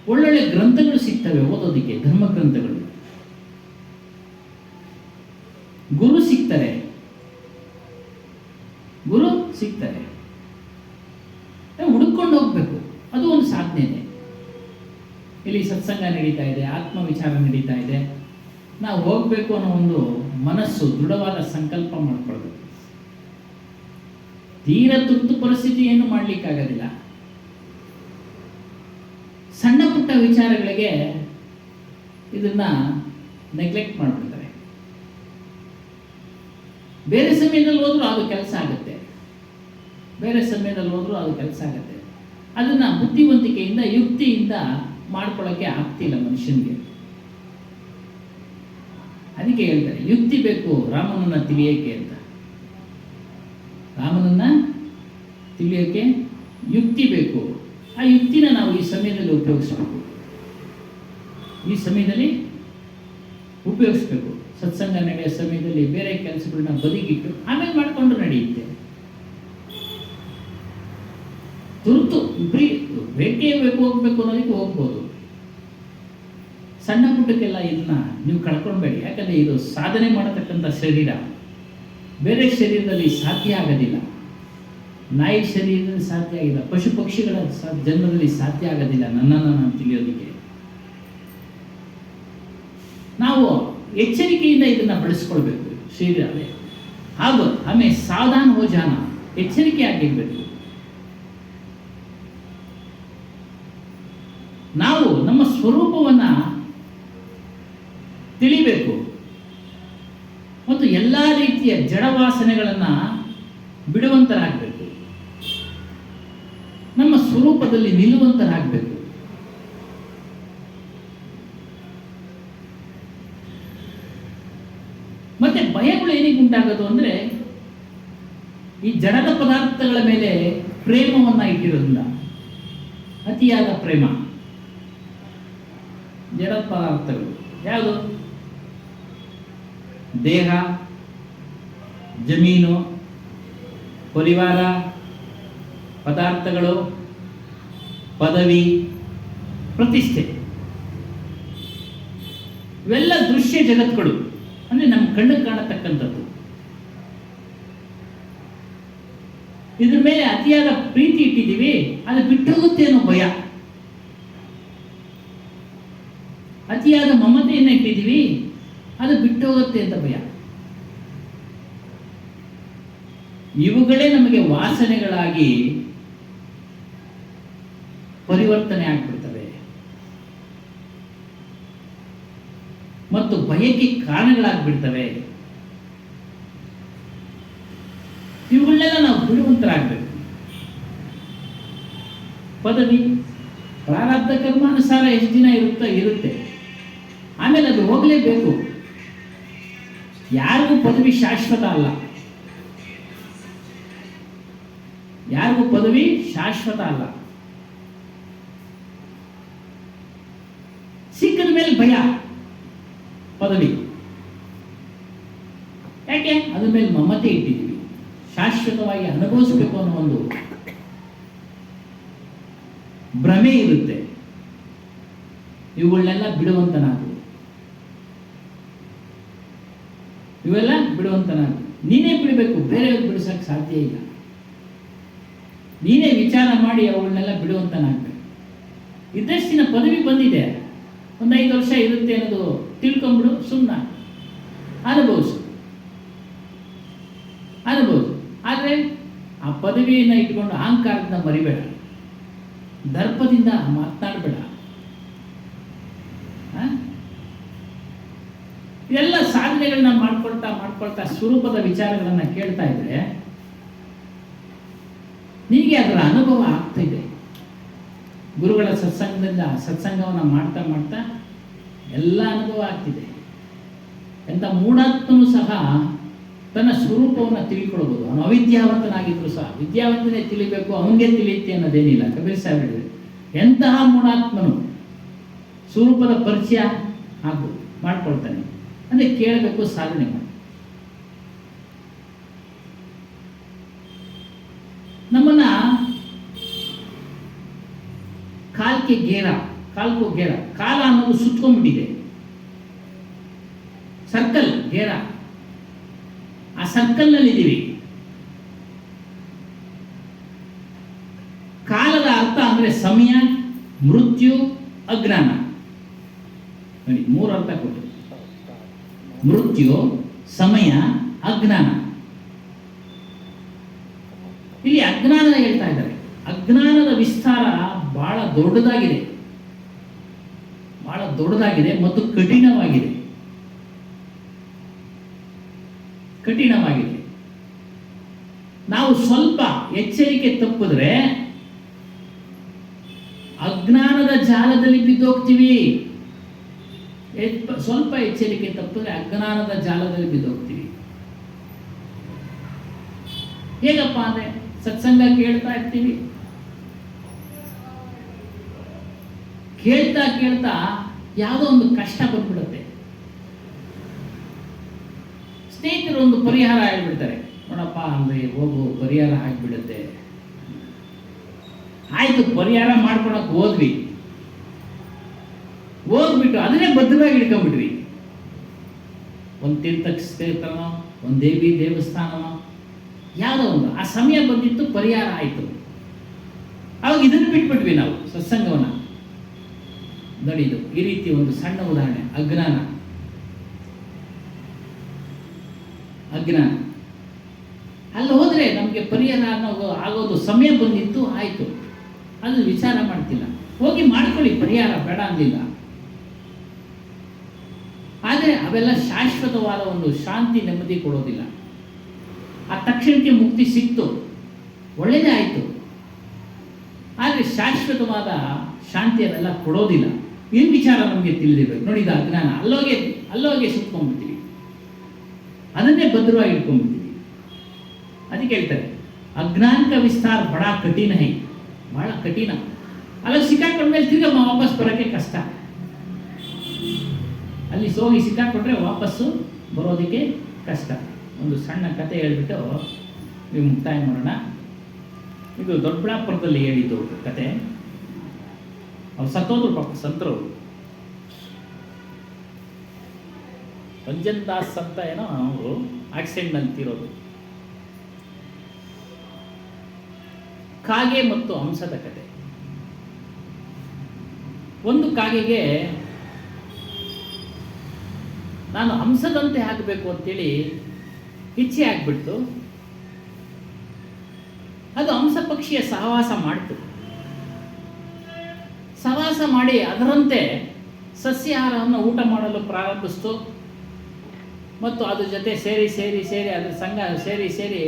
[SPEAKER 3] ಒಳ್ಳೊಳ್ಳೆ ಗ್ರಂಥಗಳು ಸಿಗ್ತವೆ ಓದೋದಕ್ಕೆ, ಧರ್ಮ ಗ್ರಂಥಗಳು. ಗುರು ಸಿಗ್ತಾರೆ. ಹುಡುಕೊಂಡು ಹೋಗ್ಬೇಕು. ಅದು ಒಂದು ಸಾಧನೆ. ಇಲ್ಲಿ ಸತ್ಸಂಗ ನಡೀತಾ ಇದೆ, ಆತ್ಮವಿಚಾರ ನಡೀತಾ ಇದೆ. ನಾವು ಹೋಗ್ಬೇಕು ಅನ್ನೋ ಒಂದು ಮನಸ್ಸು, ದೃಢವಾದ ಸಂಕಲ್ಪ ಮಾಡ್ಕೊಳ್ಬೇಕು. ತೀರ ತುರ್ತು ಪರಿಸ್ಥಿತಿ ಏನು ಮಾಡಲಿಕ್ಕಾಗೋದಿಲ್ಲ. ಸಣ್ಣ ಪುಟ್ಟ ವಿಚಾರಗಳಿಗೆ ಇದನ್ನ ನೆಗ್ಲೆಕ್ಟ್ ಮಾಡಿಬಿಡ್ತಾರೆ. ಬೇರೆ ಸಮಯದಲ್ಲಿ ಹೋದ್ರೂ ಅದು ಕೆಲಸ ಆಗುತ್ತೆ. ಅದನ್ನ ಬುದ್ಧಿವಂತಿಕೆಯಿಂದ, ಯುಕ್ತಿಯಿಂದ ಮಾಡ್ಕೊಳ್ಳೋಕ್ಕೆ ಆಗ್ತಿಲ್ಲ ಮನುಷ್ಯನಿಗೆ. ಅದಕ್ಕೆ ಹೇಳ್ತಾರೆ ಯುಕ್ತಿ ಬೇಕು ರಾಮನನ್ನ ತಿಳಿಯೋಕೆ ಅಂತ. ರಾಮನನ್ನ ತಿಳಿಯೋಕೆ ಯುಕ್ತಿ ಬೇಕು. ಆ ಯುಕ್ತಿನ ನಾವು ಈ ಸಮಯದಲ್ಲಿ ಉಪಯೋಗಿಸ್ಬೇಕು. ಸತ್ಸಂಗ ನಡೆಯೋ ಸಮಯದಲ್ಲಿ ಬೇರೆ ಕೆಲಸಗಳನ್ನ ಬದಿಗಿಟ್ಟು ಆಮೇಲೆ ಮಾಡಿಕೊಂಡು ನಡೆಯುತ್ತೆ. ತುರ್ತು ಬೇಕೇ ಹೋಗ್ಬೇಕು ಅನ್ನೋದಕ್ಕೆ ಹೋಗ್ಬೋದು. ಸಣ್ಣ ಪುಟ್ಟಕ್ಕೆಲ್ಲ ಇದನ್ನ ನೀವು ಕಳ್ಕೊಳ್ಬೇಡಿ. ಯಾಕಂದರೆ ಇದು ಸಾಧನೆ ಮಾಡತಕ್ಕಂಥ ಶರೀರ. ಬೇರೆ ಶರೀರದಲ್ಲಿ ಸಾಧ್ಯ ಆಗೋದಿಲ್ಲ. ನಾಯಿ ಶರೀರದಲ್ಲಿ ಸಾಧ್ಯ ಆಗಿಲ್ಲ, ಪಶು ಪಕ್ಷಿಗಳ ಜನ್ಮದಲ್ಲಿ ಸಾಧ್ಯ ಆಗೋದಿಲ್ಲ ನನ್ನನ್ನು ನಾನು ತಿಳಿಯೋದಕ್ಕೆ. ನಾವು ಎಚ್ಚರಿಕೆಯಿಂದ ಇದನ್ನ ಬಳಸ್ಕೊಳ್ಬೇಕು ಶರೀರ. ಹಾಗೂ ಆಮೇಲೆ ಸಾವಧಾನ ಹೋ ಜಾನ, ಎಚ್ಚರಿಕೆ ಆಗಿರ್ಬೇಕು. ನಾವು ನಮ್ಮ ಸ್ವರೂಪವನ್ನ ತಿಳಿಬೇಕು ಮತ್ತು ಎಲ್ಲ ರೀತಿಯ ಜಡವಾಸನೆಗಳನ್ನ ಬಿಡುವಂತರಾಗಬೇಕು. ನಮ್ಮ ಸ್ವರೂಪದಲ್ಲಿ ನಿಲ್ಲುವಂತರಾಗಬೇಕು. ಮತ್ತೆ ಭಯಗಳು ಏನಿಗೆ ಉಂಟಾಗೋದು ಅಂದ್ರೆ ಈ ಜಡದ ಪದಾರ್ಥಗಳ ಮೇಲೆ ಪ್ರೇಮವನ್ನ ಇಟ್ಟಿರೋದ್ರಿಂದ. ಅತಿಯಾದ ಪ್ರೇಮ, ಜಡ ಪದಾರ್ಥಗಳು ಯಾವುದು? ದೇಹ, ಜಮೀನು, ಪರಿವಾರ, ಪದಾರ್ಥಗಳು, ಪದವಿ, ಪ್ರತಿಷ್ಠೆ, ಇವೆಲ್ಲ ದೃಶ್ಯ ಜಗತ್ತುಗಳು. ಅಂದ್ರೆ ನಮ್ಮ ಕಣ್ಣಿಗೆ ಕಾಣತಕ್ಕಂಥದ್ದು. ಇದ್ರ ಮೇಲೆ ಅತಿಯಾದ ಪ್ರೀತಿ ಇಟ್ಟಿದ್ದೀವಿ, ಅದು ಬಿಟ್ಟು ಹೋಗುತ್ತೆ ಅನ್ನೋ ಭಯ. ಅತಿಯಾದ ಮಮತೆಯನ್ನು ಇಟ್ಟಿದ್ದೀವಿ, ಅದು ಬಿಟ್ಟು ಹೋಗುತ್ತೆ ಅಂತ ಭಯ. ಇವುಗಳೇ ನಮಗೆ ವಾಸನೆಗಳಾಗಿ ಪರಿವರ್ತನೆ ಆಗ್ಬಿಡ್ತವೆ ಮತ್ತು ಭಯಕ್ಕೆ ಕಾರಣಗಳಾಗ್ಬಿಡ್ತವೆ. ಇವುಗಳನ್ನೆಲ್ಲ ನಾವು ಬಿಡುವಂತರಾಗಬೇಕು. ಪದವಿ ಪ್ರಾರಬ್ಧ ಕರ್ಮಾನುಸಾರ ಎಷ್ಟು ದಿನ ಇರುತ್ತೆ, ಆಮೇಲೆ ಅದು ಹೋಗಲೇಬೇಕು. ಯಾರಿಗೂ ಪದವಿ ಶಾಶ್ವತ ಅಲ್ಲ. ಮೇಲೆ ಭಯ ಪದವಿ. ಯಾಕೆ? ಅದ್ರ ಮೇಲೆ ಮಮತೆ ಇಟ್ಟಿದ್ದೀವಿ. ಶಾಶ್ವತವಾಗಿ ಅನುಭವಿಸಬೇಕು ಅನ್ನೋ ಒಂದು ಭ್ರಮೆ ಇರುತ್ತೆ. ಇವುಗಳನ್ನೆಲ್ಲ ಬಿಡುವಂತನಾಗು, ಇವೆಲ್ಲ ಬಿಡುವಂತನಾಗು. ನೀನೇ ಬಿಡಬೇಕು, ಬೇರೆಯವ್ರು ಬಿಡಿಸಕ್ಕೆ ಸಾಧ್ಯ ಇಲ್ಲ. ನೀನೇ ವಿಚಾರ ಮಾಡಿ ಅವುಗಳನ್ನೆಲ್ಲ ಬಿಡುವಂತನಾಗಬೇಕು. ಇದ್ದಷ್ಟಿನ ಪದವಿ ಬಂದಿದೆ, ಒಂದು 5 ವರ್ಷ ಇರುತ್ತೆ ಅನ್ನೋದು ತಿಳ್ಕೊಂಬಿಡು, ಸುಮ್ಮನೆ ಅನುಭವಿಸು. ಆದರೆ ಆ ಪದವಿಯನ್ನು ಇಟ್ಕೊಂಡು ಅಹಂಕಾರದಿಂದ ಮರಿಬೇಡ, ದರ್ಪದಿಂದ ಮಾತನಾಡಬೇಡ. ಇದೆಲ್ಲ ಸಾಧನೆಗಳನ್ನ ಮಾಡ್ಕೊಳ್ತಾ ಸ್ವರೂಪದ ವಿಚಾರಗಳನ್ನ ಕೇಳ್ತಾ ಇದ್ರೆ ನಿನಗೆ ಅದರ ಅನುಭವ ಆಗ್ತಾ ಇದೆ. ಗುರುಗಳ ಸತ್ಸಂಗವನ್ನು ಮಾಡ್ತಾ ಎಲ್ಲ ಅನುಭವ ಆಗ್ತಿದೆ. ಎಂಥ ಮೂಢಾತ್ಮನೂ ಸಹ ತನ್ನ ಸ್ವರೂಪವನ್ನು ತಿಳ್ಕೊಳ್ಬೋದು. ಅವನು ಅವಿದ್ಯಾವಂತನಾಗಿದ್ರು ಸಹ ವಿದ್ಯಾವಂತನೇ ತಿಳಿಬೇಕು, ಅವನಿಗೆ ತಿಳಿಯುತ್ತೆ ಅನ್ನೋದೇನಿಲ್ಲ. ಕಬೀರ್ ಸಾಹೇಬ್ ಹೇಳಿದ್ರು, ಎಂತಹ ಮೂಢಾತ್ಮನು ಸ್ವರೂಪದ ಪರಿಚಯ ಮಾಡ್ಕೊಳ್ತಾನೆ ಅಂದರೆ ಕೇಳಬೇಕು, ಸಾಧನೆ ಮಾಡಿ. ನಮ್ಮನ್ನ ಕಾಲ್ಕೋ ಗೇರ, ಕಾಲ ಅನ್ನೋದು ಸುತ್ಕೊಂಡ್ಬಿಟ್ಟಿದೆ. ಸರ್ಕಲ್ ಗೇರ, ಆ ಸರ್ಕಲ್ನಲ್ಲಿ ಇದ್ದೀವಿ. ಕಾಲದ ಅರ್ಥ ಅಂದ್ರೆ ಸಮಯ, ಮೃತ್ಯು, ಅಜ್ಞಾನ. ನೋಡಿ, 3 ಅರ್ಥ ಕೊಟ್ಟು: ಮೃತ್ಯು, ಸಮಯ, ಅಜ್ಞಾನ. ಇಲ್ಲಿ ಅಜ್ಞಾನ ಹೇಳ್ತಾ ಇದ್ದಾರೆ. ಅಜ್ಞಾನದ ವಿಸ್ತಾರ ಬಹಳ ದೊಡ್ಡದಾಗಿದೆ ಮತ್ತು ಕಠಿಣವಾಗಿದೆ. ನಾವು ಸ್ವಲ್ಪ ಎಚ್ಚರಿಕೆ ತಪ್ಪಿದ್ರೆ ಅಜ್ಞಾನದ ಜಾಲದಲ್ಲಿ ಬಿದ್ದೋಗ್ತೀವಿ. ಸ್ವಲ್ಪ ಎಚ್ಚರಿಕೆ ತಪ್ಪಿದ್ರೆ ಅಜ್ಞಾನದ ಜಾಲದಲ್ಲಿ ಬಿದ್ದೋಗ್ತೀವಿ. ಹೇಗಪ್ಪ ಅಂದ್ರೆ, ಸತ್ಸಂಗ ಕೇಳ್ತಾ ಇರ್ತೀವಿ, ಕೇಳ್ತಾ ಯಾವುದೋ ಒಂದು ಕಷ್ಟ ಬಂದ್ಬಿಡುತ್ತೆ. ಸ್ನೇಹಿತರು ಒಂದು ಪರಿಹಾರ ಹೇಳ್ಬಿಡ್ತಾರೆ, ನೋಡಪ್ಪ ಅಂದ್ರೆ ಹೋಗು, ಪರಿಹಾರ ಆಗಿಬಿಡುತ್ತೆ. ಆಯ್ತು, ಪರಿಹಾರ ಮಾಡ್ಕೊಳಕ್ ಹೋಗ್ಬಿಟ್ಟು ಅದನ್ನೇ ಬದ್ಧವಾಗಿ ಹಿಡ್ಕೊಂಡ್ಬಿಟ್ವಿ. ಒಂದು ತೀರ್ಥಕ್ಷೇತ್ರನೋ, ಒಂದು ದೇವಿ ದೇವಸ್ಥಾನನೋ, ಯಾವುದೋ ಒಂದು ಆ ಸಮಯ ಬಂದಿತ್ತು, ಪರಿಹಾರ ಆಯಿತು. ಅವಾಗ ಇದನ್ನು ಬಿಟ್ಬಿಟ್ವಿ ನಾವು, ಸತ್ಸಂಗವನ್ನು. ನೋಡಿ, ಇದು ಈ ರೀತಿ ಒಂದು ಸಣ್ಣ ಉದಾಹರಣೆ. ಅಜ್ಞಾನ ಅಲ್ಲಿ ಹೋದ್ರೆ ನಮಗೆ ಪರಿಹಾರ ಆಗೋದು ಸಮಯ ಬಂದಿತ್ತು, ಆಯಿತು, ಅದು ವಿಚಾರ ಮಾಡ್ತಿಲ್ಲ. ಹೋಗಿ ಮಾಡ್ಕೊಳ್ಳಿ, ಪರಿಹಾರ ಬೇಡ ಅಂದಿಲ್ಲ. ಆದರೆ ಅವೆಲ್ಲ ಶಾಶ್ವತವಾದ ಒಂದು ಶಾಂತಿ, ನೆಮ್ಮದಿ ಕೊಡೋದಿಲ್ಲ. ಆ ತಕ್ಷಣಕ್ಕೆ ಮುಕ್ತಿ ಸಿಕ್ತು, ಒಳ್ಳೆಯದೇ ಆಯಿತು. ಆದರೆ ಶಾಶ್ವತವಾದ ಶಾಂತಿ ಅವೆಲ್ಲ ಕೊಡೋದಿಲ್ಲ. ಈ ವಿಚಾರ ನಮಗೆ ತಿಳಿದಿರ್ಬೇಕು. ನೋಡಿ, ಇದು ಅಜ್ಞಾನ. ಅಲ್ಲೋಗೆ ಸುತ್ಕೊಂಡ್ಬಿಡ್ತೀವಿ, ಅದನ್ನೇ ಭದ್ರವಾಗಿ ಇಟ್ಕೊಂಡ್ಬಿಡ್ತೀವಿ. ಅದಕ್ಕೆ ಹೇಳ್ತಾರೆ, ಅಜ್ಞಾನ ಕ ವಿಸ್ತಾರ ಬಹಳ ಕಠಿಣ ಹೈ, ಬಹಳ ಕಠಿಣ. ಅಲ್ಲಿ ಸಿಕ್ಕಾಕೊಂಡ್ಮೇಲೆ ತಿರ್ಗ ವಾಪಸ್ ಬರೋಕ್ಕೆ ಕಷ್ಟ. ಅಲ್ಲಿ ಹೋಗಿ ಸಿಕ್ಕಾಕೊಂಡ್ರೆ ವಾಪಸ್ಸು ಬರೋದಕ್ಕೆ ಕಷ್ಟ. ಒಂದು ಸಣ್ಣ ಕತೆ ಹೇಳ್ಬಿಟ್ಟು ನೀವು ಮುಕ್ತಾಯ ಮಾಡೋಣ. ಇದು ದೊಡ್ಡಬಳ್ಳಾಪುರದಲ್ಲಿ ಹೇಳಿದ್ದು ಕತೆ. ಅವ್ರು ಸತ್ತೋದ್ರು, ಪಾಪ ಸಂತರು. ರಂಜನ್ ದಾಸ್ ಅಂತ ಏನೋ ಅವರು ಆಕ್ಸಿಡೆಂಟ್ನಲ್ಲಿ ತೀರೋದು. ಕಾಗೆ ಮತ್ತು ಹಂಸದ ಕತೆ. ಒಂದು ಕಾಗೆಗೆ ನಾನು ಹಂಸದಂತೆ ಆಗಬೇಕು ಅಂತೇಳಿ ಇಚ್ಛೆ ಆಗ್ಬಿಡ್ತು. ಅದು ಹಂಸ ಪಕ್ಷಿಯ ಸಹವಾಸ ಮಾಡಿತು. ಸಹವಾಸ ಮಾಡಿ ಅದರಂತೆ ಸಸ್ಯಾಹಾರವನ್ನು ಊಟ ಮಾಡಲು ಪ್ರಾರಂಭಿಸ್ತು. ಮತ್ತು ಅದ್ರ ಜೊತೆ ಸೇರಿ ಅದ್ರ ಸಂಘ ಸೇರಿ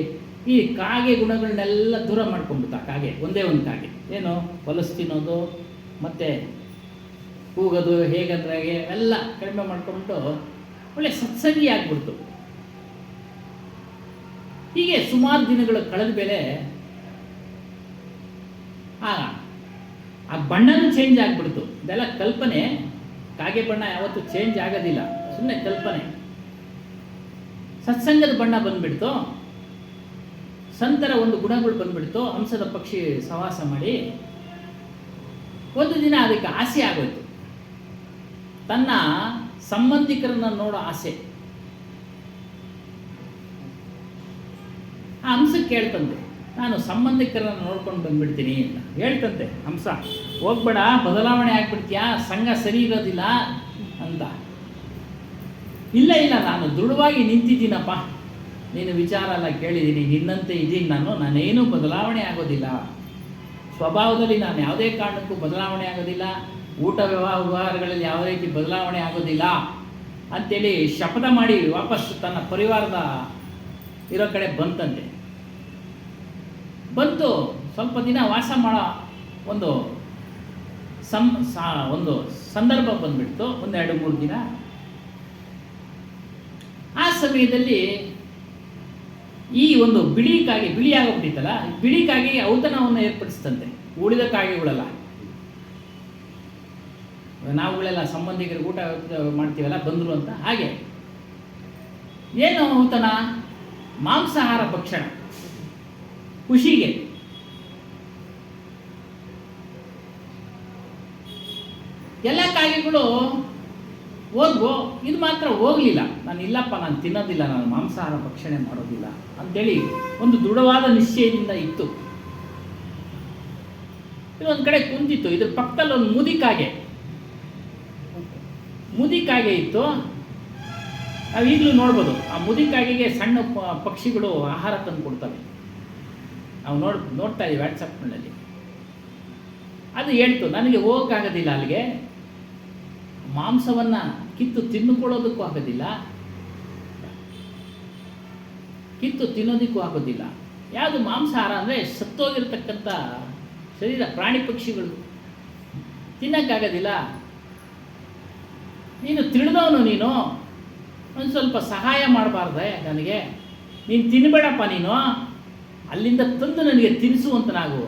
[SPEAKER 3] ಈ ಕಾಗೆ ಗುಣಗಳನ್ನೆಲ್ಲ ದೂರ ಮಾಡ್ಕೊಂಡ್ಬಿಡ್ತು. ಆ ಕಾಗೆ, ಒಂದೇ ಒಂದು ಕಾಗೆ, ಏನು ಹೊಲಸು ತಿನ್ನೋದು ಮತ್ತು ಕೂಗೋದು, ಹೇಗಂದ್ರೆ ಎಲ್ಲ ಕಡಿಮೆ ಮಾಡ್ಕೊಂಡ್ಬಿಟ್ಟು ಒಳ್ಳೆ ಸತ್ಸಂಗಿ ಆಗ್ಬಿಡ್ತು. ಹೀಗೆ ಸುಮಾರು ದಿನಗಳು ಕಳೆದ ಮೇಲೆ ಆ ಬಣ್ಣನೂ ಚೇಂಜ್ ಆಗಿಬಿಡ್ತು. ಇದೆಲ್ಲ ಕಾಗೆ ಬಣ್ಣ ಯಾವತ್ತೂ ಚೇಂಜ್ ಆಗೋದಿಲ್ಲ, ಸುಮ್ಮನೆ ಕಲ್ಪನೆ. ಸತ್ಸಂಗದ ಬಣ್ಣ ಬಂದ್ಬಿಡ್ತು, ಸಂತರ ಒಂದು ಗುಣಗಳು ಬಂದ್ಬಿಡ್ತು. ಹಂಸದ ಪಕ್ಷಿ ಸವಾಸ ಮಾಡಿ ಒಂದು ದಿನ ಅದಕ್ಕೆ ಆಸೆ ಆಗೋಯ್ತು, ತನ್ನ ಸಂಬಂಧಿಕರನ್ನ ನೋಡೋ ಆಸೆ. ಆ ಹಂಸಕ್ಕೆ ಕೇಳ್ತಂತೆ, ನಾನು ಸಂಬಂಧಿಕರನ್ನ ನೋಡ್ಕೊಂಡು ಬಂದ್ಬಿಡ್ತೀನಿ ಅಂತ ಹೇಳ್ತಂತೆ ಹಂಸ. ಹೋಗ್ಬೇಡ, ಬದಲಾವಣೆ ಆಗ್ಬಿಡ್ತೀಯಾ, ಸಂಘ ಸರಿ ಇರೋದಿಲ್ಲ ಅಂತ. ಇಲ್ಲ ಇಲ್ಲ, ನಾನು ದೃಢವಾಗಿ ನಿಂತಿದ್ದೀನಪ್ಪ, ನೀನು ವಿಚಾರ ಎಲ್ಲ ಕೇಳಿದ್ದೀನಿ, ನಿನ್ನಂತೆ ಇದ್ದೀನಿ ನಾನೇನೂ ಬದಲಾವಣೆ ಆಗೋದಿಲ್ಲ. ಸ್ವಭಾವದಲ್ಲಿ ನಾನು ಯಾವುದೇ ಕಾರಣಕ್ಕೂ ಬದಲಾವಣೆ ಆಗೋದಿಲ್ಲ, ಊಟ ವ್ಯವಹಾರಗಳಲ್ಲಿ ಯಾವುದೇ ರೀತಿ ಬದಲಾವಣೆ ಆಗೋದಿಲ್ಲ ಅಂಥೇಳಿ ಶಪಥ ಮಾಡಿ ವಾಪಸ್ ತನ್ನ ಪರಿವಾರದ ಇರೋ ಕಡೆ ಬಂತಂತೆ. ಬಂತು, ಸ್ವಲ್ಪ ದಿನ ವಾಸ ಮಾಡೋ ಒಂದು ಒಂದು ಸಂದರ್ಭ ಬಂದ್ಬಿಡ್ತು, 1-2-3 ದಿನ. ಆ ಸಮಯದಲ್ಲಿ ಈ ಒಂದು ಬಿಳಿ ಆಗೋಗ್ಬಿಟ್ಟಿತ್ತಲ್ಲ, ಬಿಳಿ ಕಾಗೆಗೆ ಔತಣವನ್ನು ಏರ್ಪಡಿಸ್ತಂತೆ. ಉಳಿದ ಕಾಗೆಗಳೆಲ್ಲ, ನಾವುಗಳೆಲ್ಲ ಸಂಬಂಧಿಕರಿಗೆ ಊಟ ಮಾಡ್ತೀವಲ್ಲ, ಬಂದರು ಅಂತ. ಹಾಗೆ ಏನು ಔತಣ? ಮಾಂಸಾಹಾರ ಭಕ್ಷಣ, ಖುಷಿಗೆ. ಎಲ್ಲ ಕಾಗೆಗಳು ಹೋದ್ವು, ಇದು ಮಾತ್ರ ಹೋಗಲಿಲ್ಲ. ನಾನು ಇಲ್ಲಪ್ಪ, ನಾನು ತಿನ್ನೋದಿಲ್ಲ, ನಾನು ಮಾಂಸಾಹಾರ ಭಕ್ಷಣೆ ಮಾಡೋದಿಲ್ಲ ಅಂಥೇಳಿ ಒಂದು ದೃಢವಾದ ನಿಶ್ಚಯದಿಂದ ಇತ್ತು. ಇದೊಂದು ಕಡೆ ಕುಂತಿತ್ತು. ಇದ್ರ ಪಕ್ಕದಲ್ಲಿ ಒಂದು ಮುದಿಕಾಗೆ ಇತ್ತು. ನಾವು ಈಗಲೂ ನೋಡ್ಬೋದು, ಆ ಮುದಿಕಾಗೆಗೆ ಸಣ್ಣ ಪಕ್ಷಿಗಳು ಆಹಾರ ತಂದು ಕೊಡ್ತವೆ. ನಾವು ನೋಡ್ತಾ ಇದ್ದೀವಿ ವಾಟ್ಸಪ್ನಲ್ಲಿ. ಅದು ಹೇಳ್ತು, ನನಗೆ ಹೋಗೋಕ್ಕಾಗೋದಿಲ್ಲ ಅಲ್ಲಿಗೆ, ಮಾಂಸವನ್ನು ಕಿತ್ತು ತಿನ್ನುಕೊಳ್ಳೋದಕ್ಕೂ ಆಗೋದಿಲ್ಲ, ಕಿತ್ತು ತಿನ್ನೋದಕ್ಕೂ ಆಗೋದಿಲ್ಲ. ಯಾವುದು ಮಾಂಸಾಹಾರ ಅಂದರೆ ಸತ್ತೋಗಿರ್ತಕ್ಕಂಥ ಶರೀರ, ಪ್ರಾಣಿ ಪಕ್ಷಿಗಳು ತಿನ್ನೋಕ್ಕಾಗೋದಿಲ್ಲ. ನೀನು ತಿಳಿದವನು, ನೀನು ಒಂದು ಸ್ವಲ್ಪ ಸಹಾಯ ಮಾಡಬಾರ್ದೆ ನನಗೆ? ನೀನು ತಿನ್ನಬೇಡಪ್ಪ, ನೀನು ಅಲ್ಲಿಂದ ತಂದು ನನಗೆ ತಿನ್ನಿಸುವಂತನಾಗು.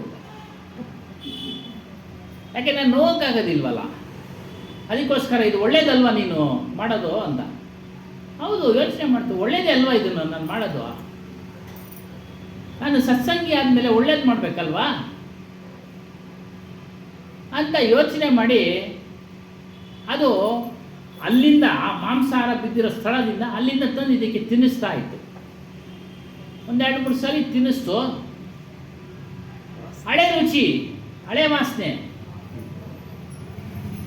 [SPEAKER 3] ಯಾಕೆ ನಾನು ನೋವಕ್ಕಾಗೋದಿಲ್ವಲ್ಲ, ಅದಕ್ಕೋಸ್ಕರ ಇದು ಒಳ್ಳೇದಲ್ವ ನೀನು ಮಾಡೋದು ಅಂತ. ಹೌದು, ಯೋಚನೆ ಮಾಡ್ತು, ಒಳ್ಳೇದೇ ಅಲ್ವಾ ಇದನ್ನು ನಾನು ಮಾಡೋದು? ನಾನು ಸತ್ಸಂಗಿ ಆದಮೇಲೆ ಒಳ್ಳೇದು ಮಾಡಬೇಕಲ್ವಾ ಅಂತ ಯೋಚನೆ ಮಾಡಿ, ಅದು ಅಲ್ಲಿಂದ ಆ ಮಾಂಸಾಹಾರ ಬಿದ್ದಿರೋ ಸ್ಥಳದಿಂದ ಅಲ್ಲಿಂದ ತಂದು ಇದಕ್ಕೆ ತಿನ್ನಿಸ್ತಾ ಇತ್ತು. 1-2-3 ಸಲ ತಿನ್ನಿಸ್ತು. ಹಳೆ ರುಚಿ, ಹಳೆ ವಾಸನೆ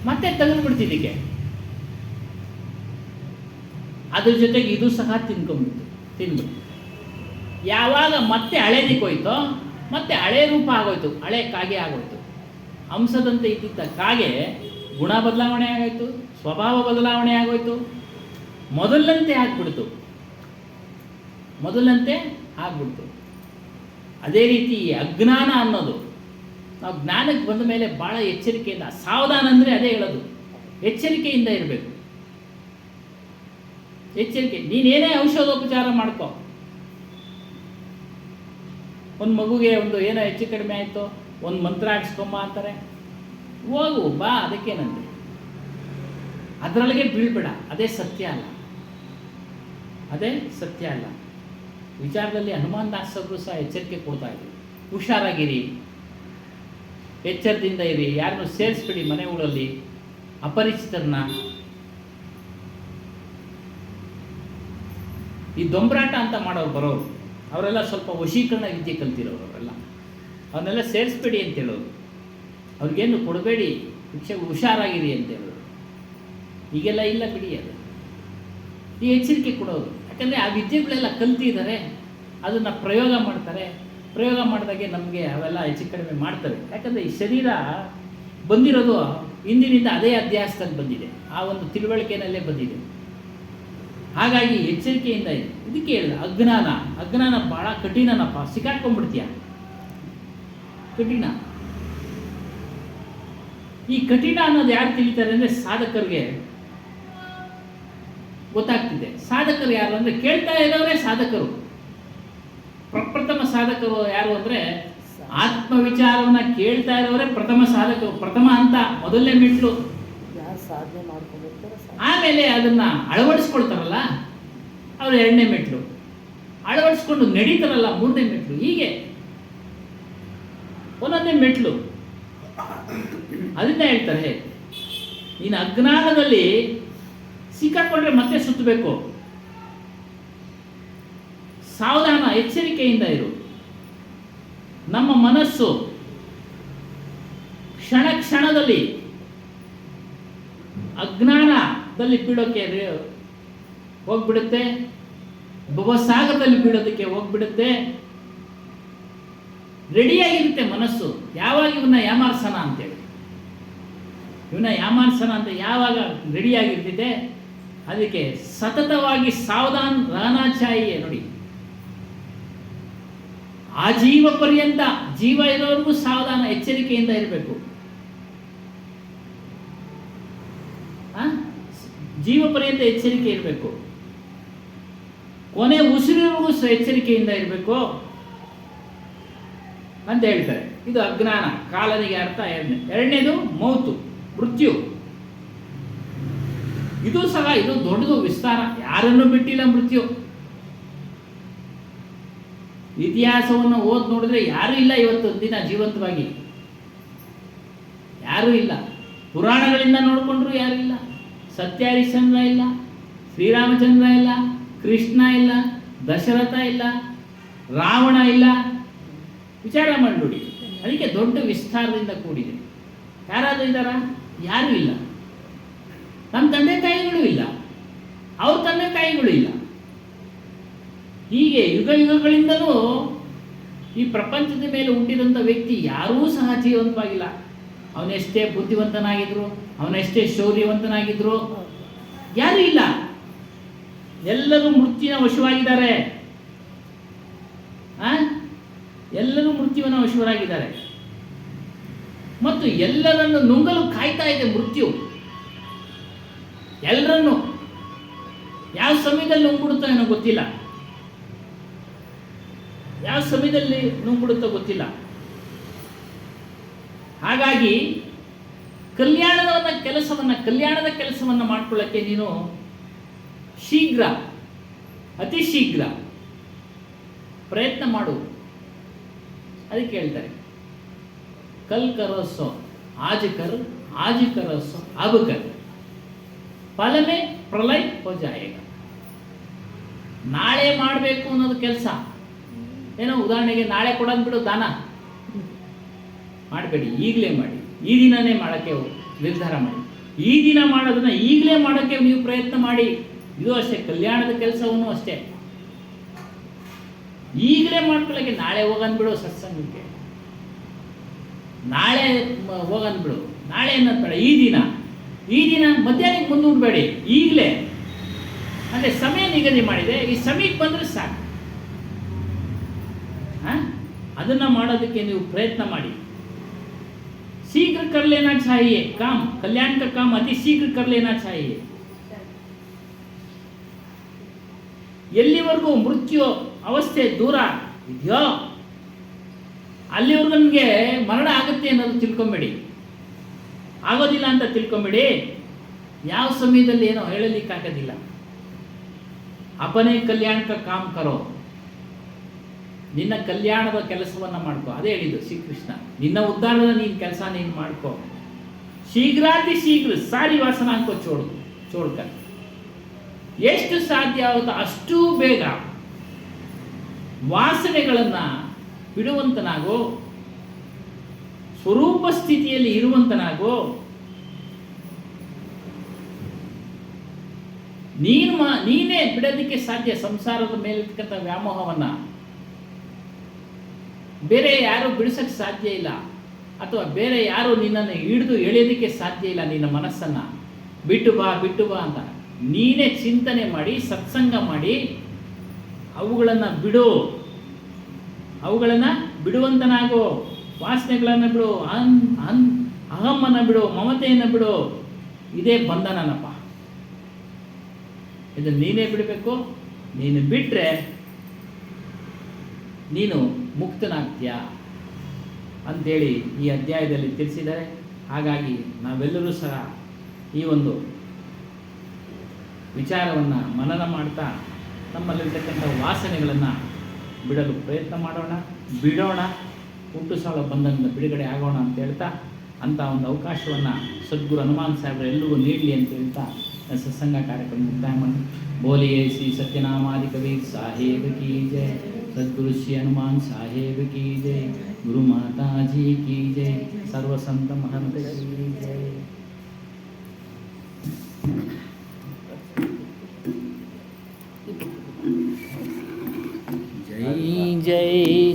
[SPEAKER 3] ಮತ್ತೆ ತೆಗೆದುಬಿಡ್ತಿದ್ದಕ್ಕೆ. ಅದ್ರ ಜೊತೆಗೆ ಇದು ಸಹ ತಿನ್ಬಿಟ್ಟು ಯಾವಾಗ ಮತ್ತೆ ಹಳೇದಕ್ಕೆ ಹೋಯ್ತೋ, ಮತ್ತೆ ಹಳೆ ರೂಪ ಆಗೋಯ್ತು, ಹಳೆ ಕಾಗೆ ಆಗೋಯ್ತು. ಹಂಸದಂತೆ ಇದ್ದಿದ್ದ ಕಾಗೆ ಗುಣ ಬದಲಾವಣೆ ಆಗೋಯ್ತು, ಸ್ವಭಾವ ಬದಲಾವಣೆ ಆಗೋಯ್ತು, ಮೊದಲಂತೆ ಆಗ್ಬಿಡ್ತು. ಅದೇ ರೀತಿ ಅಜ್ಞಾನ ಅನ್ನೋದು, ನಾವು ಜ್ಞಾನಕ್ಕೆ ಬಂದ ಮೇಲೆ ಭಾಳ ಎಚ್ಚರಿಕೆಯಿಂದ, ಸಾವಧಾನ ಅಂದರೆ ಅದೇ ಹೇಳೋದು, ಎಚ್ಚರಿಕೆಯಿಂದ ಇರಬೇಕು. ಎಚ್ಚರಿಕೆ. ನೀನೇನೇ ಔಷಧೋಪಚಾರ ಮಾಡ್ಕೋ, ಒಂದು ಮಗುಗೆ ಒಂದು ಏನೋ ಹೆಚ್ಚು ಕಡಿಮೆ ಆಯಿತು, ಒಂದು ಮಂತ್ರ ಹಾಕ್ಸ್ಕೊಂಬ ಅಂತಾರೆ, ಹೋಗು ಬಾ, ಅದಕ್ಕೇನಂತೆ. ಅದರೊಳಗೆ ಬೀಳ್ಬೇಡ, ಅದೇ ಸತ್ಯ ಅಲ್ಲ. ವಿಚಾರದಲ್ಲಿ ಹನುಮಾನ್ ದಾಸರು ಸಹ ಎಚ್ಚರಿಕೆ ಕೊಡ್ತಾ ಇದ್ರು, ಹುಷಾರಾಗಿರಿ, ಎಚ್ಚರದಿಂದ ಇರಿ, ಯಾರನ್ನು ಸೇರಿಸ್ಬಿಡಿ ಮನೆಗಳಲ್ಲಿ ಅಪರಿಚಿತರನ್ನ. ಈ ದೊಂಬರಾಟ ಅಂತ ಮಾಡೋರು ಬರೋರು, ಅವರೆಲ್ಲ ಸ್ವಲ್ಪ ವಶೀಕರಣ ವಿದ್ಯೆ ಕಲ್ತಿರೋರು, ಅವರೆಲ್ಲ ಅವನ್ನೆಲ್ಲ ಸೇರಿಸ್ಬೇಡಿ ಅಂತ ಹೇಳೋರು, ಅವ್ರಿಗೇನು ಕೊಡಬೇಡಿ, ಹುಷಾರಾಗಿರಿ ಅಂತ ಹೇಳೋರು. ಈಗೆಲ್ಲ ಇಲ್ಲ ಬಿಡಿ, ಅದು ಈ ಎಚ್ಚರಿಕೆ ಕೊಡೋರು. ಯಾಕಂದರೆ ಆ ವಿದ್ಯೆಗಳೆಲ್ಲ ಕಲ್ತಿದ್ದಾರೆ, ಅದನ್ನು ಪ್ರಯೋಗ ಮಾಡ್ತಾರೆ. ಪ್ರಯೋಗ ಮಾಡಿದಾಗೆ ನಮಗೆ ಅವೆಲ್ಲ ಹೆಚ್ಚು ಕಡಿಮೆ ಮಾಡ್ತವೆ. ಯಾಕಂದರೆ ಈ ಶರೀರ ಬಂದಿರೋದು ಹಿಂದಿನಿಂದ ಅದೇ ಅಧ್ಯಾಸದಲ್ಲಿ ಬಂದಿದೆ, ಆ ಒಂದು ತಿಳುವಳಿಕೆಯಲ್ಲೇ ಬಂದಿದೆ. ಹಾಗಾಗಿ ಎಚ್ಚರಿಕೆಯಿಂದ ಇದೆ. ಇದಕ್ಕೆ ಹೇಳಿದ ಅಜ್ಞಾನ ಭಾಳ ಕಠಿಣನಪ್ಪ, ಸಿಕ್ಕಾಕೊಂಡ್ಬಿಡ್ತೀಯ, ಕಠಿಣ. ಈ ಕಠಿಣ ಅನ್ನೋದು ಯಾರು ತಿಳಿತಾರೆ ಅಂದರೆ ಸಾಧಕರಿಗೆ ಗೊತ್ತಾಗ್ತಿದೆ. ಸಾಧಕರು ಯಾರು ಅಂದರೆ ಕೇಳ್ತಾ ಇರೋರೇ ಸಾಧಕರು. ಪ್ರಪ್ರಥಮ ಸಾಧಕರು ಯಾರು ಅಂದರೆ ಆತ್ಮವಿಚಾರವನ್ನು ಕೇಳ್ತಾ ಇರೋರೇ ಪ್ರಥಮ ಸಾಧಕರು, ಪ್ರಥಮ ಹಂತ, ಮೊದಲನೇ ಮೆಟ್ಲು.
[SPEAKER 2] ಸಾಧನೆ ಮಾಡ್ಕೊಂಡಿರ್ತಾರೆ
[SPEAKER 3] ಆಮೇಲೆ ಅದನ್ನ ಅಳವಡಿಸ್ಕೊಳ್ತಾರಲ್ಲ ಅವರು 2ನೇ ಮೆಟ್ಲು, ಅಳವಡಿಸ್ಕೊಂಡು ನಡೀತಾರಲ್ಲ 3ನೇ ಮೆಟ್ಲು. ಹೀಗೆ ಒಂದೊಂದೇ ಮೆಟ್ಲು. ಅದನ್ನ ಹೇಳ್ತಾರೆ, ನೀನು ಅಜ್ಞಾನದಲ್ಲಿ ಸಿಕ್ಕಾಕೊಂಡ್ರೆ ಮತ್ತೆ ಸುತ್ತಬೇಕು. ಸಾವಧಾನ, ಎಚ್ಚರಿಕೆಯಿಂದ ಇರು. ನಮ್ಮ ಮನಸ್ಸು ಕ್ಷಣ ಕ್ಷಣದಲ್ಲಿ ಅಜ್ಞಾನದಲ್ಲಿ ಬೀಳೋಕೆ ಹೋಗ್ಬಿಡುತ್ತೆ, ಭವಸಾಗರದಲ್ಲಿ ಬೀಳೋದಕ್ಕೆ ಹೋಗ್ಬಿಡುತ್ತೆ. ರೆಡಿಯಾಗಿರುತ್ತೆ ಮನಸ್ಸು, ಯಾವಾಗ ಇವನ್ನ ಯಾಮಾರ್ಸನ ಅಂತೇಳಿ. ಇವನ್ನ ಯಾಮಾರ್ಸನ ಅಂತ ಯಾವಾಗ ರೆಡಿಯಾಗಿರ್ತಿದೆ, ಅದಕ್ಕೆ ಸತತವಾಗಿ ಸಾವಧಾನ ರಹನಾ ಚಾಹಿಯೆ. ನೋಡಿ, ಆಜೀವ ಪರ್ಯಂತ ಜೀವ ಇರೋವರೆಗೂ ಸಾವಧಾನ, ಎಚ್ಚರಿಕೆಯಿಂದ ಇರಬೇಕು. ಜೀವ ಪರ್ಯಂತ ಎಚ್ಚರಿಕೆ ಇರಬೇಕು. ಕೊನೆ ಉಸಿರಿಗೂ ಎಚ್ಚರಿಕೆಯಿಂದ ಇರಬೇಕು ಅಂತ ಹೇಳ್ತಾರೆ. ಇದು ಅಜ್ಞಾನ, ಕಾಲನಿಗೆ ಅರ್ಥ. ಎರಡನೇದು ಮೌತು, ಮೃತ್ಯು. ಇದು ಸಹ ಇದು ದೊಡ್ಡದು ವಿಸ್ತಾರ, ಯಾರನ್ನು ಬಿಟ್ಟಿಲ್ಲ ಮೃತ್ಯು. ಇತಿಹಾಸವನ್ನು ಓದಿ ನೋಡಿದ್ರೆ ಯಾರೂ ಇಲ್ಲ ಇವತ್ತು ದಿನ ಜೀವಂತವಾಗಿ, ಯಾರೂ ಇಲ್ಲ. ಪುರಾಣಗಳಿಂದ ನೋಡಿಕೊಂಡ್ರು ಯಾರೂ ಇಲ್ಲ. ಸತ್ಯ ಹರಿಶ್ಚಂದ್ರ ಇಲ್ಲ, ಶ್ರೀರಾಮಚಂದ್ರ ಇಲ್ಲ, ಕೃಷ್ಣ ಇಲ್ಲ, ದಶರಥ ಇಲ್ಲ, ರಾವಣ ಇಲ್ಲ. ವಿಚಾರ ಮಾಡಿ. ಅದಕ್ಕೆ ದೊಡ್ಡ ವಿಸ್ತಾರದಿಂದ ಕೂಡಿದೆ. ಯಾರಾದರೂ ಇದ್ದಾರಾ? ಯಾರೂ ಇಲ್ಲ. ನಮ್ಮ ತಂದೆ ತಾಯಿಗಳು ಇಲ್ಲ, ಅವ್ರ ತಂದೆ ತಾಯಿಗಳು ಇಲ್ಲ. ಹೀಗೆ ಯುಗ ಯುಗಗಳಿಂದಲೂ ಈ ಪ್ರಪಂಚದ ಮೇಲೆ ಹುಟ್ಟಿದಂಥ ವ್ಯಕ್ತಿ ಯಾರೂ ಸಹ ಜೀವಂತವಾಗಿಲ್ಲ. ಅವನೆಷ್ಟೇ ಬುದ್ಧಿವಂತನಾಗಿದ್ರು, ಅವನೆಷ್ಟೇ ಶೌರ್ಯವಂತನಾಗಿದ್ರು, ಯಾರೂ ಇಲ್ಲ. ಎಲ್ಲರೂ ಮೃತ್ಯುವಿನ ವಶವಾಗಿದ್ದಾರೆ. ಎಲ್ಲರೂ ಮೃತ್ಯುವಿನ ವಶರಾಗಿದ್ದಾರೆ. ಮತ್ತು ಎಲ್ಲರನ್ನು ನುಂಗಲು ಕಾಯ್ತಾ ಇದೆ ಮೃತ್ಯು. ಎಲ್ಲರನ್ನು ಯಾವ ಸಮಯದಲ್ಲಿ ನುಂಗ್ಬಿಡುತ್ತೋ ಏನೋ ಗೊತ್ತಿಲ್ಲ, ಯಾವ ಸಮಯದಲ್ಲಿ ನುಂಗ್ಬಿಡುತ್ತೋ ಗೊತ್ತಿಲ್ಲ. ಹಾಗಾಗಿ ಕಲ್ಯಾಣದ ಕೆಲಸವನ್ನು ಮಾಡ್ಕೊಳ್ಳೋಕ್ಕೆ ನೀನು ಶೀಘ್ರ, ಅತಿ ಶೀಘ್ರ ಪ್ರಯತ್ನ ಮಾಡು. ಅದಕ್ಕೆ ಹೇಳ್ತಾರೆ, ಕಲ್ ಕರೋಸೋ ಆಜ್ ಕರೋಸೋ ಅಬ್ ಕರ್, ಫಲಮೇ ಪ್ರಲಯ ಹೋ ಜಾಯೇಗ. ನಾಳೆ ಮಾಡಬೇಕು ಅನ್ನೋದು ಕೆಲಸ ಏನೋ, ಉದಾಹರಣೆಗೆ ನಾಳೆ ಕೊಡೋದು ಬಿಡು, ದಾನ ಮಾಡಬೇಡಿ, ಈಗಲೇ ಮಾಡಿ. ಈ ದಿನನೇ ಮಾಡೋಕ್ಕೆ ನಿರ್ಧಾರ ಮಾಡಿ. ಈ ದಿನ ಮಾಡೋದನ್ನ ಈಗಲೇ ಮಾಡೋಕ್ಕೆ ನೀವು ಪ್ರಯತ್ನ ಮಾಡಿ. ಇದು ಅಷ್ಟೇ, ಕಲ್ಯಾಣದ ಕೆಲಸವನ್ನು ಅಷ್ಟೇ. ಈಗಲೇ ಮಾಡ್ಕೊಳ್ಳೋಕ್ಕೆ ನಾಳೆ ಹೋಗನ್ಬಿಡು, ಸತ್ಸಂಗಕ್ಕೆ ನಾಳೆ ಹೋಗನ್ಬಿಡು, ನಾಳೆ ಅನ್ನೋದು ಬೇಡ. ಈ ದಿನ ಮಧ್ಯಾಹ್ನಕ್ಕೆ ಮುಂದೂಡಬೇಡಿ, ಈಗಲೇ. ಅಂದರೆ ಸಮಯ ನಿಗದಿ ಮಾಡಿದೆ, ಈ ಸಮಯಕ್ಕೆ ಬಂದರೆ ಸಾಕು. ಅದನ್ನು ಮಾಡೋದಕ್ಕೆ ನೀವು ಪ್ರಯತ್ನ ಮಾಡಿ. शीघ्र कर लेना चाहिए काम, कल्याण का काम अति शीघ्र कर लेना चाहिए. ಎಲ್ಲಿವರೆಗೂ ಮೃತ್ಯು ಅವಸ್ಥೆ ದೂರ ಇದೆಯೋ ಅಲ್ಲಿವರೆಗೂ ನಮಗೆ ಮರಣ ಆಗುತ್ತೆ ಅನ್ನೋದು ತಿಳ್ಕೊಂಬೇಡಿ, ಆಗೋದಿಲ್ಲ ಅಂತ ತಿಳ್ಕೊಂಬೇಡಿ. ಯಾವ ಸಮಯದಲ್ಲಿ ಏನೋ ಹೇಳಲಿಕ್ಕಾಗೋದಿಲ್ಲ. ಅಪನೇ ಕಲ್ಯಾಣ ಕ ಕಾಮ ಕರೋ, ನಿನ್ನ ಕಲ್ಯಾಣದ ಕೆಲಸವನ್ನು ಮಾಡ್ಕೋ. ಅದೇ ಹೇಳಿದ್ದು ಶ್ರೀಕೃಷ್ಣ, ನಿನ್ನ ಉದ್ಧಾರದ ನೀನು ಕೆಲಸ ನೀನು ಮಾಡ್ಕೋ. ಶೀಘ್ರಾತಿ ಶೀಘ್ರ ಸಾರಿ ವಾಸನಾಂಕೋ ಚೋಡ್ಕ, ಎಷ್ಟು ಸಾಧ್ಯ ಆಗುತ್ತೋ ಅಷ್ಟೂ ಬೇಗ ವಾಸನೆಗಳನ್ನು ಬಿಡುವಂತನಾಗೋ, ಸ್ವರೂಪ ಸ್ಥಿತಿಯಲ್ಲಿ ಇರುವಂತನಾಗೋ. ನೀನೇ ಬಿಡೋದಕ್ಕೆ ಸಾಧ್ಯ ಸಂಸಾರದ ಮೇಲಿರ್ತಕ್ಕಂಥ ವ್ಯಾಮೋಹವನ್ನು. ಬೇರೆ ಯಾರು ಬಿಡಿಸೋಕ್ಕೆ ಸಾಧ್ಯ ಇಲ್ಲ, ಅಥವಾ ಬೇರೆ ಯಾರು ನಿನ್ನನ್ನು ಹಿಡಿದು ಎಳೆಯೋದಕ್ಕೆ ಸಾಧ್ಯ ಇಲ್ಲ. ನಿನ್ನ ಮನಸ್ಸನ್ನು ಬಿಟ್ಟು ಬಾ ಅಂತ ನೀನೇ ಚಿಂತನೆ ಮಾಡಿ, ಸತ್ಸಂಗ ಮಾಡಿ, ಅವುಗಳನ್ನು ಬಿಡುವಂತನಾಗೋ. ವಾಸನೆಗಳನ್ನು ಬಿಡು, ಅಹಮ್ಮನ್ನು ಬಿಡು, ಮಮತೆಯನ್ನು ಬಿಡು. ಇದೇ ಬಂಧನನಪ್ಪ. ಇದನ್ನು ನೀನೇ ಬಿಡಬೇಕು. ನೀನು ಬಿಟ್ಟರೆ ನೀನು ಮುಕ್ತನಾಗ್ತೀಯ ಅಂತೇಳಿ ಈ ಅಧ್ಯಾಯದಲ್ಲಿ ತಿಳಿಸಿದ್ದಾರೆ. ಹಾಗಾಗಿ ನಾವೆಲ್ಲರೂ ಸಹ ಈ ಒಂದು ವಿಚಾರವನ್ನು ಮನನ ಮಾಡ್ತಾ ನಮ್ಮಲ್ಲಿರ್ತಕ್ಕಂಥ ವಾಸನೆಗಳನ್ನು ಬಿಡಲು ಪ್ರಯತ್ನ ಮಾಡೋಣ, ಬಿಡೋಣ, ಹುಟ್ಟು ಸಾಲ ಬಂಧನದಿಂದ ಬಿಡುಗಡೆ ಆಗೋಣ ಅಂತ ಹೇಳ್ತಾ ಅಂಥ ಒಂದು ಅವಕಾಶವನ್ನು ಸದ್ಗುರು ಹನುಮಾನ್ ಸಾಹೇಬರು ಎಲ್ರಿಗೂ ನೀಡಲಿ ಅಂತ ಹೇಳ್ತಾ ಸತ್ಸಂಗ ಕಾರ್ಯಕ್ರಮ ಮುಕ್ತಾಯ ಮಾಡಿ ಬೋಲಿಯೇ ಶ್ರೀ ಸತ್ಯನಾಮಾದಿ ಕಬೀರ್ ಸಾಹೇಬ್ ಕಿ ಜೈ, सद्गुरु श्री हनुमान साहेब की जय, गुरु माता जी की जय, सर्व संत महंत की जय। जय जय